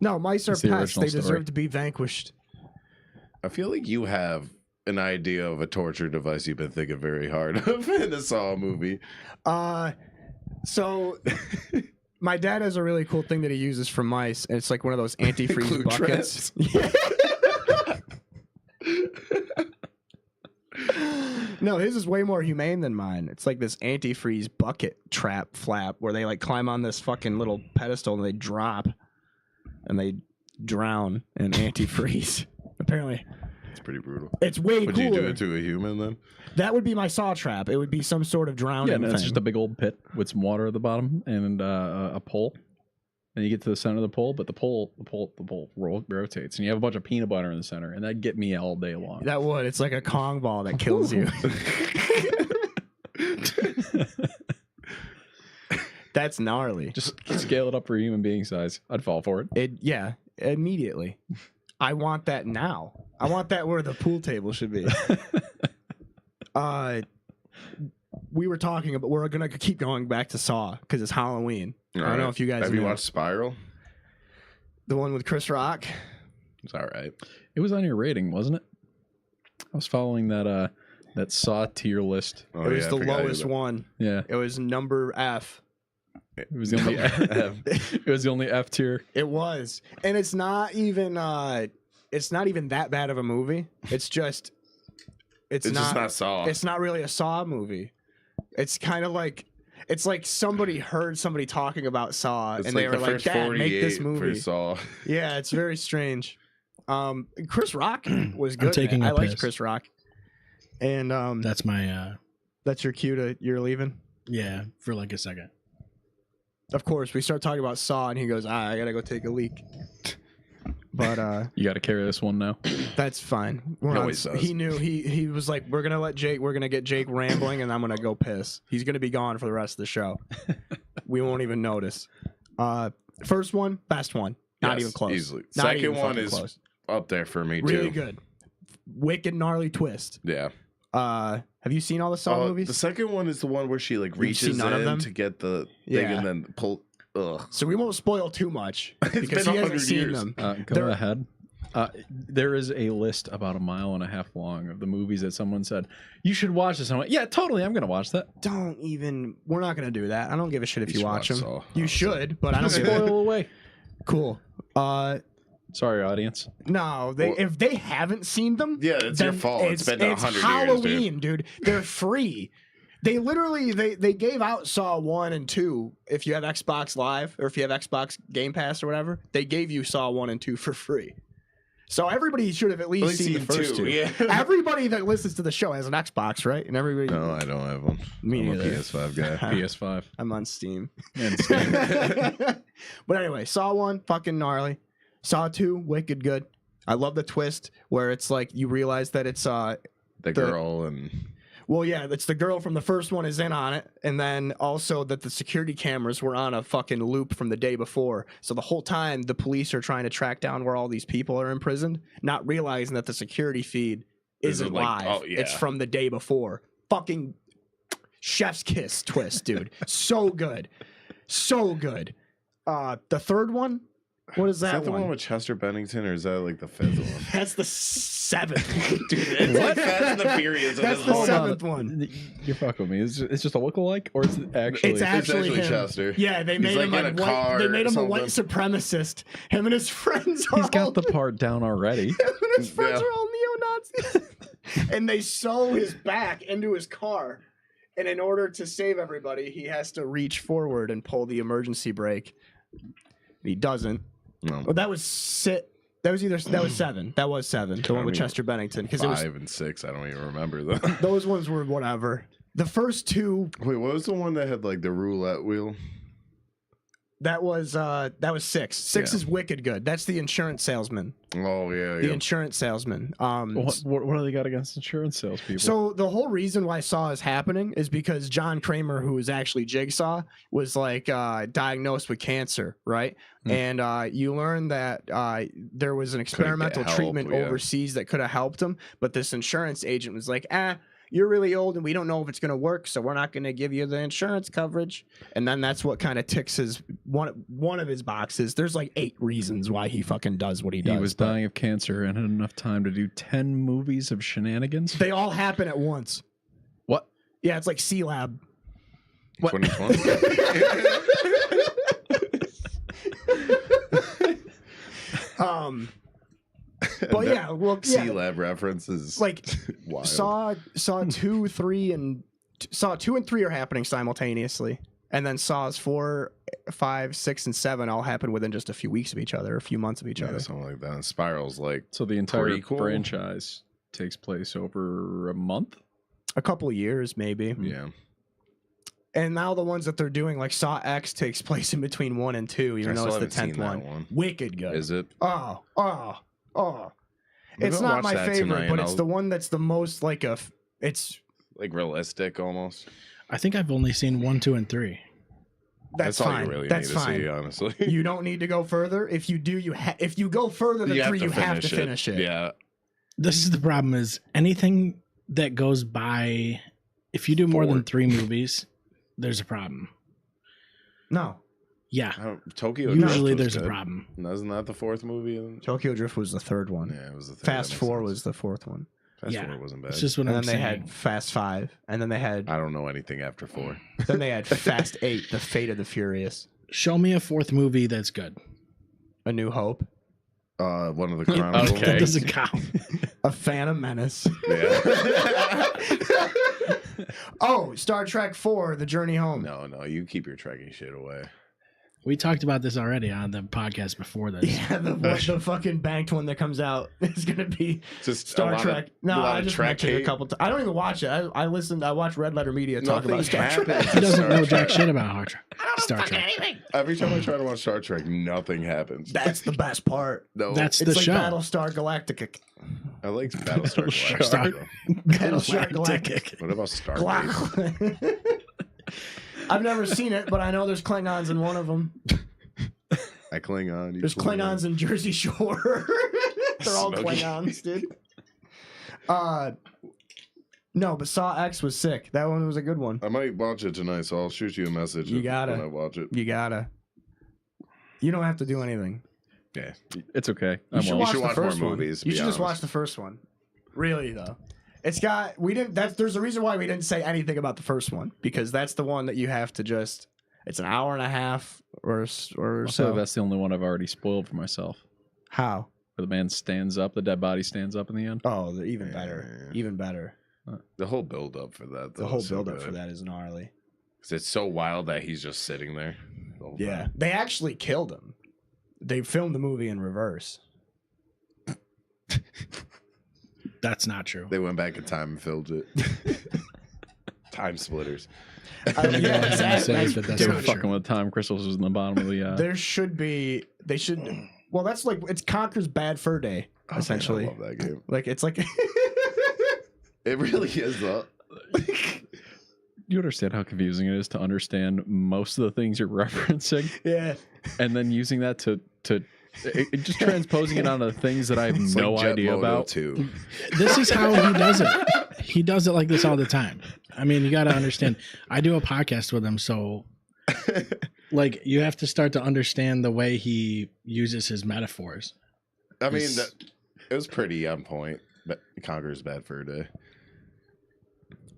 No, mice are It's the pests. original They deserve story. to be vanquished. I feel like you have an idea of a torture device you've been thinking very hard of in a Saw movie. So my dad has a really cool thing that he uses for mice, and it's like one of those antifreeze Glue buckets. No, his is way more humane than mine. It's like this antifreeze bucket trap flap where they like climb on this fucking little pedestal and they drop and they drown in antifreeze. Apparently, It's pretty brutal. it's way Would cooler. you do it to a human then? That would be my saw trap. It would be some sort of drowning Yeah, no, thing. it's just a big old pit with some water at the bottom and a pole. And you get to the center of the pole, but the pole rotates, and you have a bunch of peanut butter in the center, and that'd get me all day long. That would. It's like a Kong ball that kills you. That's gnarly. Just scale it up for human being size. I'd fall for it. Yeah, immediately. I want that now. I want that where the pool table should be. We were talking about, we're gonna keep going back to Saw because it's Halloween. I don't know if you guys have know. you watched Spiral? The one with Chris Rock. It's all right. It was on your rating, wasn't it? I was following that Saw tier list. Oh, It was yeah, I the forgot lowest about- one. Yeah, It was number F. it was the only it was the only F tier. It was, and it's not even that bad of a movie. It's just it's It's not just not Saw. it's not really a Saw movie. It's kind of like It's like somebody heard somebody talking about Saw, It's and they like were the like, first "Dad, make this 48 for movie." Saw. Yeah, it's very strange. Chris Rock was good. taking man. a I liked piss. Chris Rock, and That's my that's your cue to you're leaving. yeah, for like a second. Of course, we start talking about Saw, and he goes, "I gotta go take a leak." But You got to carry this one now. that's fine. He always does. He knew he was like, we're gonna get Jake rambling, and I'm gonna go piss. He's gonna be gone for the rest of the show. We won't even notice. First one, best one, not Yes, even close. Easily. Not Second even one fucking is close. up there for me Really too. good, wicked gnarly twist. Yeah. Have you seen all the Saw movies? The second one is the one where she like seen reaches none of in them? to get the thing Yeah. and then pull. Ugh. So we won't spoil too much because been he hasn't 100 seen years. them. Go There- ahead. There is a list about 1.5 miles long of the movies that someone said you should watch this. And I went, yeah, totally. I'm gonna watch that. Don't even. We're not gonna do that. I don't give a shit if you watch them. Saw. You should, but I don't give a Spoil away. Cool. Sorry, audience. No, if they haven't seen them, Yeah, it's your then fault. It's been 100 years, Halloween, dude. They're free. They literally they gave out Saw 1 and 2 if you have Xbox Live or if you have Xbox Game Pass or whatever. They gave you Saw 1 and 2 for free. So everybody should have at least seen the first two. Yeah. Everybody that listens to the show has an Xbox, right? And everybody. No, I don't have one. Me I'm a neither. PS5 guy. PS5 I'm on Steam. and Steam. But anyway, Saw 1, fucking gnarly. Saw 2, wicked good. I love the twist where it's like you realize that it's the girl and well, yeah, it's the girl from the first one is in on it, and then also that the security cameras were on a fucking loop from the day before. So the whole time the police are trying to track down where all these people are imprisoned, not realizing that the security feed isn't like, live. oh, yeah. It's from the day before. Fucking chef's kiss twist, dude. So good. So good. The third one? What is is that that the one? one with Chester Bennington or is that like the fifth one? That's the seventh one, dude. It's like Fast and the Furious. of That's this the whole- seventh one. You're fucking with me. It's just a lookalike, or it's actually? It's actually him. Chester. Yeah, they He's made like him in like a white. car They made or him a white something. supremacist. Him and his friends. He's got the part down already. Him and his friends Yeah. are all neo-Nazis, and they sew his back into his car. And in order to save everybody, he has to reach forward and pull the emergency brake. He doesn't. No. Well, that was seven. That was seven. The one with mean, Chester Bennington, because it was 5 and 6. I don't even remember though. those ones were whatever. The first two, Wait, what was the one that had like the roulette wheel? that was 6. 6 Yeah. is wicked good. That's the insurance salesman. Oh yeah, The yeah. insurance salesman. What do they got against insurance salespeople? So the whole reason why Saw is happening is because John Kramer, who is actually Jigsaw, was like diagnosed with cancer, right? And you learn that there was an experimental help, treatment yeah. overseas that could have helped him, but this insurance agent was like, you're really old and we don't know if it's going to work, so we're not going to give you the insurance coverage. And then that's what kind of ticks his one of his boxes. There's like 8 reasons why he fucking does what he does. he was dying of cancer and had enough time to do 10 movies of shenanigans. They all happen at once. What? Yeah, it's like C-Lab. 2020. But yeah, well, yeah, C-Lab references. like wild. Saw 2, 3, and Saw 2 and 3 are happening simultaneously, and then Saws 4, 5, 6, and 7 all happen within just a few weeks of each other, a few months of each Yeah, other. something like that. And Spiral's like So the entire Prequel? franchise takes place over a month. A couple of years, maybe. yeah. And now the ones that they're doing, like Saw X, takes place in between 1 and 2, even I though still it's the haven't 10th seen that one. one. Wicked good. Is it? Oh. Maybe It's I'll not watch my that favorite, tonight but and it's I'll- the one that's the most like it's Like realistic almost. I think I've only seen 1, 2, and 3. that's all fine. you really That's need to fine. see, honestly. You don't need to go further. If you do, if you go further than 3, you have to finish it. Yeah. This is the problem: is anything that goes by, if you do more than 3 movies, there's a problem. No, Yeah, Tokyo usually Drift was there's a good. problem. Isn't that the 4th movie? Tokyo Drift was the 3rd one. Yeah, it was the third. Fast That makes 4 sense. was the 4th one. Fast Yeah. 4 wasn't bad. It's just what And I'm then they saying. had Fast 5, and then they had I don't know anything after 4. then they had Fast 8, The Fate of the Furious, Show me a 4th movie that's good. A New Hope. One of the Chronicles. Okay. That doesn't count. A Phantom Menace. Yeah. Oh, Star Trek 4, The Journey Home. No, you keep your Trekkie shit away. We talked about this already on the podcast before this. Yeah, the fucking banked one that comes out is gonna be Just Star Trek. No, I just mentioned it a couple times. I don't even watch it. I watch Red Letter Media talk about Star Trek. He doesn't know jack shit about Star Trek. Every time I try to watch Star Trek, nothing happens. That's the best part. No, That's It's the like show. Battlestar Galactica. I like Battlestar Battlestar Galactica. Battlestar Galactica. What about Stargate? I've never seen it, but I know there's Klingons in one of them. I Klingon. There's Klingons in Jersey Shore. They're all Smokey. Klingons, dude. No, but Saw X was sick. That one was a good one. I might watch it tonight, so I'll shoot you a message You gotta. when I watch it. You gotta. You don't have to do anything. Yeah. It's okay. You should watch the watch first more one. movies, to You be should just watch honest. the first one. Really though, it's got there's a reason why we didn't say anything about the first one, because that's the one that you have to just. It's an hour and a half or So so. that's the only one I've already spoiled for myself. How? Where the man stands up, the dead body stands up in the end. Oh, even better. Yeah. Even better. The whole build up for that. The whole build up for that is gnarly. Because it's so wild that he's just sitting there. the whole Yeah, time. they actually killed him. They filmed the movie in reverse. That's not true. They went back in time and filmed it. Time splitters. Yeah, exactly. That's They were not fucking true. with time crystals was in the bottom of the. There should be. They should. Well, that's like it's Conker's Bad Fur Day, essentially. I love that game. Like it's like. It really is though. You understand how confusing it is to understand most of the things you're referencing, Yeah. and then using that to just transposing it onto things that I have It's no like Jet idea Moto about. too. This is how he does it. He does it like this all the time. I mean, you got to understand. I do a podcast with him, so like you have to start to understand the way he uses his metaphors. I mean, It's- it was pretty on point. But Conker's Bad Fur Day.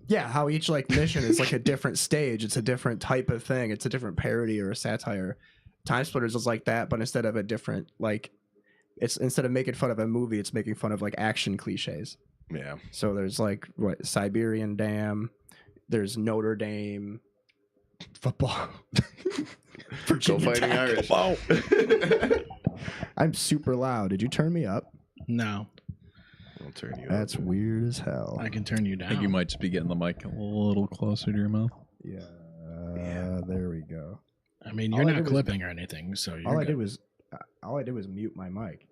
Yeah, how each like mission is like a different stage. It's a different type of thing. It's a different parody or a satire. Time Splitters is like that, but instead of a different like, it's instead of making fun of a movie, it's making fun of like action cliches. Yeah. So there's like what Siberian Dam, there's Notre Dame, football, Go Virginia Fighting Tech. Irish. I'm super loud. Did you turn me up? No, I'll turn you That's up. weird as hell. I can turn you I down. think you might just be getting the mic a little closer to your mouth. Yeah. Yeah. There we go. I mean, All you're I not did was- clipping or anything, so you're All I good. did was mute my mic.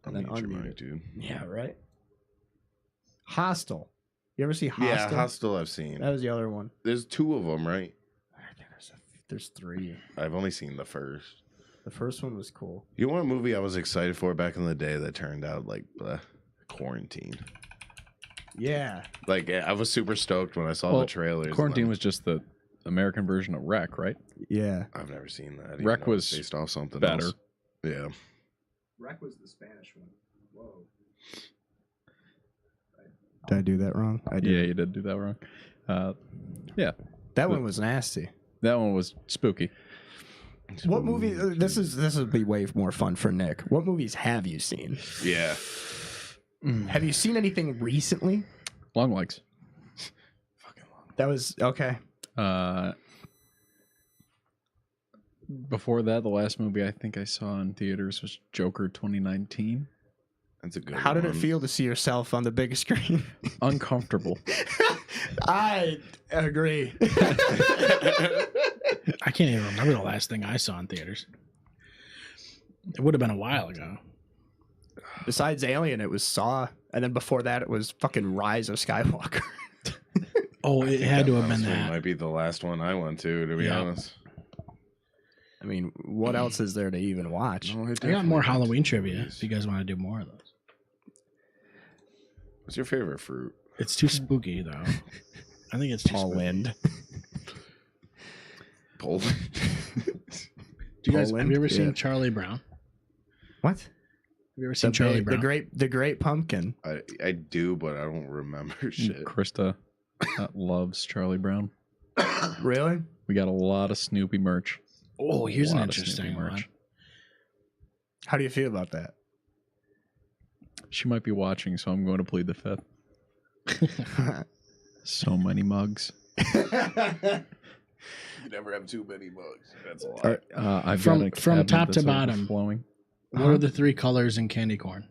I'll And then mute your unmute mic, it. dude. Yeah, right. Hostile. You ever see Hostile? Yeah, Hostel I've seen. That was the other one. There's two of them, right? I think there's three. I've only seen the first. The first one was cool. You know what movie I was excited for back in the day that turned out like Quarantine? Yeah. Like I was super stoked when I saw Well, the trailers. Quarantine and was just the American version of Wreck, right? Yeah. I've never seen that. even Wreck though it's was based off something better. else. Yeah. Wreck was the Spanish one. Whoa. Did I do that wrong? I did. Yeah, you did do that wrong. That one was nasty. That one was spooky. What movie? This would be way more fun for Nick. What movies have you seen? Yeah. Have you seen anything recently? Longlegs. Fucking long. That was okay. Before that, the last movie I think I saw in theaters was Joker 2019. That's a good How did it one. feel to see yourself on the big screen? Uncomfortable. I agree. I can't even remember the last thing I saw in theaters. It would have been a while ago. Besides Alien, it was Saw, and then before that, it was fucking Rise of Skywalker. Oh, it had to have been Honestly, that. Might be the last one I went to be Yeah. honest. I mean, what else is there to even watch? No, I got definitely more went. Halloween trivia Jeez. if you guys want to do more of those. What's your favorite fruit? It's too spooky though. I think it's too Paul spooky. Lind. Poland. Do you guys Paul have you ever Lind? seen Yeah. Charlie Brown? What? Have you ever seen Charlie Brown? The Great Pumpkin. I do, but I don't remember shit. Krista loves Charlie Brown. Really? We got a lot of Snoopy merch. Oh, here's an Lot of interesting Snoopy one. How do you feel about that? She might be watching, so I'm going to plead the fifth. So many mugs. You never have too many mugs. That's a lot. I've From- got a from cabinet top to that's bottom. overflowing. What are the 3 colors in candy corn?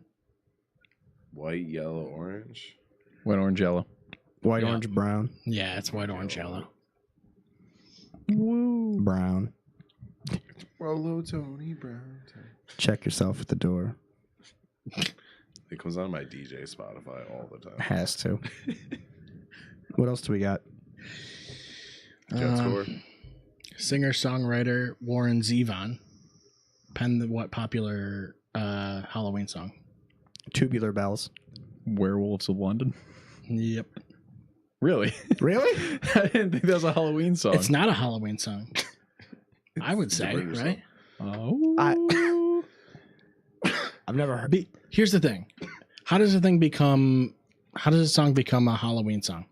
White, yellow, orange. White, orange, yellow. White, Yeah. orange, brown. Yeah, it's white, orange, yellow. Woo. Brown. Rolo Tony Brown. Check yourself at the door. It comes on my DJ Spotify all the time. Has to. What else do we got? Jet score. Singer-songwriter Warren Zevon penned the what popular Halloween song? Tubular Bells. Werewolves of London. Yep. Really? Really? I didn't think that was a Halloween song. It's not a Halloween song. I would say, Bring yourself. right? Oh. I've never heard. Here's the thing. How does a song become a Halloween song?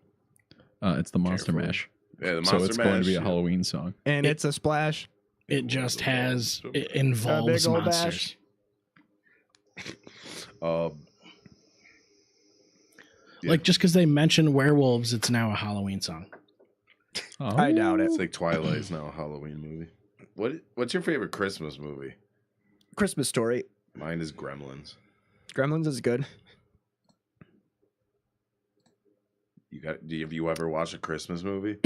It's the Monster Careful. Mash. Yeah, the So Monster it's Mash. going to be a Halloween song. And it's a splash. It just it involves A big ol' monsters. Yeah. Like just because they mention werewolves, it's now a Halloween song. Oh. I doubt it. It's like Twilight's now a Halloween movie. What's your favorite Christmas movie? Christmas Story. Mine is Gremlins. Gremlins is good. Have you ever watched a Christmas movie?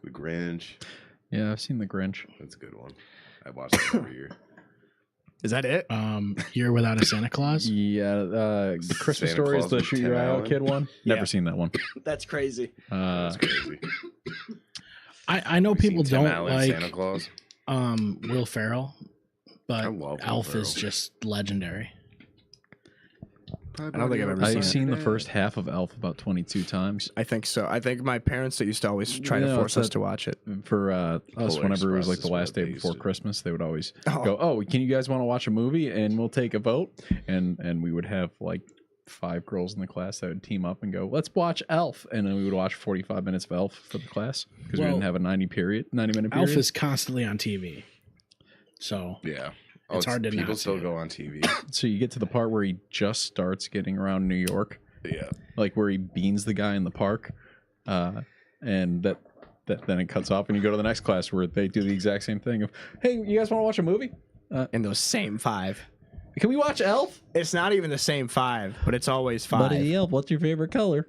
The Grinch. Yeah, I've seen The Grinch. That's a good one. I watch it every year. Is that it? Year Without a Santa Claus. Yeah, the Christmas Santa Story is Claus the with shoot Tim your eye out Allen. kid one. Yeah. Never seen that one. That's crazy. That's crazy. I know people Seen Tim don't Allen, like Santa Claus. Will Ferrell, but I love Will Elf is Ferrell. just legendary. I don't think I've ever I've it. seen the first half of Elf about 22 times. I think so. I think my parents that used to always try to No, force it's us to watch it. For us, Polar whenever it was Express like the is last what day they used before to- Christmas, they would always Oh. go, "Oh, can you guys want to watch a movie?" And we'll take a vote. And we would have like 5 girls in the class that would team up and go, "Let's watch Elf," and then we would watch 45 minutes of Elf for the class because we Well, didn't have a 90 minute period. Elf is constantly on TV, so Yeah. It's hard to people not still see go on TV. So you get to the part where he just starts getting around New York, Yeah. like where he beans the guy in the park, and that then it cuts off, and you go to the next class where they do the exact same thing of, "Hey, you guys want to watch a movie? In those same 5. Can we watch Elf?" It's not even the same 5, but it's always 5. Elf, what's your favorite color?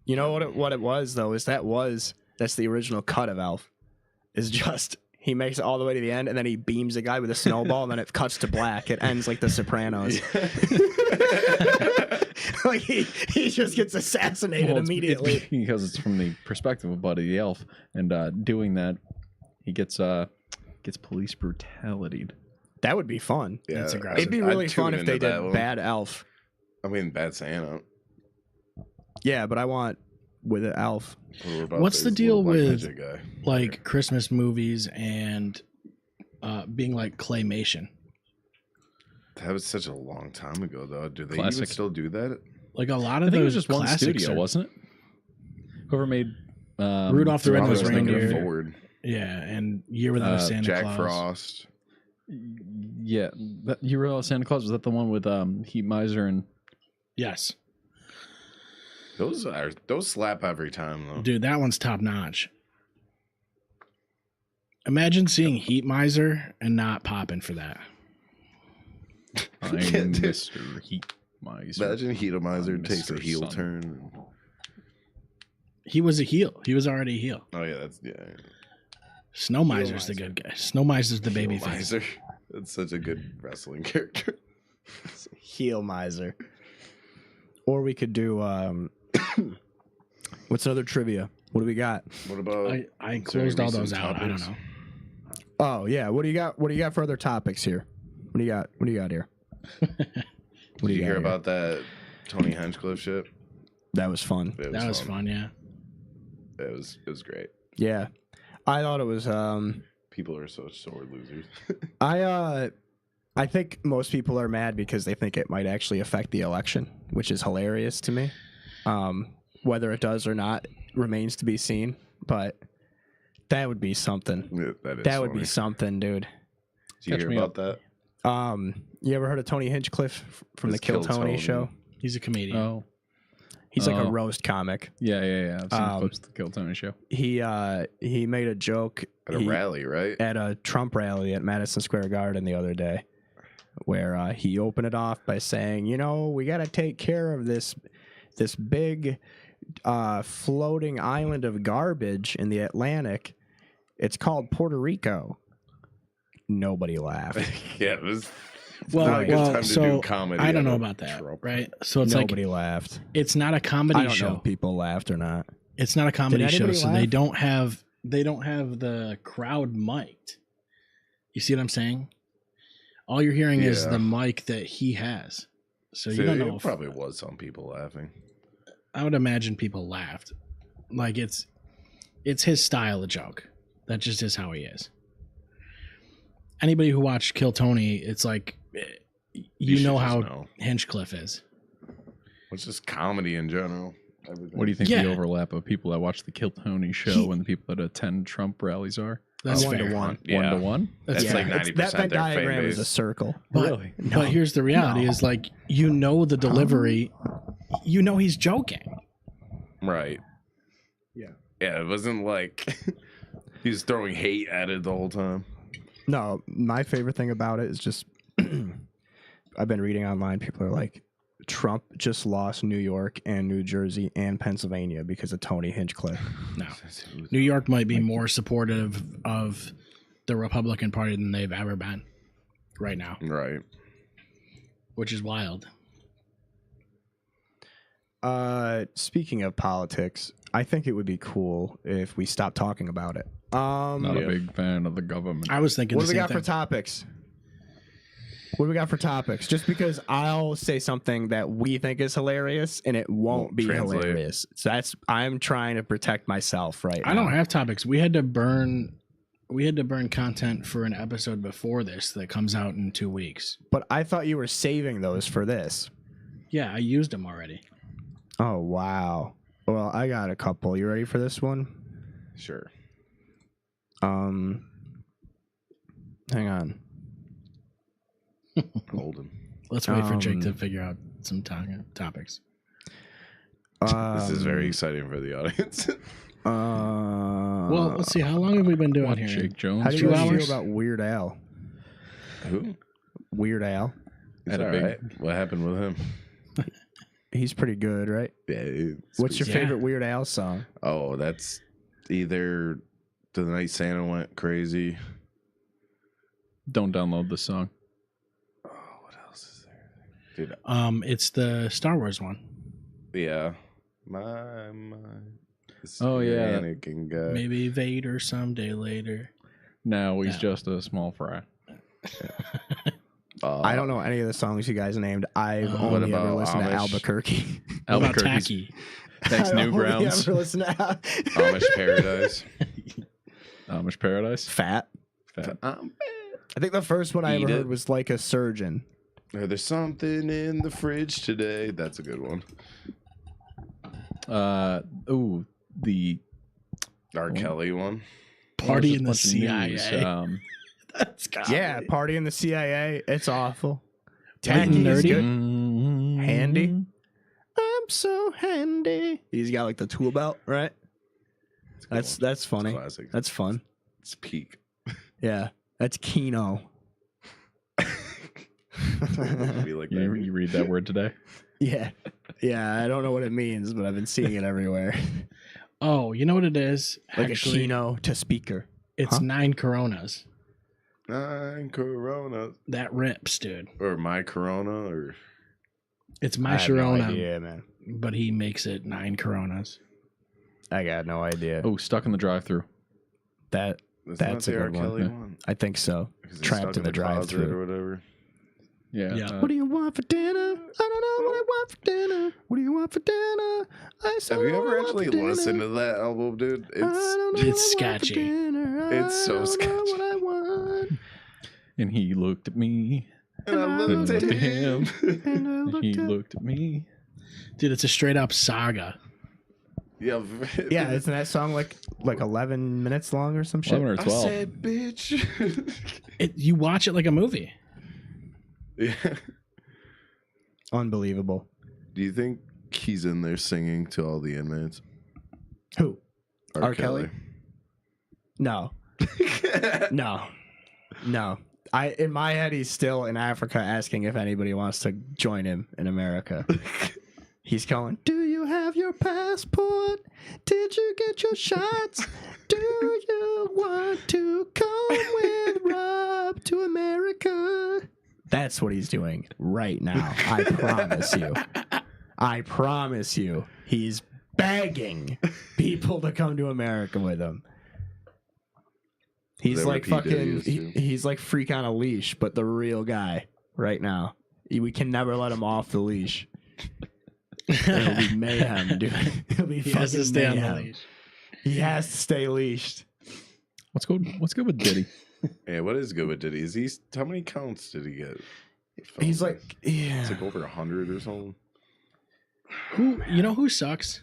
You know what it was though is that's the original cut of Elf. Is just he makes it all the way to the end and then he beams a guy with a snowball and then it cuts to black. It ends like The Sopranos. Like he just gets assassinated Well, it's immediately. because it's from the perspective of Buddy the Elf, and doing that, he gets police brutality'd. That would be fun. Yeah. That's aggressive. It'd be I'd really tune fun if into they that did one. Bad Elf. I mean, Bad Santa. Yeah, but I want with an Elf. What about What's the this deal little black with, magic guy? like Christmas movies and being like claymation. That was such a long time ago, though. Do they Classic. even still do that? Like a lot I of think it was those just one classics studio, are- wasn't it? Whoever made Rudolph the I Red-Nosed was thinking of Reindeer. Ford. Yeah, and Year Without a Santa Jack Claus. Frost. Yeah, you realize Santa Claus, was that the one with Heat Miser and Yes, Those slap every time, though. dude, that one's top notch. Imagine seeing Heat Miser and not popping for that. I'm Yeah, dude. Mr. Heat Miser. Imagine Heatomizer I'm takes a Mr. heel Sun. turn. He was a heel. He was already a heel. Oh yeah, that's Snow Miser's the good guy. Snow Miser's the baby face. Heatomizer. That's such a good wrestling character. Heel miser. Or we could do what's another trivia? What do we got? What about? I is there any closed all those recent out. I don't topics? know. Oh yeah, what do you got? What do you got for other topics here? What do you got? What do you got here? What Did do you got hear here? about that Tony Hinchcliffe shit? That was fun. It That was fun, yeah. It was great. Yeah, I thought it was. People are such sore losers. I think most people are mad because they think it might actually affect the election, which is hilarious to me. Whether it does or not remains to be seen, but that would be something. Yeah, that is That would be funny. something, dude. Did you Catch hear me about up. that? You ever heard of Tony Hinchcliffe from the It's Kill Kill Tony Tony. show? He's a comedian. Oh, He's like a Oh. roast comic. yeah. I've seen clips of the Kill Tony show. He made a joke At a rally, right? at a Trump rally at Madison Square Garden the other day, where he opened it off by saying, you know, we got to take care of this big floating island of garbage in the Atlantic. It's called Puerto Rico. Nobody laughed. Yeah, it was. Well, not a good time to so do comedy I don't at know a about that, Trump. right? So it's Nobody laughed. it's not a comedy I don't show. know if people laughed or not. It's not a comedy show, anybody so laugh? they don't have the crowd mic'd. You see what I'm saying? All you're hearing is Yeah. the mic that he has. So So you don't know. it If, probably was some people laughing. I would imagine people laughed. Like it's his style of joke. That just is how he is. Anybody who watched Kill Tony, it's like you should know just how know. Hinchcliffe is. It's just comedy in general. Everything. What do you think Yeah. the overlap of people that watch the Kill Tony show and the people that attend Trump rallies are? That's One to fair. one. Yeah. 1-to-1? That's Yeah. like It's- 90% that their fan diagram is a base. circle. But, Really? but here's the reality: is like you know the delivery, you know he's joking. Right. Yeah. Yeah, it wasn't like he was throwing hate at it the whole time. No, my favorite thing about it is just I've been reading online. People are like, Trump just lost New York and New Jersey and Pennsylvania because of Tony Hinchcliffe. No, New York might be more supportive of the Republican Party than they've ever been right now, Right. which is wild. Speaking of politics, I think it would be cool if we stopped talking about it. Not Yeah. a big fan of the government. I was thinking What the do we same got thing. for topics? What do we got for topics? Just because I'll say something that we think is hilarious and it won't be translate. hilarious. So I'm trying to protect myself right now. I don't have topics. We had to burn content for an episode before this that comes out in 2 weeks. But I thought you were saving those for this. Yeah, I used them already. Oh, wow. Well, I got a couple. You ready for this one? Sure. Hang on. Hold him. Let's wait for Jake to figure out some topics. This is very exciting for the audience. Well, let's see. How long have we been doing What, here? Jake Jones? How do you 2 guys hours? feel about Weird Al? Who? Weird Al. Is Had a that big- right? What happened with him? He's pretty good, right? Yeah, What's your Yeah. favorite Weird Al song? Oh, that's either The Night Santa Went Crazy. Don't download this song. Oh, what else is there? Dude, It's the Star Wars one. yeah. My. This Oh, yeah. Anakin guy. Maybe Vader someday later. No, he's No. just a small fry. I don't know any of the songs you guys named. I've What only ever about listened to Amish? Albuquerque. What about Albuquerque's Tacky? Thanks, I've only Newgrounds. ever listened to Amish Paradise. Amish Paradise. Fat. Fat. I think the first one I Eat ever it. heard was Like a Surgeon. There's something in the fridge today. That's a good one. The R. Kelly one. Party in the bunch of news, CIA. That's Yeah, Party in the CIA. It's awful. Light and Tacky is nerdy. good. Handy. I'm so handy. He's got like the tool belt, right? It's a good That's one. funny. Classic. That's fun. It's peak. Yeah, that's Kino. Be like You, that. you read that word today? Yeah, I don't know what it means, but I've been seeing it everywhere. Oh, you know what it is? Like Actually, a Kino to speaker. it's Huh? 9 Coronas. 9 Corona. That rips, dude. Or my Corona. Or It's I my have no Sharona, idea, man. but he makes it 9 Coronas. I got no idea. Oh, stuck in the drive-through. That's not a the R. good one. Kelly yeah. one. I think so. 'Cause he's Trapped stuck in the closet drive-thru. or whatever. Yeah. Yeah. What do you want for dinner? I don't know what I want for dinner. What do you want for dinner? I said Have you what I ever want actually for dinner. listened to that album, dude? I don't know It's what I want for sketchy. dinner. It's so I don't know sketchy. what I want. And he looked at me. And I And looked I at looked at him. And I And looked he at- looked at me. Dude, it's a straight up saga. Yeah, Yeah, isn't that song like 11 minutes long or some shit? 11 or I 12. said, bitch. You watch it like a movie. Yeah. Unbelievable. Do you think he's in there singing to all the inmates? Who? R. Kelly? No. No. In my head, he's still in Africa asking if anybody wants to join him in America. He's calling, do you have your passport? Did you get your shots? Do you want to come with Rob to America? That's what he's doing right now. I promise you. I promise you. He's begging people to come to America with him. He's like fucking, he's like Freak on a Leash, but the real guy right now. We can never let him off the leash. It'll be mayhem, dude. It'll be He fucking has to stay mayhem. on the leash. He has to stay leashed. What's good with Diddy? Yeah, what is good with Diddy? Is he? How many counts did he get? He's like, yeah. It's like over 100 or something. Who sucks?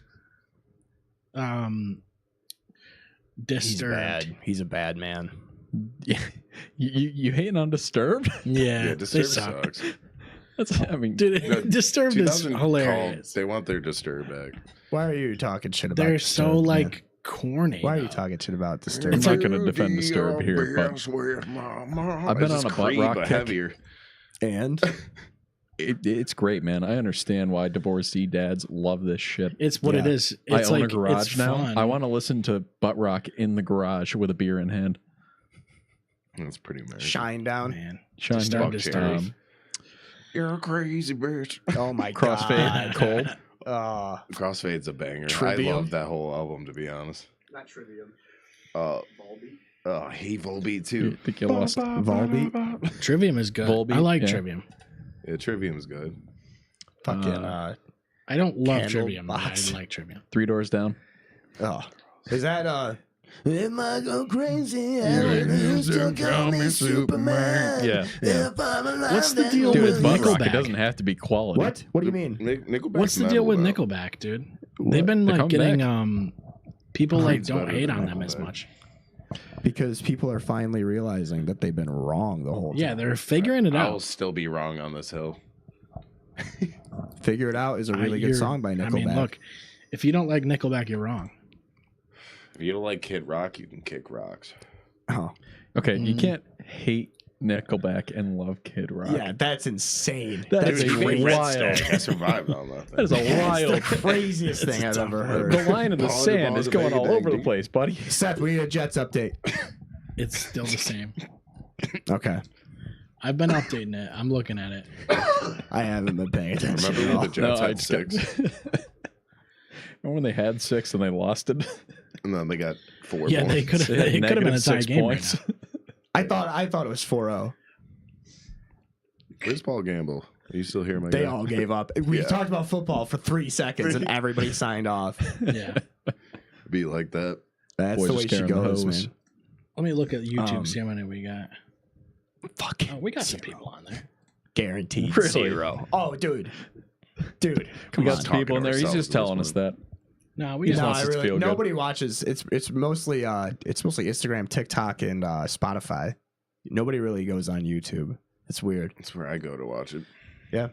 Disturbed. He's a bad man. You hating on Disturbed? Yeah, Disturbed they suck. sucks. Dude, No, Disturbed is 2000 hilarious. They want their Disturbed back. Why are you talking shit about They're Disturbed, so man? like corny. Why are you though. talking shit about I'm Disturbed? not going to defend Disturbed here, but I've been on a butt rock kick. heavier. And It's great, man. I understand why divorcee dads love this shit. It's what it Yeah. is. I It's own like a garage it's now. fun. I want to listen to butt rock in the garage with a beer in hand. That's pretty American. Shine Down. man. Shine Disturbed down. is Cherry. tough. You're a crazy bitch. Oh my Crossfade, god. cold. Crossfade's a banger. Trivium? I love that whole album, to be honest. Not Trivium. Hey, Volbeat You too. think you lost? Volbeat. Trivium is good. Volbeat, I like yeah. Trivium. Yeah, Trivium's good. Fucking I don't love Candle Trivium. But box. I like Trivium. 3 Doors Down. Is that Am I go crazy? You still call me Superman. Yeah. What's the deal Dude, with it's butt rock. Nickelback? It doesn't have to be quality. What? What do you mean? Nickelback's What's the deal with metal, though. Nickelback, dude? They've been They're like coming getting people like Creed's don't better hate than on them as Nickelback. much. Because people are finally realizing that they've been wrong the whole time. Yeah, they're figuring it I'll out. still be wrong on this hill. Figure It Out is a really good You're- song by Nickelback. I mean, look, if you don't like Nickelback, you're wrong. If you don't like Kid Rock, you can kick rocks. Oh. Okay, you Mm. can't hate Nickelback and love Kid Rock. Yeah, that's insane. That That's is crazy. wild. I survived on that. That is a That's the wild. craziest thing I've ever heard. The line in the Ball, sand ball, is going all bang, over the ding. place, buddy. Seth, we need a Jets update. It's still the same. Okay. I've been updating it. I'm looking at it. I haven't been paying attention. Remember at all. when the Jets I had just 6, Remember when they had 6 and they lost it? and then they got 4 Yeah, points. they could have. They had It could have been a negative tie 6 game points. right now. I thought it was 4-0. Where's Paul Gamble? Are you still here, my They guy? all gave up. We Yeah. talked about football for 3 seconds and everybody signed off. Yeah. Be like that. That's Boys the are way she scaring the goes, hose. man. Let me look at YouTube. Um, See how many we got. Fuck. Oh, we got some people on there. Guaranteed Really? 0. Oh, dude. Dude. We Come got on. some people in there. He's ourselves just at this telling us that. No, we just got. wants us to feel good. Nobody watches. It's mostly Instagram, TikTok, and Spotify. Nobody really goes on YouTube. It's weird. That's where I go to watch it. Yeah.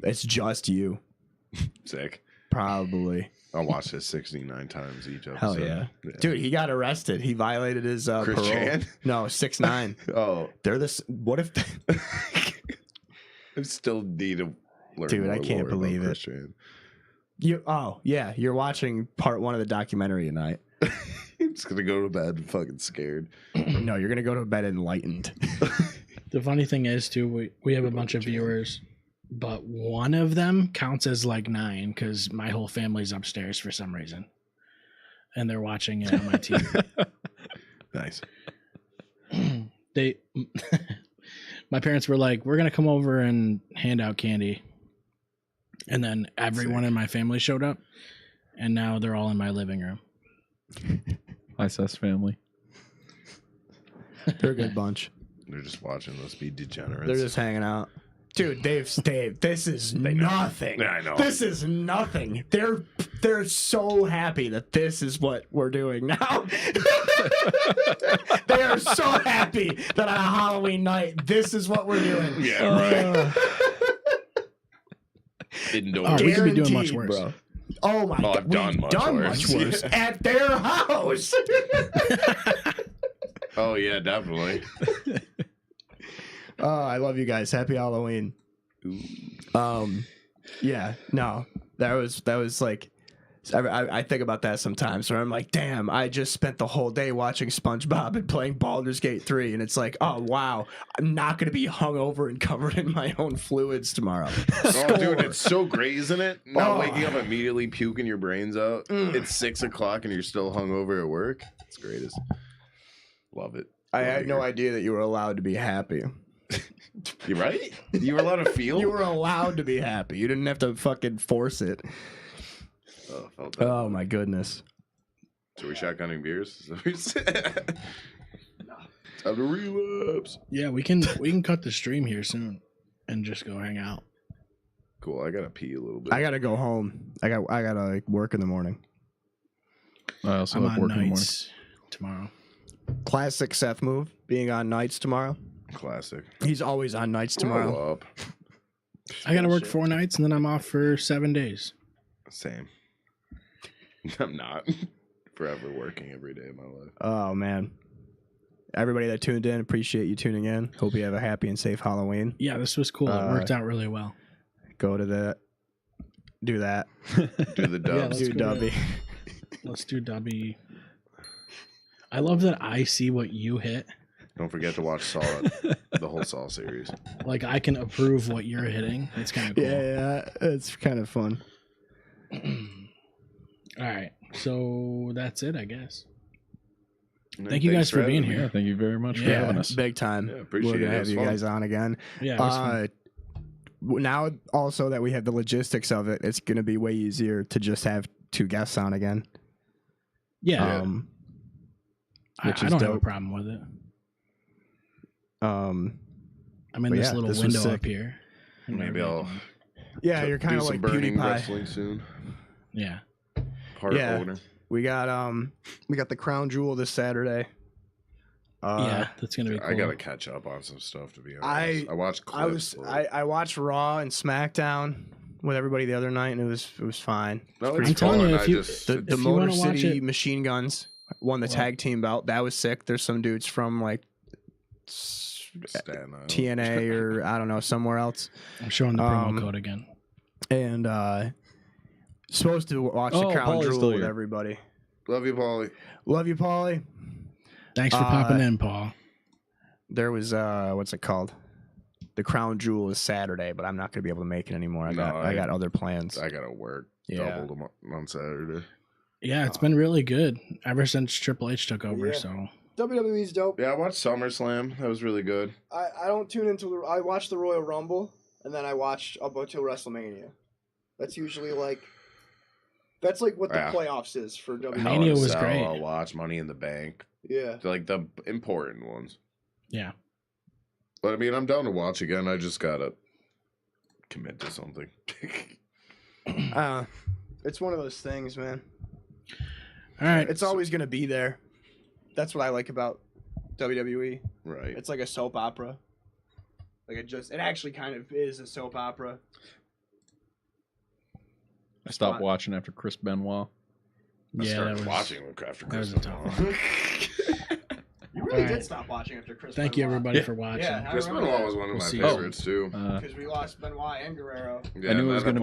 It's just you. Sick. Probably. I'll watch this 69 times each episode. Hell yeah. Dude, he got arrested. He violated his Chris parole. Chan? No, 6'9". Oh, They're this. What if? I still need to learn. Dude, more I can't lore about believe it. Chris Chan. You're watching part 1 of the documentary tonight. I'm just gonna go to bed fucking scared. No, you're gonna go to bed enlightened. The funny thing is, too, we have a bunch of viewers, but one of them counts as like 9 because my whole family's upstairs for some reason, and they're watching it on my TV. Nice. They, my parents were like, "We're gonna come over and hand out candy," and then everyone in my family showed up, and now they're all in my living room. ISS family. They're a good bunch. They're just watching us be degenerates. They're just hanging out. Dude, Dave, this is nothing. Yeah, I know. This is nothing. They're so happy that this is what we're doing now. They are so happy that on a Halloween night, this is what we're doing. Yeah, right. Indoors. Oh, we could be doing much Guaranteed, worse. bro. Oh my Oh, god, I've done we've much done worse. much worse at their house. Oh yeah, definitely. Oh, I love you guys. Happy Halloween. Yeah, no, that was like, I think about that sometimes where I'm like, damn, I just spent the whole day watching SpongeBob and playing Baldur's Gate 3, and it's like, oh wow, I'm not gonna be hungover and covered in my own fluids tomorrow. Oh, dude, it's so great, isn't it? Not Oh. waking up immediately, puking your brains out. It's 6 o'clock and you're still hungover at work. It's greatest. Love it. I Love had it no here. idea that you were allowed to be happy. You right? You were allowed to feel. You were allowed to be happy. You didn't have to fucking force it. Oh, felt that. Oh my goodness. So we shotgunning beers? Is that what you said? Time to relapse. Yeah, we can cut the stream here soon and just go hang out. Cool. I gotta pee a little bit. I gotta go home. I gotta like work in the morning. I also I'm have on work in the morning. nights tomorrow. Classic Seth move, being on nights tomorrow. Classic. He's always on nights tomorrow. Grow up. I gotta work Shit. 4 nights and then I'm off for 7 days. Same. I'm not. Forever working every day of my life. Oh man. Everybody that tuned in, appreciate you tuning in. Hope you have a happy and safe Halloween. Yeah, this was cool. It worked out really well. Go to the do that. Do the dubs. let's Do go to- Dubby. Let's do Dubby. I love that I see what you hit. Don't forget to watch Saw, the whole Saw series. Like I can approve what you're hitting. It's kind of cool. Yeah, it's kind of fun. All right. So that's it, I guess. Thank you guys for being having me. here. Yeah, thank you very much for Yeah. having us. Big time. Yeah, appreciate We're it. gonna It have was you fun. guys on again. Yeah. It was fun. Now also that we have the logistics of it, it's gonna be way easier to just have 2 guests on again. Yeah. Which I is don't have a dope. problem with it. I'm in But this yeah, little this was window sick. up here. And Maybe I'll Yeah, you're kind do of some like burning PewDiePie. wrestling soon. Yeah. Part Yeah. owner. We got the crown jewel this Saturday. Yeah, that's gonna be cool. I gotta catch up on some stuff, to be honest. I watched clips. I watched Raw and SmackDown with everybody the other night, and it was fine. No, I'm it's telling you, fun. if you- The If you Motor wanna watch City it- Machine Guns won the Well- tag team belt. That was sick. There's some dudes from like Stan, TNA or I don't know, somewhere else. I'm showing the promo code again. And supposed to watch the Oh, crown Paulie's jewel still with here. everybody. Love you, Paulie. Love you, Paulie. Thanks for popping in, Paul. There was what's it called? The crown jewel is Saturday, but I'm not gonna be able to make it anymore. I got other plans. I gotta work Yeah. double on Saturday. Yeah, it's been really good ever since Triple H took over. Yeah. So WWE's dope. Yeah, I watched SummerSlam. That was really good. I don't tune into I watch the Royal Rumble and then I watch up until WrestleMania. That's usually like what the Yeah. playoffs is for WWE. Mania Hell in a was Cell, great. I'll watch Money in the Bank. Yeah. They're like the important ones. yeah, But I mean, I'm down to watch again. I just gotta commit to something. It's one of those things, man. all right. It's always gonna be there. That's what I like about WWE. Right. It's like a soap opera. Like it actually kind of is a soap opera. I stopped watching after Chris Benoit. I Yeah, started that was- watching after that was Christmas. a tough one. You really All did right. stop watching after Chris. Thank you, Benoit. everybody, Yeah. for watching. Yeah, Chris I remember Benoit that. was one of We'll my see. favorites too. Because we lost Benoit and Guerrero. Yeah, I knew it and was then going to be